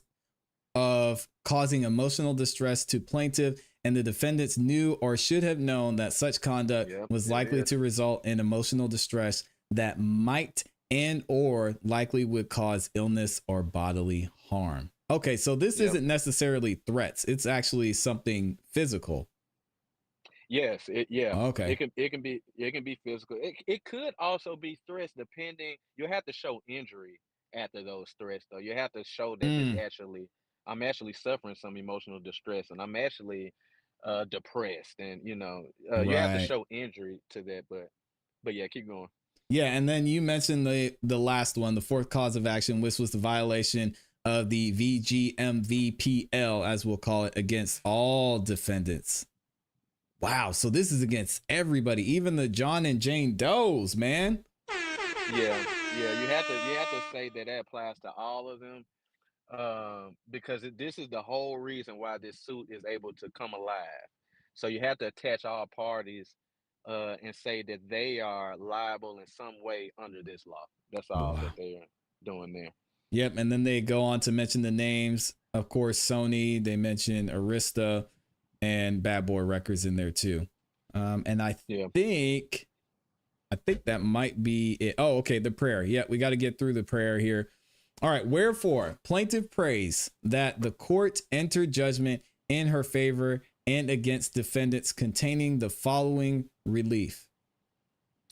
of causing emotional distress to plaintiff, and the defendants knew or should have known that such conduct was likely to result in emotional distress that might and or likely would cause illness or bodily harm. Okay, so this isn't necessarily threats. It's actually something physical. Yes, okay. It can be physical. It could also be threats, depending. You have to show injury after those threats, though. You have to show that I'm actually suffering some emotional distress, and I'm actually depressed, and you have to show injury to that. But yeah, keep going. Yeah, and then you mentioned the last one, the fourth cause of action, which was the violation of the VGMVPL, as we'll call it, against all defendants. Wow. So this is against everybody, even the John and Jane Does, man. Yeah, yeah. You have to say that applies to all of them, because this is the whole reason why this suit is able to come alive. So you have to attach all parties, and say that they are liable in some way under this law. That's all Wow. that they're doing there. Yep. And then they go on to mention the names. Of course, Sony, they mention Arista and Bad Boy Records in there too. And I think that might be it. Oh, okay. The prayer. Yeah, we got to get through the prayer here. All right. Wherefore, plaintiff prays that the court enter judgment in her favor and against defendants containing the following relief.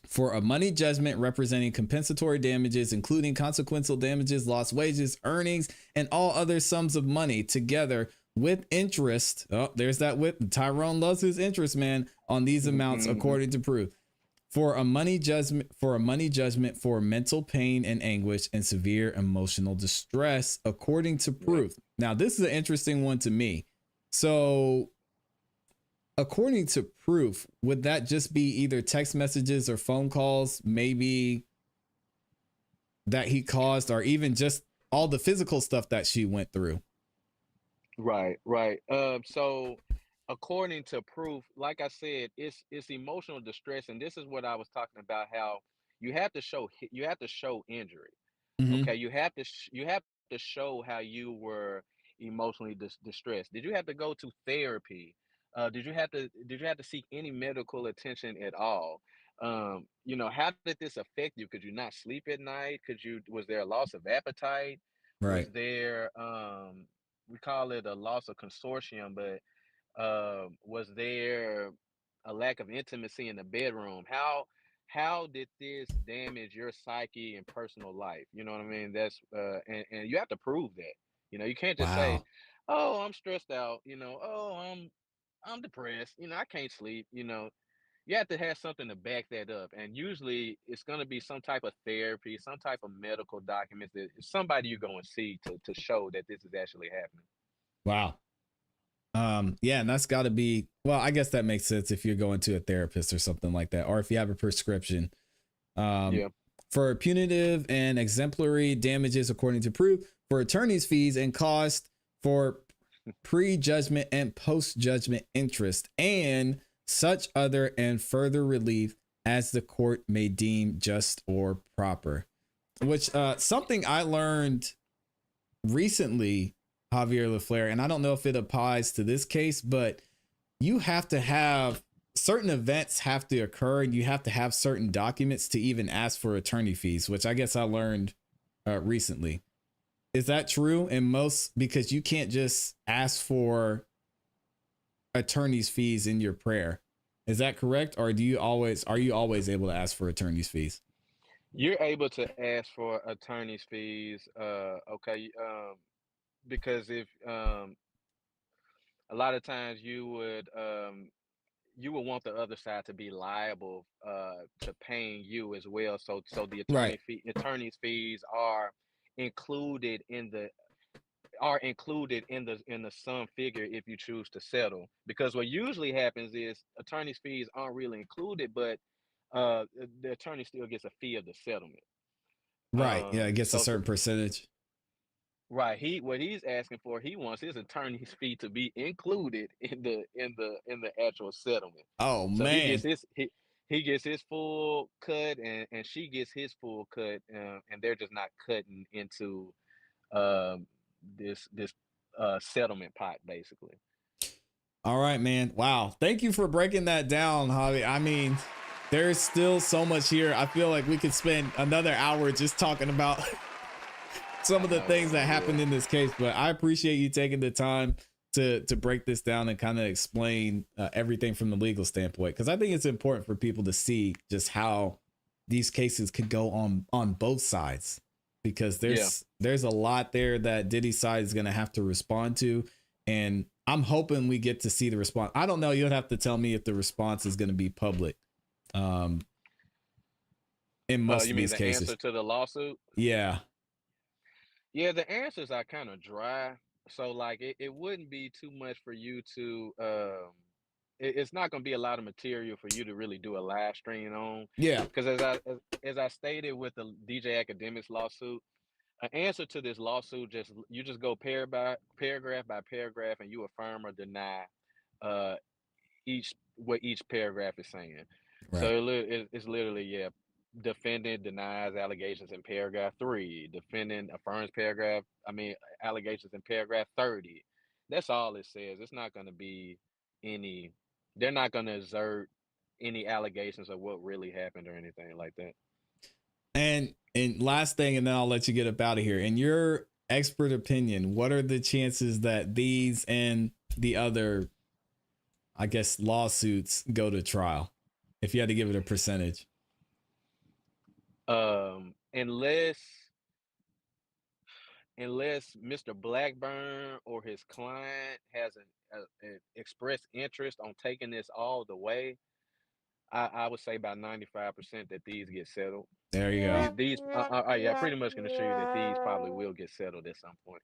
For a money judgment representing compensatory damages, including consequential damages, lost wages, earnings, and all other sums of money together with interest. Oh, there's that with Tyrone loves his interest, man, on these amounts according to proof. For a money judgment for mental pain and anguish and severe emotional distress according to proof. Now, this is an interesting one to me. So, according to proof, would that just be either text messages or phone calls, maybe that he caused, or even just all the physical stuff that she went through? Right, right. So according to proof, like I said, it's emotional distress, and this is what I was talking about. How you have to show injury. Mm-hmm. Okay, you have to show how you were emotionally distressed. Did you have to go to therapy? Did you have to seek any medical attention at all? How did this affect you? Could you not sleep at night? Was there a loss of appetite? Was Right. there we call it a loss of consortium, but was there a lack of intimacy in the bedroom? How did this damage your psyche and personal life? You know what I mean? That's and you have to prove that. You can't just say, Wow. "Oh, I'm stressed out." "Oh, I'm depressed." "I can't sleep." You have to have something to back that up, and usually it's going to be some type of therapy, some type of medical documents that somebody you're going to see to show that this is actually happening. Wow. Yeah, and that's got to be, well, I guess that makes sense if you're going to a therapist or something like that, or if you have a prescription. Yeah. For punitive and exemplary damages according to proof, for attorney's fees and cost, for pre-judgment and post-judgment interest, and such other and further relief as the court may deem just or proper. Which something I learned recently, Javier LaFleur, and I don't know if it applies to this case, but you have to have certain events have to occur, and you have to have certain documents to even ask for attorney fees, which I guess I learned recently. Is that true? And because you can't just ask for attorney's fees in your prayer. Is that correct? Or are you always able to ask for attorney's fees? You're able to ask for attorney's fees, okay, because if a lot of times you would want the other side to be liable to paying you as well. So the Right. attorney's fees are included in the sum figure if you choose to settle. Because what usually happens is attorney's fees aren't really included, but the attorney still gets a fee of the settlement. Right. Yeah, it gets a So certain percentage. right, what he's asking for, he wants his attorney's fee to be included in the actual settlement. Oh So man. he gets his full cut, and she gets his full cut, and they're just not cutting into um this settlement pot basically. All right, man. Wow. Thank you for breaking that down, Javi. I mean, there's still so much here. I feel like we could spend another hour just talking about some of the things that happened in this case, but I appreciate you taking the time to break this down and kind of explain everything from the legal standpoint, because I think it's important for people to see just how these cases could go on both sides, because there's a lot there that Diddy's side is going to have to respond to, and I'm hoping we get to see the response. I don't know. You'll have to tell me if the response is going to be public. In most You of mean these the cases. answer to the lawsuit? Yeah. Yeah, the answers are kind of dry. So like it wouldn't be too much for you to it's not gonna be a lot of material for you to really do a live stream on. Yeah. Because as I stated with the DJ Academics lawsuit, an answer to this lawsuit just go paragraph by paragraph and you affirm or deny uh each paragraph is saying. So Right. it's literally, yeah, defendant denies allegations in paragraph 3, defendant affirms allegations in paragraph 30. That's all it says. It's not going to be any. They're not going to exert any allegations of what really happened or anything like that. And last thing, and then I'll let you get up out of here. In your expert opinion, what are the chances that these and the other, I guess, lawsuits go to trial? If you had to give it a percentage. Unless Mr. Blackburn or his client has an expressed interest on taking this all the way, I would say about 95% that these get settled. There you go. These yeah, pretty much can assure you that these probably will get settled at some point.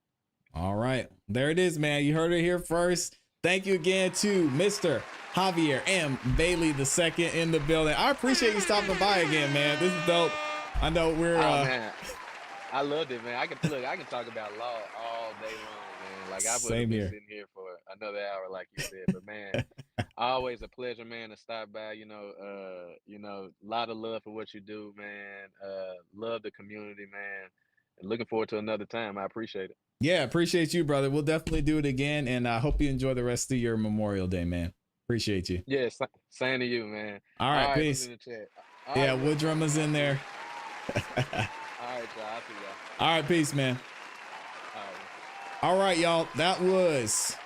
All right. There it is, man. You heard it here first. Thank you again to Mr. Javier M. Bailey II in the building. I appreciate you stopping by again, man. This is dope. I know we're man, I loved it, man. I can talk about law all day long, man. Like I would have been sitting here for another hour, like you said. But man, always a pleasure, man, to stop by. A lot of love for what you do, man. Love the community, man. And looking forward to another time. I appreciate it. Yeah, appreciate you, brother. We'll definitely do it again, and I hope you enjoy the rest of your Memorial Day, man. Appreciate you. Yeah, same to you, man. All right, peace. Yeah, Woodrum is in there. All right, y'all. I'll see y'all. All right, peace, man. All right, y'all. That was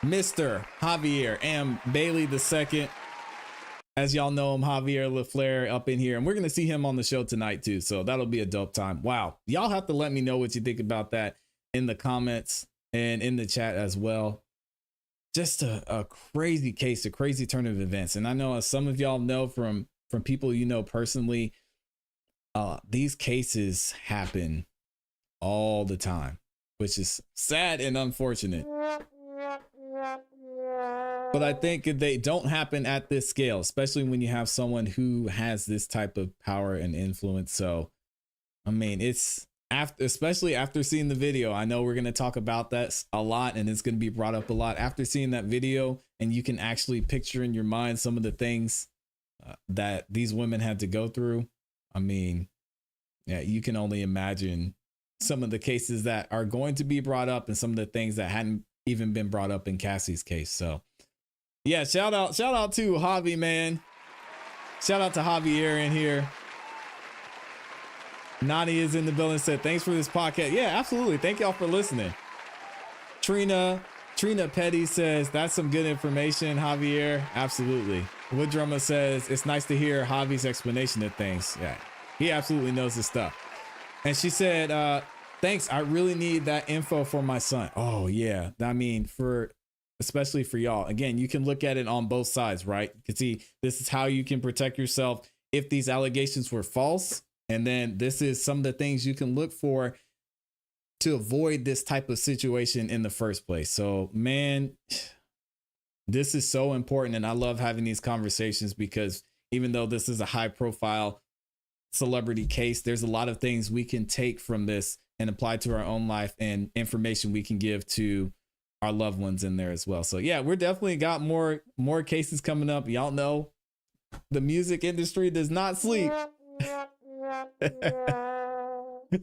Mr. Javier M. Bailey II. As y'all know him, Javier LaFleur up in here. And we're going to see him on the show tonight, too. So that'll be a dope time. Wow. Y'all have to let me know what you think about that in the comments and in the chat as well. Just a crazy case, a crazy turn of events. And I know, as some of y'all know from people you know personally, these cases happen all the time, which is sad and unfortunate. But I think they don't happen at this scale, especially when you have someone who has this type of power and influence. So, I mean, it's especially after seeing the video. I know we're going to talk about that a lot, and it's going to be brought up a lot after seeing that video. And you can actually picture in your mind some of the things that these women had to go through. I mean, yeah, you can only imagine some of the cases that are going to be brought up and some of the things that hadn't even been brought up in Cassie's case. So yeah, shout out to Javi, man. Shout out to Javier in here. Nani is in the building, said thanks for this podcast. Yeah, absolutely. Thank y'all for listening. Trina Petty says that's some good information, Javier. Absolutely. Woodrummer says it's nice to hear Javi's explanation of things. Yeah, he absolutely knows his stuff. And she said, thanks. I really need that info for my son. Oh yeah. I mean, especially for y'all. Again, you can look at it on both sides, right? You can see this is how you can protect yourself if these allegations were false. And then this is some of the things you can look for to avoid this type of situation in the first place. So, man, this is so important. And I love having these conversations because even though this is a high profile celebrity case, there's a lot of things we can take from this and apply to our own life and information we can give to our loved ones in there as well. So yeah, we're definitely got more cases coming up. Y'all know the music industry does not sleep.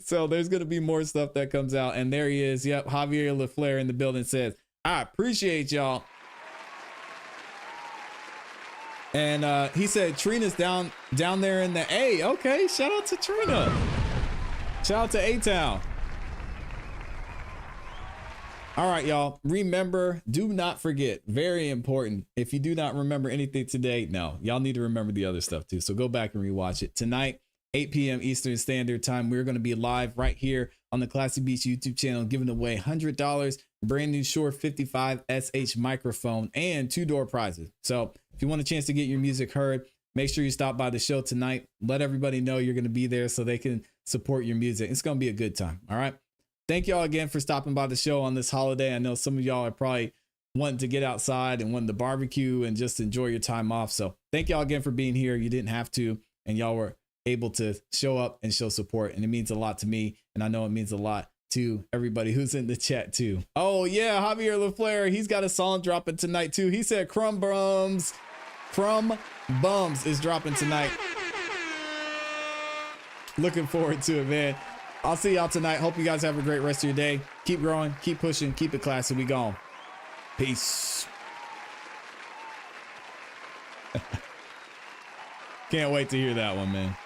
So there's going to be more stuff that comes out. And there he is. Yep. Javier LaFleur in the building says, I appreciate y'all. And he said Trina's down there in the A. Okay. Shout out to Trina. Shout out to A-Town. All right, y'all. Remember, do not forget. Very important. If you do not remember anything today, no, y'all need to remember the other stuff too. So go back and rewatch it. Tonight, 8 p.m. Eastern Standard Time, we're going to be live right here on the Classy Beats YouTube channel, giving away $100, brand new Shure 55 SH microphone, and 2-door prizes. So if you want a chance to get your music heard, make sure you stop by the show tonight. Let everybody know you're going to be there so they can support your music. It's going to be a good time. All right. Thank y'all again for stopping by the show on this holiday. I know some of y'all are probably wanting to get outside and wanting to barbecue and just enjoy your time off. So thank y'all again for being here. You didn't have to, and y'all were able to show up and show support. And it means a lot to me. And I know it means a lot to everybody who's in the chat too. Oh yeah, Javier LaFleur, he's got a song dropping tonight too. He said Crumb Bums is dropping tonight. Looking forward to it, man. I'll see y'all tonight. Hope you guys have a great rest of your day. Keep growing, keep pushing, keep it classy. We gone. Peace. Can't wait to hear that one, man.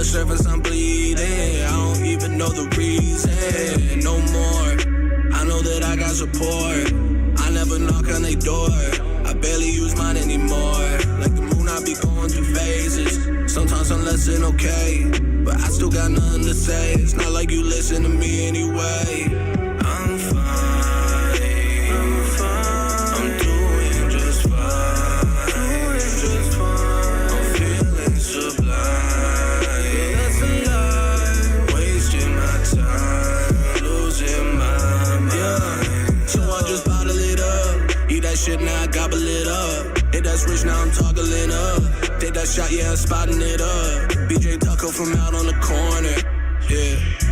Surface, I'm bleeding. I don't even know the reason. No more. I know that I got support. I never knock on their door. I barely use mine anymore. Like the moon, I be going through phases. Sometimes I'm less than okay, but I still got nothing to say. It's not like you listen to me anyway. I'm fine. I'm fine. I'm doing just fine. Doing just fine. I'm feeling sublime. Shit, now I gobble it up. Hit that's rich, now I'm toggling up. Take that shot, yeah, I'm spotting it up. BJ Tucker from out on the corner.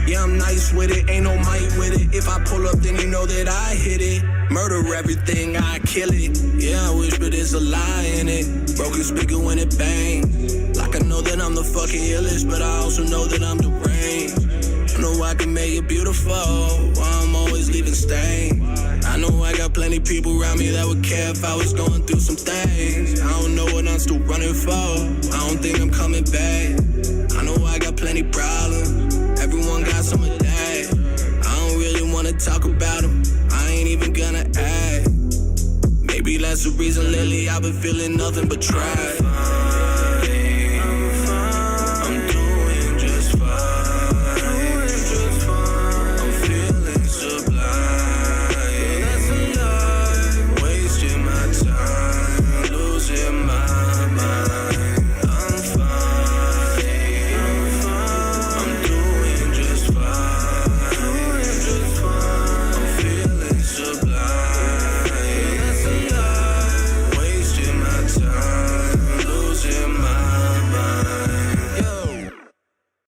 Yeah, I'm nice with it, ain't no might with it. If I pull up, then you know that I hit it. Murder everything, I kill it. Yeah, I wish, but there's a lie in it. Broken speaker when it bangs. Like I know that I'm the fucking illest, but I also know that I'm deranged. I know I can make it beautiful, while I'm always leaving stains. I know I got plenty people around me that would care if I was going through some things. I don't know what I'm still running for. I don't think I'm coming back. I know I got plenty problems. Everyone got some of that. I don't really want to talk about them. I ain't even gonna act. Maybe that's the reason lately I've been feeling nothing but trash.